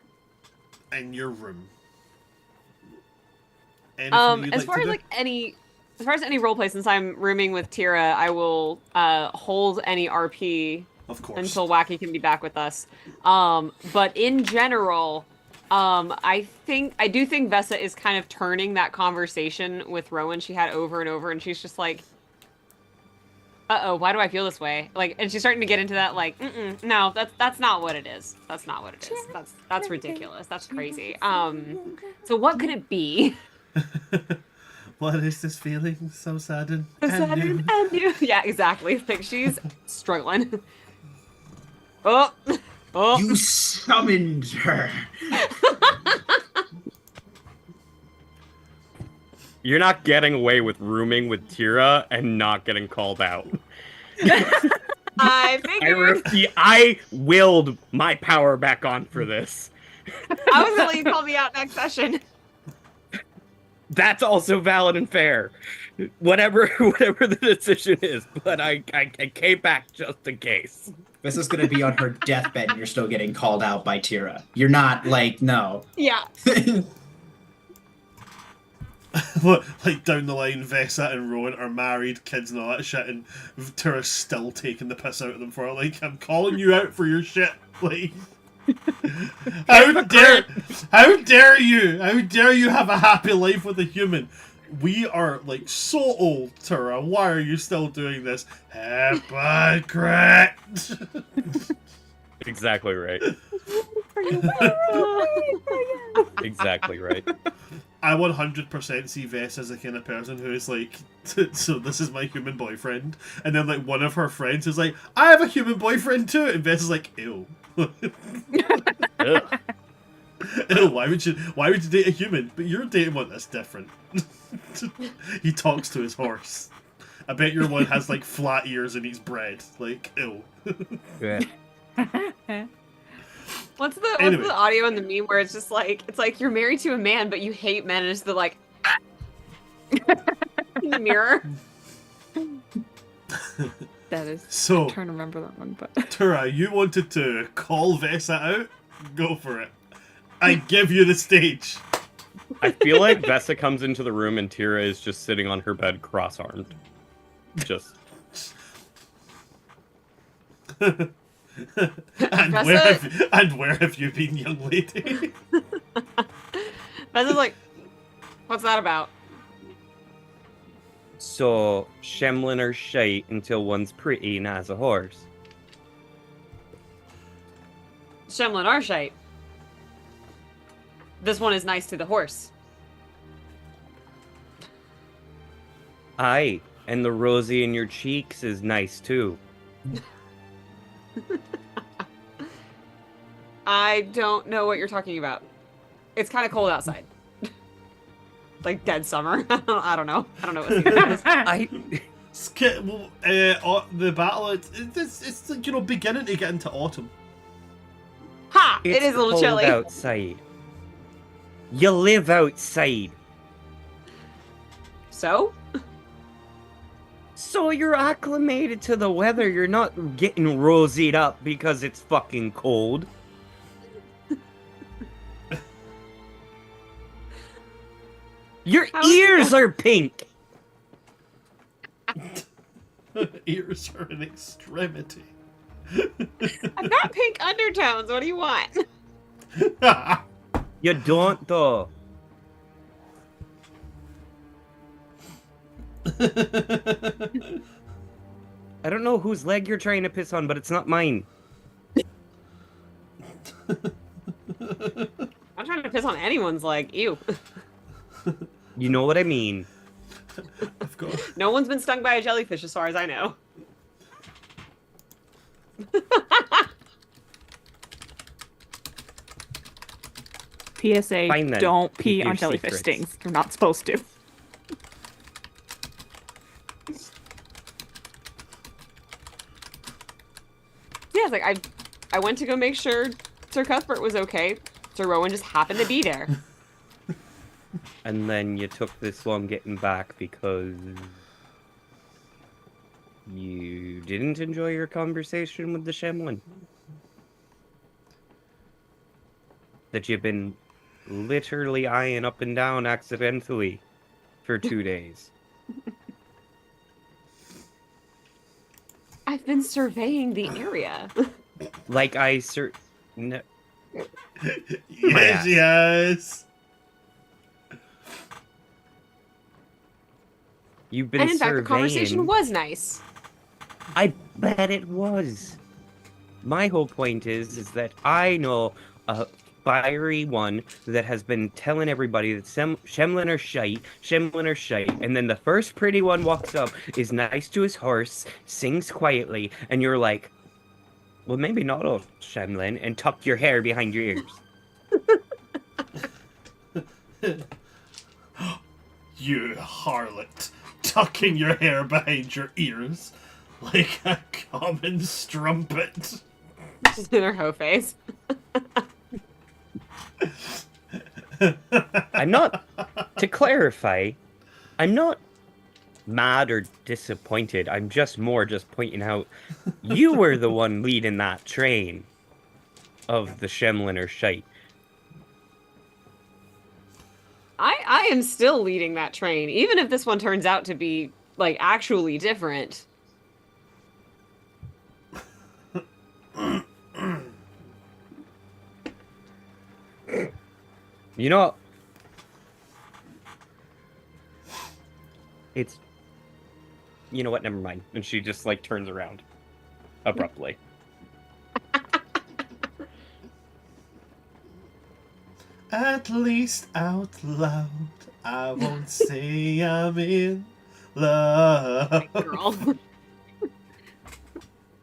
in your room. As far as any roleplay, since I'm rooming with Tira, I will hold any RP of course until Wacky can be back with us. But in general, I do think Vesa is kind of turning that conversation with Rowan she had over and over, and she's just like, uh-oh, why do I feel this way? Like, and she's starting to get into that, like, no, that's not what it is. That's not what it is. That's ridiculous. That's crazy. So what could it be? What is this feeling? So saddened. And new. Yeah, exactly. Like, she's struggling. Oh. You summoned her. You're not getting away with rooming with Tira and not getting called out. I figured. I willed my power back on for this. I was gonna let you call me out next session. That's also valid and fair. Whatever the decision is, but I came back just in case. This is gonna be on her deathbed and you're still getting called out by Tira. You're not like, no. Yeah. Like down the line, Vesa and Rowan are married, kids and all that shit, and Tira's still taking the piss out of them for it. Like, I'm calling you out for your shit. Like, how dare you have a happy life with a human? We are like so old, Tira. Why are you still doing this? Hypocrite. Exactly right. Exactly right. I 100% see Vess as the kind of person who is like, so this is my human boyfriend, and then like one of her friends is like, I have a human boyfriend too, and Vess is like, ew. Ew, why would you date a human? But you're dating one that's different. He talks to his horse. I bet your one has like flat ears and eats bread. Like, ew. Yeah. What's the audio in the meme where it's just like, it's like you're married to a man but you hate men, and it's the like in the mirror. That is So I'm trying to remember that one, but Tura, you wanted to call Vesa out? Go for it. I give you the stage. I feel like Vesa comes into the room and Tira is just sitting on her bed cross-armed. Just and where have you been, young lady? Vessa's like, what's that about? So, Shemlin are shite until one's pretty and has a horse. Shemlin are shite. This one is nice to the horse. Aye, and the rosy in your cheeks is nice too. I don't know what you're talking about. It's kind of cold outside. Like dead summer. I don't know. I don't know what season it is. The battle, it's beginning to get into autumn. Ha! It's It is a little cold chilly. outside. You live outside. So? So you're acclimated to the weather. You're not getting rosied up because it's fucking cold. Your ears are pink. Ears are an extremity. I've got pink undertones. What do you want? You don't though. I don't know whose leg you're trying to piss on, but it's not mine. I'm trying to piss on anyone's leg. Ew. You know what I mean. Of course. No one's been stung by a jellyfish as far as I know. PSA, Fine then. don't pee Keep your on jellyfish secrets. stings. You're not supposed to. Yeah, it's like I went to go make sure Sir Cuthbert was okay. Ser Roan just happened to be there. And then you took this long getting back because you didn't enjoy your conversation with the Shemlin. That you've been literally eyeing up and down accidentally for 2 days. I've been surveying the area. Like no. Yes, yes. You've been And in fact, the surveying. conversation was nice. I bet it was. My whole point is that I know a fiery one that has been telling everybody that Shemlin are shite, and then the first pretty one walks up, is nice to his horse, sings quietly, and you're like, well, maybe not all Shemlin, and tuck your hair behind your ears. You harlot, tucking your hair behind your ears like a common strumpet. Just in their hoe face. I'm not, to clarify, I'm not mad or disappointed. I'm just pointing out you were the one leading that train of the Shemlin or shite. I am still leading that train, even if this one turns out to be, like, actually different. You know, it's, you know what, never mind. And she just, like, turns around abruptly. At least out loud, I won't say I'm in love. Girl.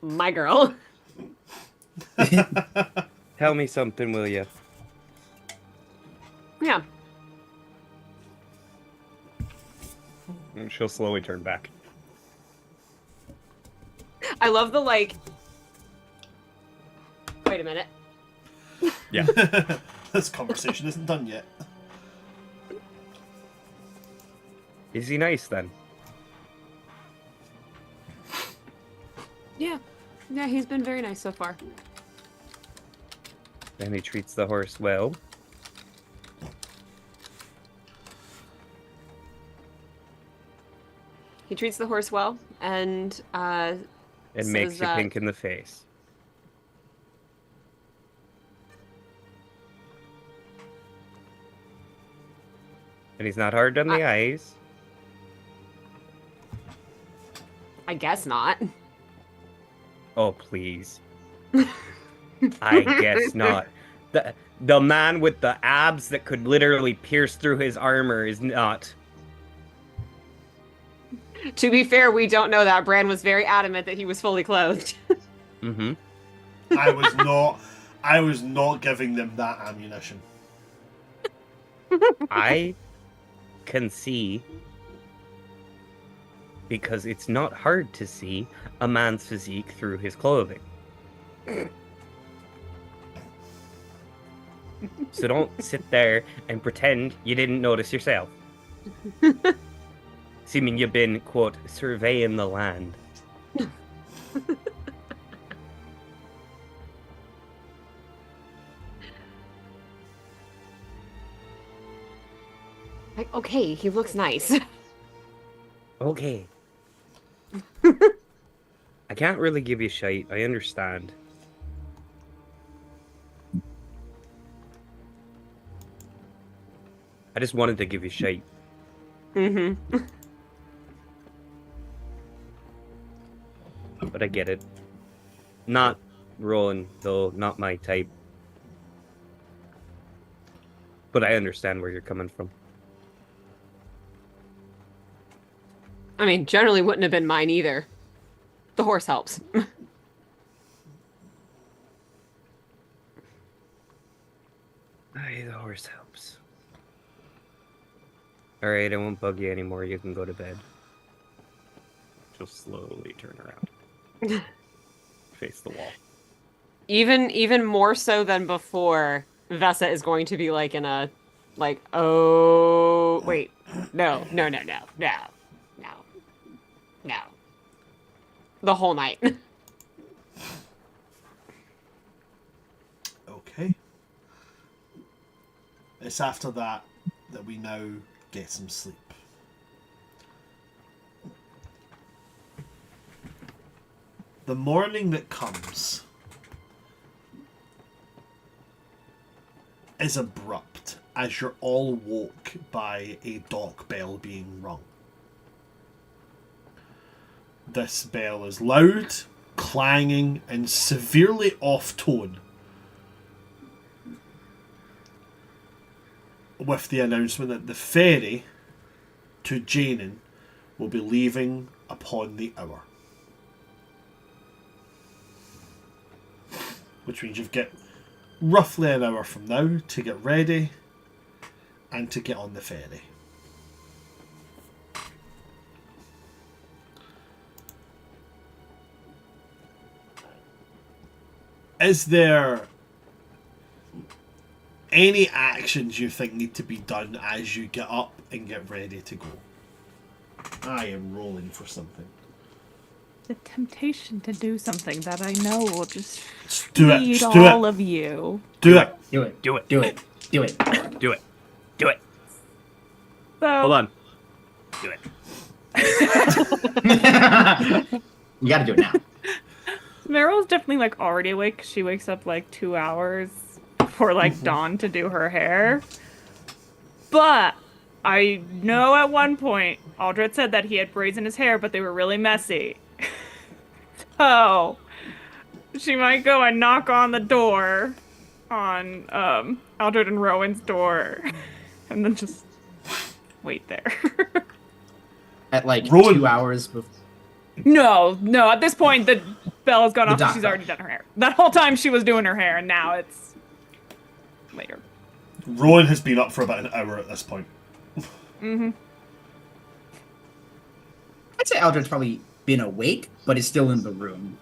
My girl. Tell me something, will you? Yeah. And she'll slowly turn back. I love the, like... Wait a minute. Yeah. This conversation isn't done yet. Is he nice, then? Yeah. Yeah, he's been very nice so far. And he treats the horse well. He treats the horse well, and And says makes you that- pink in the face. And he's not hard on the eyes. I guess not. Oh, please. I guess not. The man with the abs that could literally pierce through his armor is not. To be fair, we don't know that. Bran was very adamant that he was fully clothed. Mm-hmm. I was not giving them that ammunition. I can see, because it's not hard to see a man's physique through his clothing. So don't sit there and pretend you didn't notice yourself. Seeming you've been, quote, surveying the land. Like, okay, he looks nice. Okay. I can't really give you shite, I understand. I just wanted to give you shite. Mm-hmm. But I get it. Not Roan, though, not my type. But I understand where you're coming from. I mean, generally wouldn't have been mine either. The horse helps. Aye, the horse helps. Alright, I won't bug you anymore. You can go to bed. She'll slowly turn around. Face the wall. Even more so than before, Vesa is going to be like in a, like, oh, wait, no. The whole night. Okay. It's after that we now get some sleep. The morning that comes is abrupt as you're all woke by a dock bell being rung. This bell is loud, clanging, and severely off-tone, with the announcement that the ferry to Janin will be leaving upon the hour. Which means you've got roughly an hour from now to get ready and to get on the ferry. Is there any actions you think need to be done as you get up and get ready to go? I am rolling for something. The temptation to do something that I know will just do it. feed Just do all it. of you. Do it. Do it. Do it. Do it. Do it. Do it. Do it. So, Hold on. Do it. You gotta do it now. Meryl's definitely like already awake. She wakes up like 2 hours before like dawn to do her hair. But I know at one point Aldred said that he had braids in his hair, but they were really messy. So she might go and knock on the door, on Aldred and Rowan's door, and then just wait there. At like Rowan. 2 hours before. No, at this point the bell has gone The off and dock she's bell. already done her hair. That whole time she was doing her hair, and now it's later. Rowan has been up for about an hour at this point. Mm-hmm. I'd say Aldred's probably been awake, but is still in the room,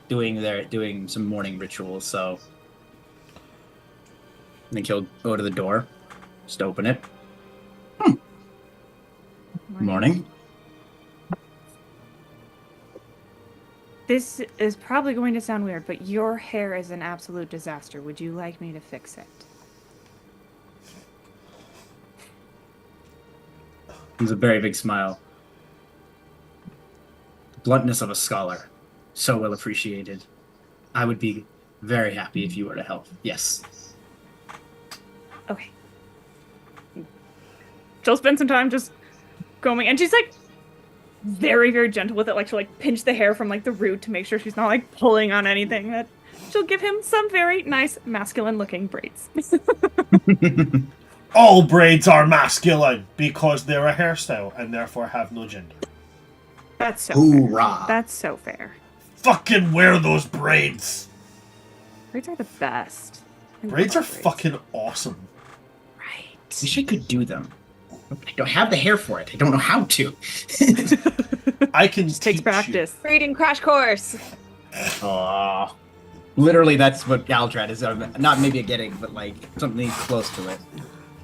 doing some morning rituals. So I think he'll go to the door, just open it. Morning. This is probably going to sound weird, but your hair is an absolute disaster. Would you like me to fix it? There's a very big smile. The bluntness of a scholar. So well appreciated. I would be very happy if you were to help. Yes. Okay. she'll spend some time just combing, and she's like very, very gentle with it. Like she'll like pinch the hair from like the root to make sure she's not like pulling on anything. That she'll give him some very nice masculine looking braids. All braids are masculine because they're a hairstyle and therefore have no gender. That's so Hoorah. fair. That's so fair. Fucking wear those braids. Braids are the best. I Braids love are fucking awesome. Right. Wish I could do them. I don't have the hair for it. I don't know how to. I can Just takes teach practice. Braiding crash course. Aw. Literally, that's what Aldred is. Not maybe a getting, but like something close to it.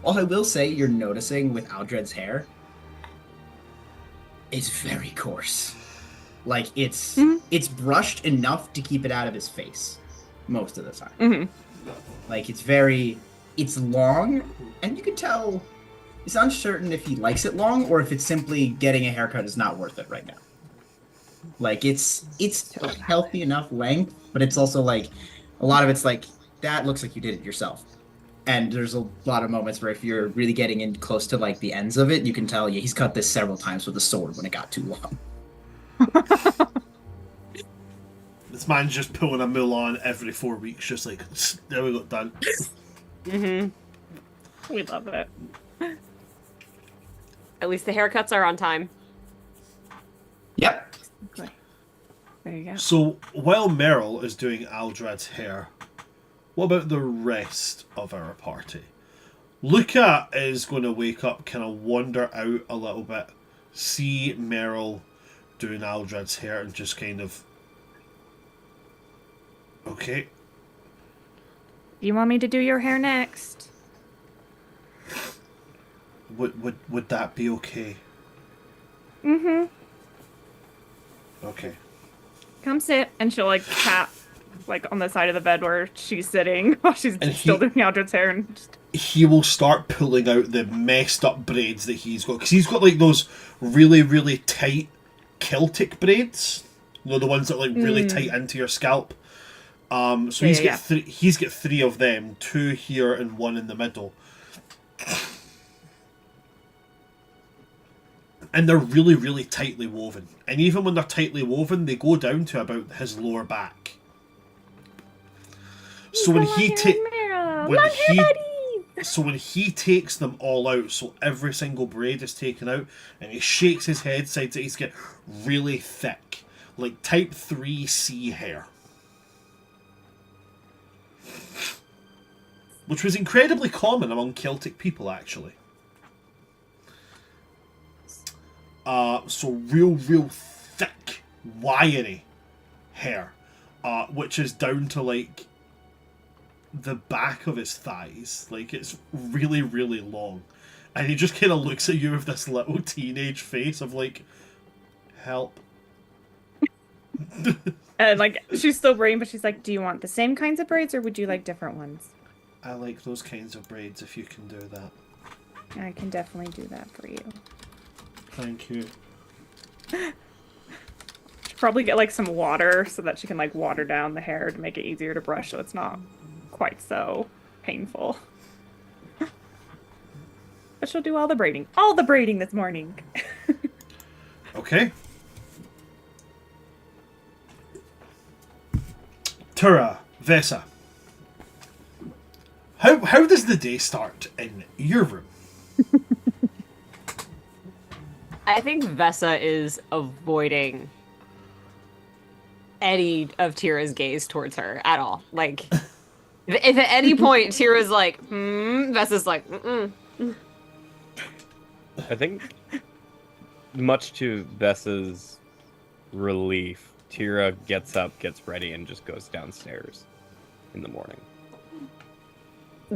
All I will say, you're noticing with Aldred's hair, is very coarse. Like it's brushed enough to keep it out of his face most of the time. Mm-hmm. Like it's long, and you can tell he's uncertain if he likes it long or if it's simply getting a haircut is not worth it right now. Like it's a healthy enough length, but it's also like a lot of it's like that looks like you did it yourself. And there's a lot of moments where if you're really getting in close to like the ends of it, you can tell he's cut this several times with a sword when it got too long. This man's just pulling a Mulan every 4 weeks, just like, there we go, done. Mm-hmm. We love it. At least the haircuts are on time. Yep. Okay. There you go. So, while Meryl is doing Aldred's hair, what about the rest of our party? Lukah is going to wake up, kind of wander out a little bit, see Meryl doing Aldred's hair, and just kind of... Okay. You want me to do your hair next? Would that be okay? Mm-hmm. Okay. Come sit, and she'll like tap like on the side of the bed where she's sitting while she's still doing Aldred's hair, and just... He will start pulling out the messed up braids that he's got, because he's got like those really, really tight Celtic braids. You know, the ones that like really tight into your scalp. So he's got three of them, 2 here and 1 in the middle. And they're really, really tightly woven. And even when they're tightly woven, they go down to about his lower back. So when he takes them all out, so every single braid is taken out, and he shakes his head side to, he's got really thick, like type 3C hair. Which was incredibly common among Celtic people, actually. So real thick, wiry hair, which is down to like the back of his thighs. Like it's really, really long, and he just kind of looks at you with this little teenage face of like, help. And like she's still braiding, but she's like, "Do you want the same kinds of braids, or would you like different ones?" I like those kinds of braids. If you can do that, I can definitely do that for you. thank you. Should probably get like some water so that she can like water down the hair to make it easier to brush, so it's not quite so painful. But she'll do all the braiding this morning. Okay. Tura, Vesa. How does the day start in your room? I think Vesa is avoiding any of Tira's gaze towards her at all. Like, if at any point Tira's like, Vesa's like, I think, much to Vessa's relief, Tira gets up, gets ready, and just goes downstairs in the morning.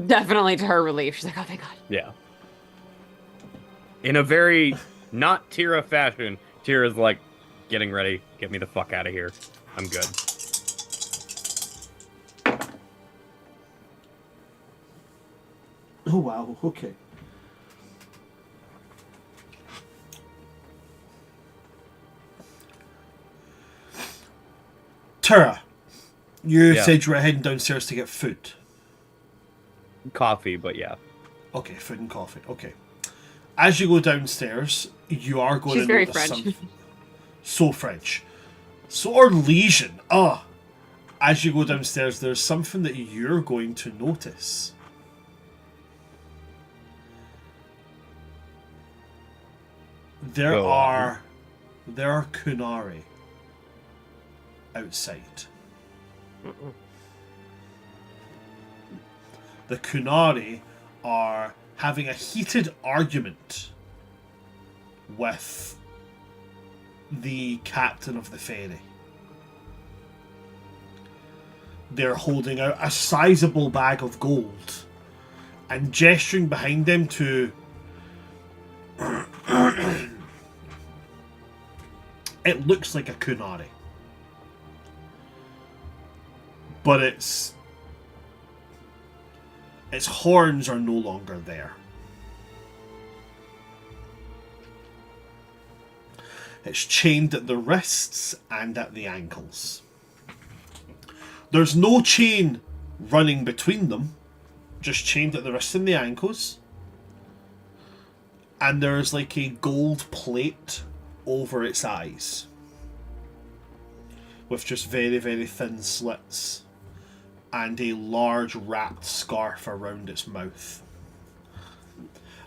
Definitely to her relief. She's like, oh, thank God. Yeah. In a very not Tira fashion, Tira's like, getting ready, get me the fuck out of here. I'm good. Oh wow, okay. Tura, you said you were heading downstairs to get food. Coffee, but yeah. Okay, food and coffee. Okay. As you go downstairs, you are going She's to very notice French. something. So French. So are Legion. As you go downstairs, there's something that you're going to notice. There Go are Kunari outside. The Kunari are having a heated argument with the captain of the ferry. They're holding out a sizable bag of gold and gesturing behind them to it looks like a kunari, but its horns are no longer there. It's chained at the wrists and at the ankles. There's no chain running between them, just chained at the wrists and the ankles. And there's like a gold plate over its eyes, with just very, very thin slits, and a large wrapped scarf around its mouth.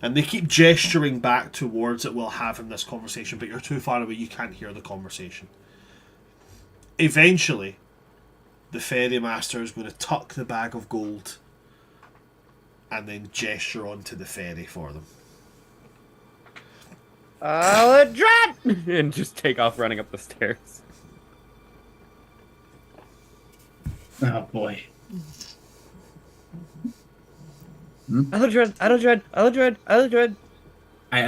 And they keep gesturing back towards it while having this conversation, but you're too far away, you can't hear the conversation. Eventually, the ferry master is going to tuck the bag of gold and then gesture onto the ferry for them. Aldred! And just take off running up the stairs. Oh boy. Aldred! I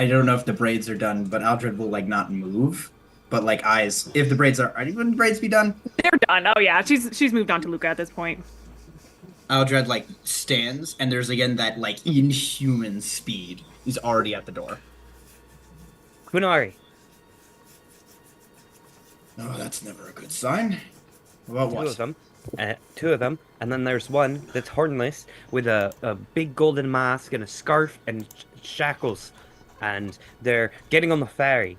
don't know if the braids are done, but Aldred will like not move, but like eyes. If the braids are, wouldn't the braids be done? They're done. Oh yeah, she's moved on to Lukah at this point. Aldred like stands, and there's again that like inhuman speed. He's already at the door. Kunari. Oh, that's never a good sign. About what? Two of them, and then there's one that's hornless with a big golden mask and a scarf and shackles, and they're getting on the ferry.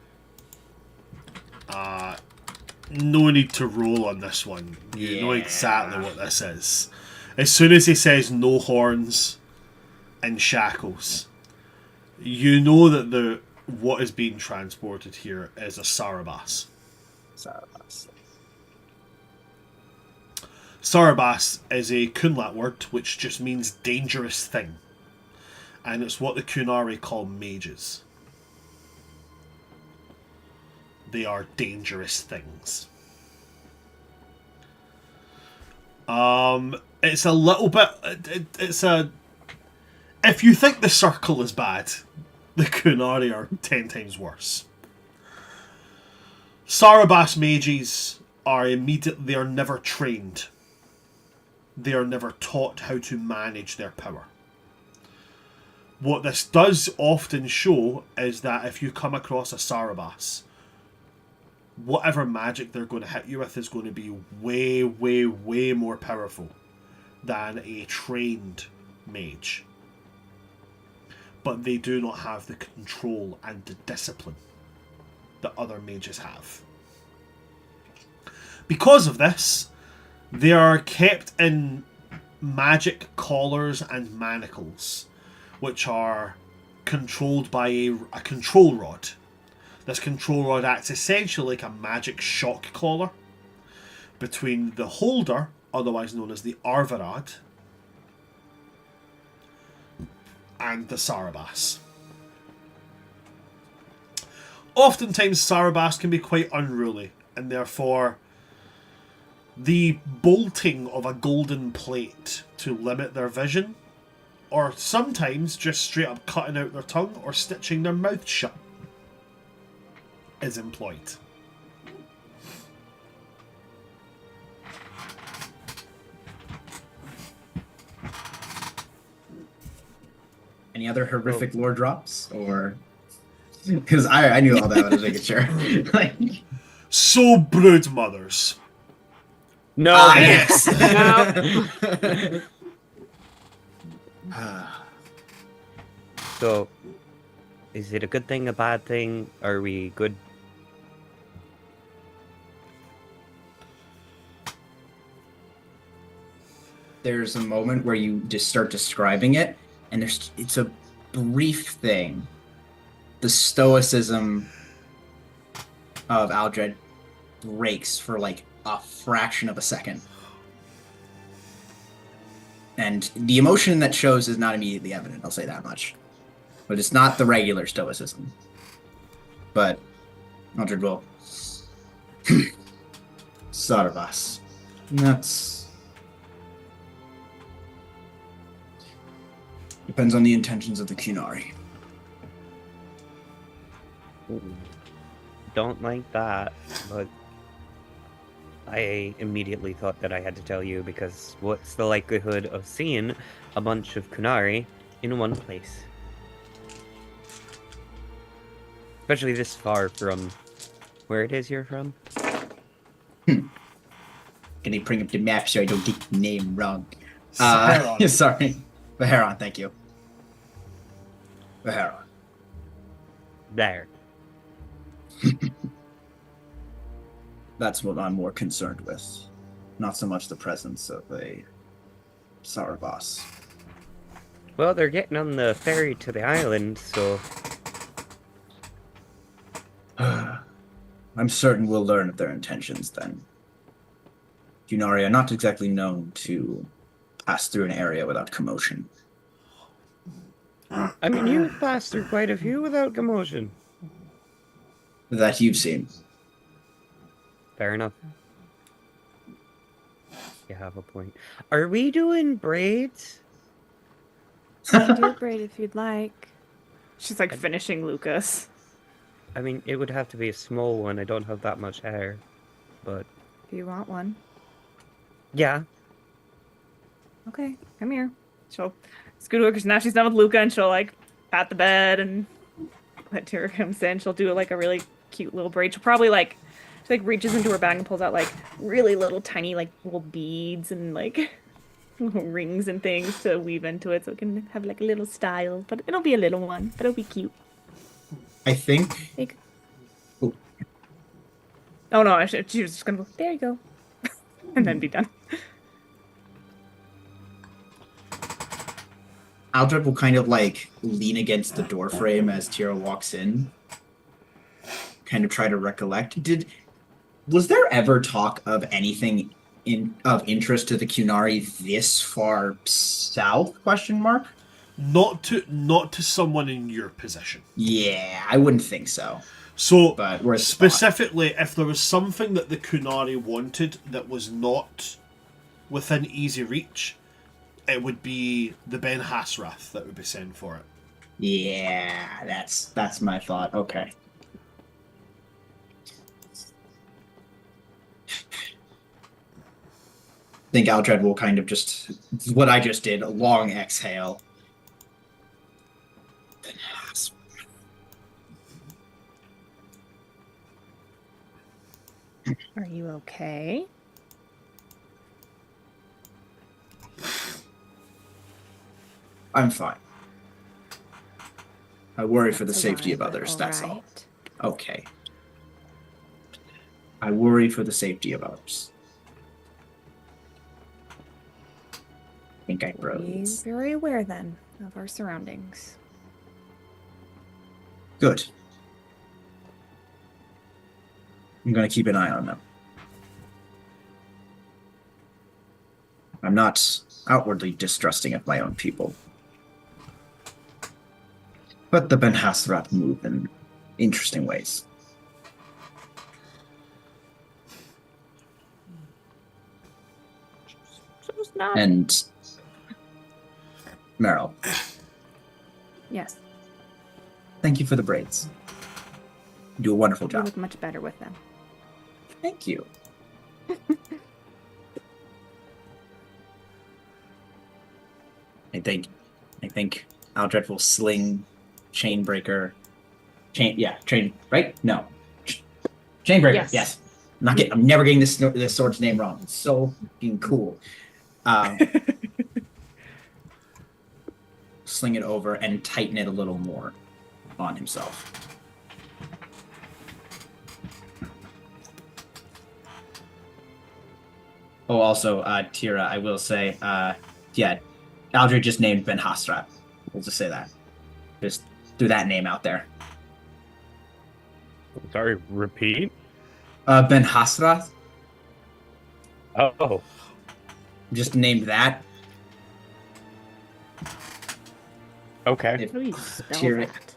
No need to roll on this one. You know exactly what this is. As soon as he says no horns and shackles, you know that what is being transported here is a Sarabas. Sarabas is a Kunlat word which just means dangerous thing. And it's what the Kunari call mages. They are dangerous things. It's a little bit... If you think the circle is bad, the Kunari are 10 times worse. Sarabas mages are they are never trained. They are never taught how to manage their power. What this does often show is that if you come across a Sarabas, whatever magic they're going to hit you with is going to be way, way, way more powerful than a trained mage. But they do not have the control and the discipline that other mages have. Because of this, they are kept in magic collars and manacles, which are controlled by a control rod. This control rod acts essentially like a magic shock collar between the holder, otherwise known as the Arvarad, and the Sarabas. Oftentimes Sarabas can be quite unruly, and therefore the bolting of a golden plate to limit their vision, or sometimes just straight up cutting out their tongue or stitching their mouth shut, is employed. Any other horrific lore drops, or because I knew all that, I was making sure. Like, So brood mothers. No. yes. So, Is it a good thing, a bad thing? Are we good? There's a moment where you just start describing it, and it's a brief thing. The stoicism of Aldred breaks for like a fraction of a second. And the emotion that shows is not immediately evident, I'll say that much. But it's not the regular stoicism. But Aldred will Sarvas. That's depends on the intentions of the Kunari. Don't like that, but I immediately thought that I had to tell you because what's the likelihood of seeing a bunch of Kunari in one place? Especially this far from where it is you're from. Can I bring up the map so I don't get the name wrong? Seheron. Sorry. Vaheron, thank you. Vaheron. There. That's what I'm more concerned with. Not so much the presence of a Sarvas. Well, they're getting on the ferry to the island, so... I'm certain we'll learn of their intentions then. Kunari are not exactly known to pass through an area without commotion. I mean, you've passed through quite a few without commotion. That you've seen. Fair enough. You have a point. Are we doing braids? I can do a braid if you'd like. She's like finishing Lucas. I mean, it would have to be a small one. I don't have that much hair. But, Do you want one? yeah. Okay, come here. She'll scoot over because now she's done with Lukah, and she'll like pat the bed and let Tira come in. She'll do like a really cute little braid. She'll probably like she like reaches into her bag and pulls out like really little tiny like little beads and like little rings and things to weave into it so it can have like a little style. But it'll be a little one, but it'll be cute. I think. Like, Ooh. oh no, she was just gonna go, there you go. And then be done. Aldred will kind of like lean against the door frame as Tira walks in. Kind of try to recollect. Was there ever talk of anything of interest to the Kunari this far south? Question mark. Not to someone in your position. Yeah, I wouldn't think so. So, But worth a specifically, if there was something that the Kunari wanted that was not within easy reach, it would be the Ben Hasrath that would be sent for it. Yeah, that's my thought. Okay. I think Aldred will kind of just what I just did, a long exhale. Are you okay? I'm fine. I worry for the That's safety of alive, others, all that's all. right. Okay. I worry for the safety of others. I think I Be froze. very aware then of our surroundings. Good. I'm going to keep an eye on them. I'm not outwardly distrusting of my own people. But the Ben Hasrat move in interesting ways. So it's not. And Meryl, Yes, thank you for the braids. You do a wonderful you job. look much better with them. Thank you. I think Aldred will sling Chainbreaker. Chain, right? No. Chainbreaker, yes. I'm never getting this sword's name wrong. It's so fucking cool. Sling it over and tighten it a little more. on himself. Oh, also, Tira, I will say, yeah, Aldred just named Ben Hasrat. We'll just say that. Just threw that name out there. Sorry, repeat? Ben Hasrat, Oh. just named that. Okay. If, How do you spell Tira, that?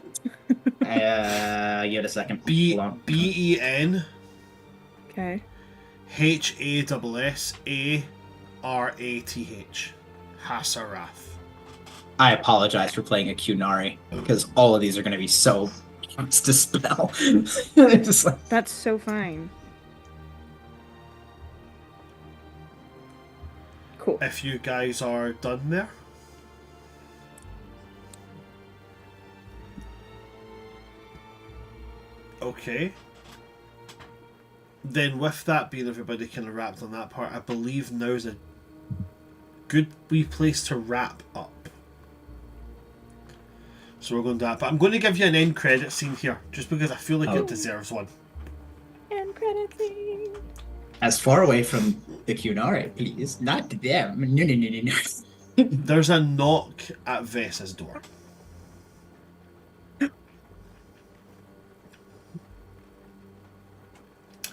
give it a second. B Hold on. B E N Okay. Hasarath. Hasarath. I apologize for playing a Qunari, because all of these are going to be so hard to spell. Just like, That's so fine. Cool. If you guys are done there. Okay. Then with that being everybody kind of wrapped on that part, I believe now's a good wee place to wrap up. So we're going to do that. But I'm going to give you an end credit scene here, just because I feel like it deserves one. End credit scene. as far away from the Qunari, please. Not them. No, no, no, no, no. There's a knock at Vessa's door.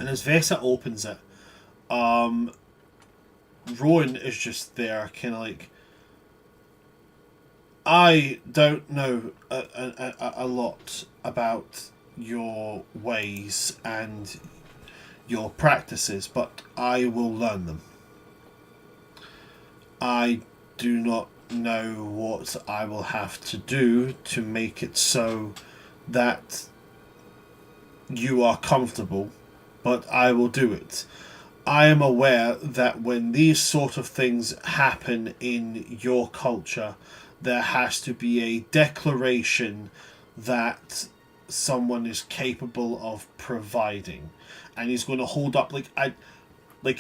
And as Vessa opens it, Roan is just there, kind of like, I don't know a lot about your ways and your practices, but I will learn them. I do not know what I will have to do to make it so that you are comfortable, but I will do it. I am aware that when these sort of things happen in your culture, there has to be a declaration that someone is capable of providing. And he's going to hold up like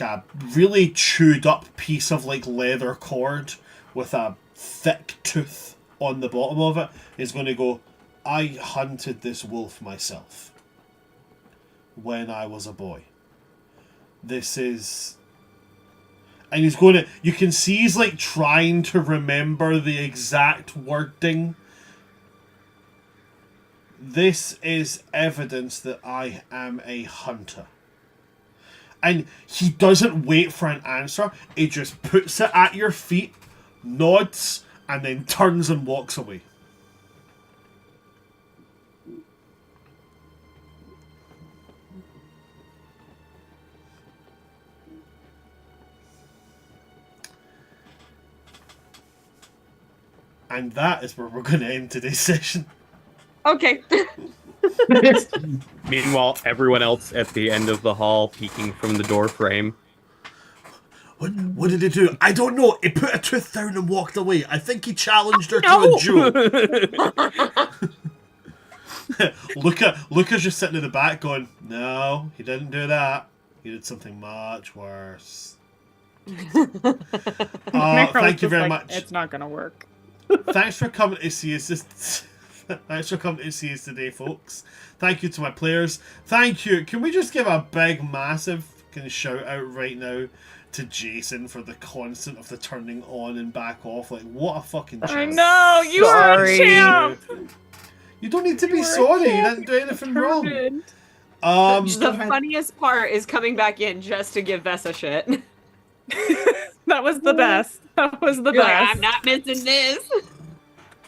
a really chewed up piece of like leather cord with a thick tooth on the bottom of it. He's going to go, I hunted this wolf myself when I was a boy. This is... And he's going to... You can see he's like trying to remember the exact wording. This is evidence that I am a hunter. And he doesn't wait for an answer. He just puts it at your feet, nods, and then turns and walks away. And that is where we're going to end today's session. Okay. Meanwhile, everyone else at the end of the hall peeking from the door frame. What did he do? I don't know. He put a tooth down and walked away. I think he challenged her to a duel. Lukah's just sitting in the back going, no, he didn't do that. He did something much worse. Thank you very much. It's not going to work. Thanks for coming to see us. Thanks for coming to see us today, folks. Thank you to my players. Thank you. Can we just give a big, massive kind of shout out right now to Jason for the constant of the turning on and back off? Like, what a fucking champ. I know, you are a champ. You don't need to be sorry. You didn't do anything wrong. The funniest part is coming back in just to give Vessa shit. That was the best. That was the You're best. like, I'm not missing this.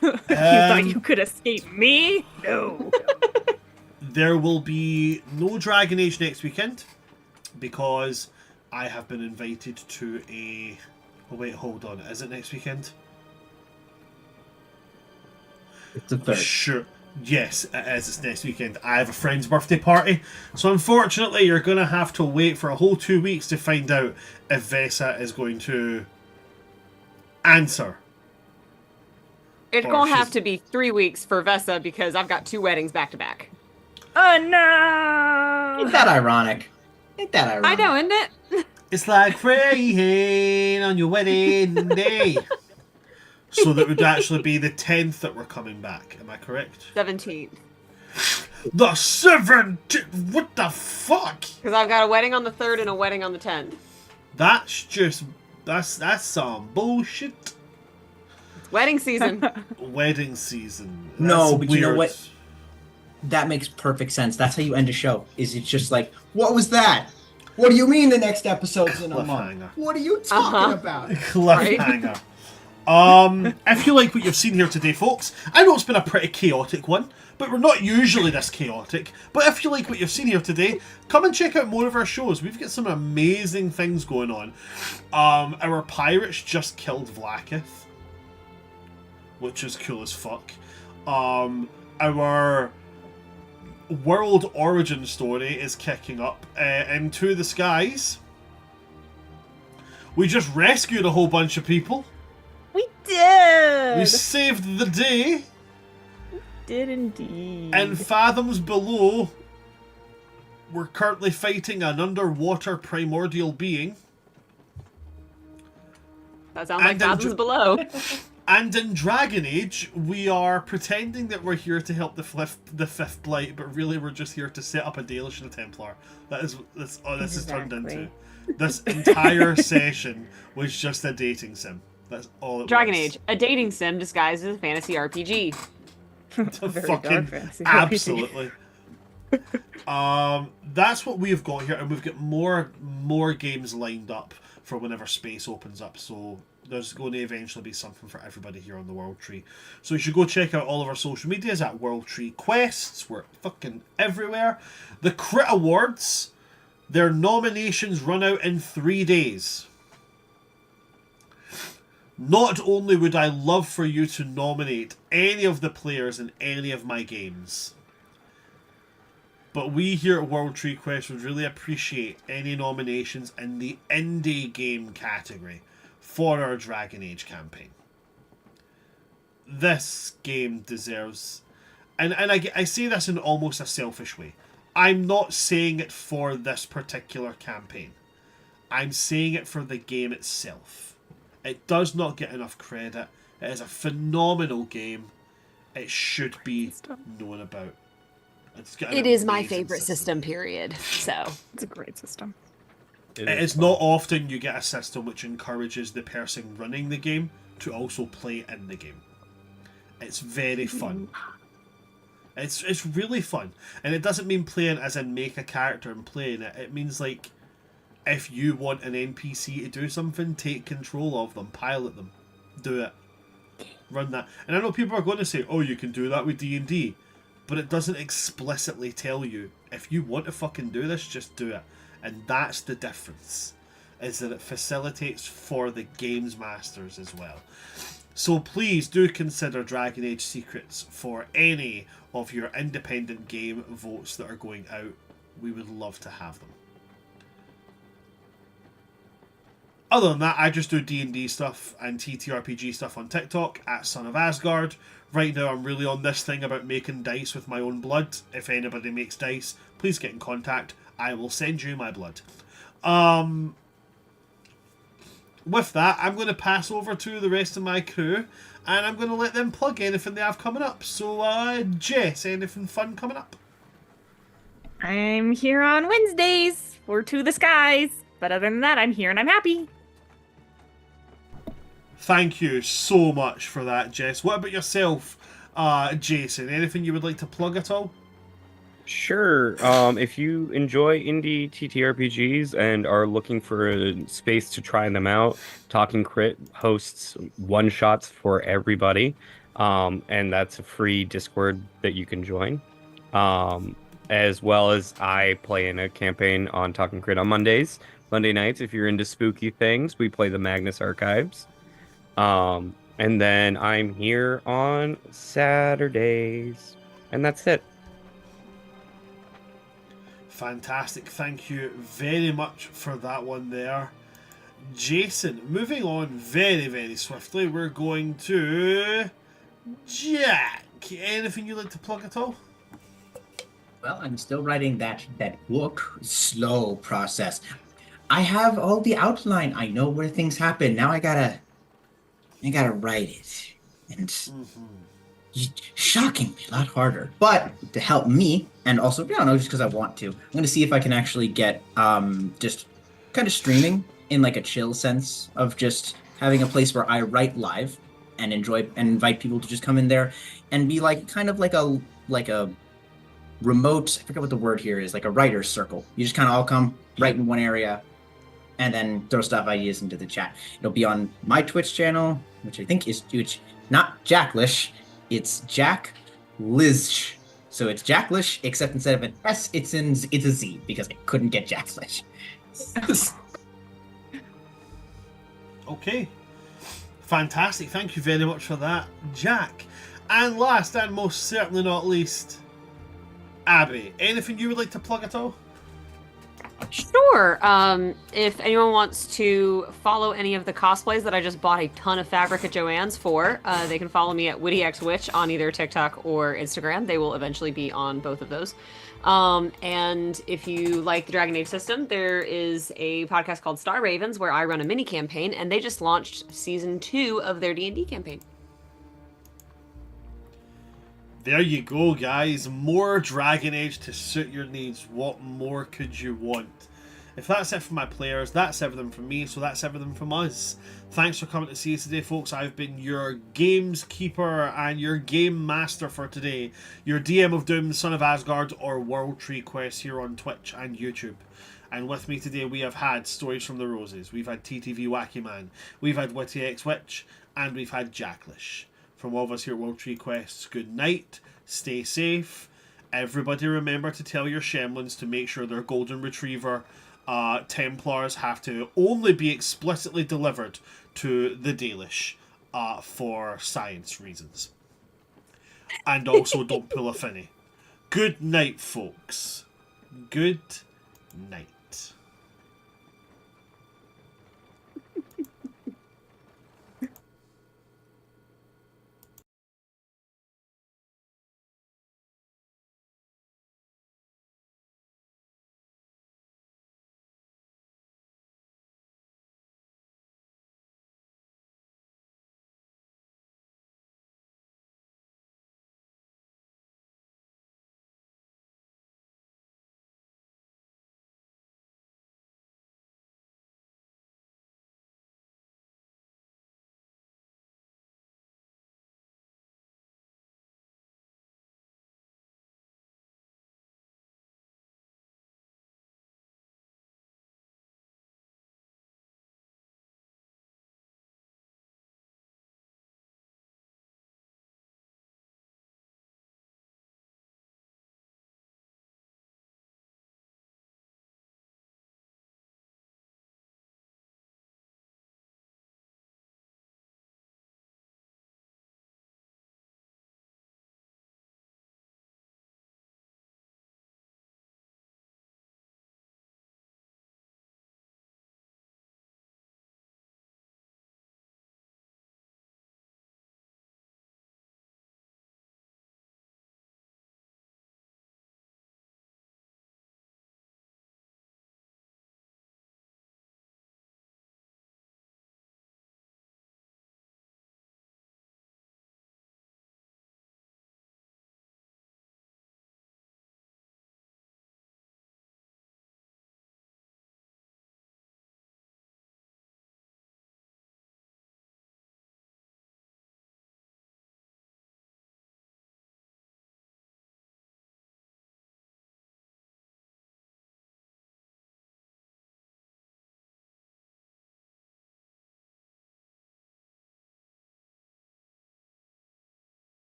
You thought you could escape me? No. There will be no Dragon Age next weekend because I have been invited to a... Oh wait, hold on. Is it next weekend? It's the third. Sure. Yes, it is. It's next weekend. I have a friend's birthday party. So unfortunately, you're going to have to wait for a whole 2 weeks to find out if Vessa is going to answer. It's Or gonna have she's- to be 3 weeks for Vessa because I've got 2 weddings back to back. Oh no! Ain't that ironic? Ain't that ironic? I know, isn't it? It's like praying on your wedding day. So that would actually be the 10th that we're coming back. Am I correct? 17th. The 17th? What the fuck? Because I've got a wedding on the 3rd and a wedding on the 10th. That's some bullshit. It's wedding season. Wedding season. No, That's but you know weird. what? That makes perfect sense. That's how you end a show. Is it's just like, what was that? What do you mean the next episode's in a month? Cliffhanger. What are you talking about? Cliffhanger. If you like what you've seen here today, folks, I know it's been a pretty chaotic one, but we're not usually this chaotic. But if you like what you've seen here today, come and check out more of our shows. We've got some amazing things going on. Our pirates just killed Vlaakith, which is cool as fuck. Our world origin story is kicking up into the skies. We just rescued a whole bunch of people. We did! We saved the day. Did indeed. And fathoms below, we're currently fighting an underwater primordial being. That sounds like Fathoms Below. And in Dragon Age, we are pretending that we're here to help the fifth Blight, but really we're just here to set up a Dalish and a Templar. This has turned into. This entire session was just a dating sim. That's all it Dragon was. Age, a dating sim disguised as a fantasy RPG. Fucking absolutely. That's what we've got here, and we've got more games lined up for whenever space opens up. So there's going to eventually be something for everybody here on the World Tree. So you should go check out all of our social medias at World Tree Quests. We're fucking everywhere. The Crit Awards, their nominations run out in 3 days. Not only would I love for you to nominate any of the players in any of my games, but we here at World Tree Quest would really appreciate any nominations in the indie game category for our Dragon Age campaign. This game deserves... And I say this in almost a selfish way. I'm not saying it for this particular campaign. I'm saying it for the game itself. It does not get enough credit. It is a phenomenal game. It should be known about. It is my favorite system, period. So It's a great system. It's not often you get a system which encourages the person running the game to also play in the game. It's very fun. It's really fun. And it doesn't mean playing as in make a character and play in it. It means like if you want an NPC to do something, take control of them, pilot them, do it, run that. And I know people are going to say, oh, you can do that with D&D, but it doesn't explicitly tell you, if you want to fucking do this, just do it. And that's the difference, is that it facilitates for the games masters as well. So please do consider Dragon Age Secrets for any of your independent game votes that are going out. We would love to have them. Other than that, I just do D&D stuff and TTRPG stuff on TikTok at Son of Asgard. Right now I'm really on this thing about making dice with my own blood. If anybody makes dice, please get in contact. I will send you my blood. With that, I'm going to pass over to the rest of my crew, and I'm going to let them plug anything they have coming up. So, Jess, anything fun coming up? I'm here on Wednesdays for To the Skies. But other than that, I'm here and I'm happy. Thank you so much for that, Jess. What about yourself, Jason? Anything you would like to plug at all? Sure. If you enjoy indie TTRPGs and are looking for a space to try them out, Talking Crit hosts one-shots for everybody. And that's a free Discord that you can join. As well as I play in a campaign on Talking Crit on Monday nights. If you're into spooky things, we play the Magnus Archives. And then I'm here on Saturdays. And that's it. Fantastic. Thank you very much for that one there. Jason, moving on very, very swiftly, we're going to Jack. Anything you'd like to plug at all? Well, I'm still writing that book. Slow process. I have all the outline. I know where things happen. Now I gotta write it. And shockingly a lot harder. But to help me, and also, I don't know, just because I want to, I'm going to see if I can actually get just kind of streaming in like a chill sense of just having a place where I write live and enjoy and invite people to just come in there and be like kind of like a remote, I forget what the word here is, like a writer's circle. You just kind of all come right in one area and then throw stuff ideas into the chat. It'll be on my Twitch channel, which I think is not Jacklish, it's Jack Lish. So it's Jacklish, except instead of an S, it's a Z because I couldn't get Jacklish. Okay. Fantastic. Thank you very much for that, Jack. And last and most certainly not least, Abby. Anything you would like to plug at all? Sure. If anyone wants to follow any of the cosplays that I just bought a ton of fabric at Joann's for, they can follow me at WittyXWitch on either TikTok or Instagram. They will eventually be on both of those. And if you like the Dragon Age system, there is a podcast called Star Ravens where I run a mini campaign, and they just launched season 2 of their D&D campaign. There you go, guys. More Dragon Age to suit your needs. What more could you want? If that's it for my players, that's everything from me, so that's everything from us. Thanks for coming to see us today, folks. I've been your games keeper and your game master for today. Your DM of Doom, Son of Asgard, or World Tree Quest here on Twitch and YouTube. And with me today, we have had Stories from the Roses. We've had TTV Wacky Man. We've had WittyXWitch. And we've had Jacklish. From all of us here at World Tree Quests, good night, stay safe. Everybody remember to tell your Shemlins to make sure their Golden Retriever Templars have to only be explicitly delivered to the Dalish for science reasons. And also don't pull a finny. Good night, folks. Good night.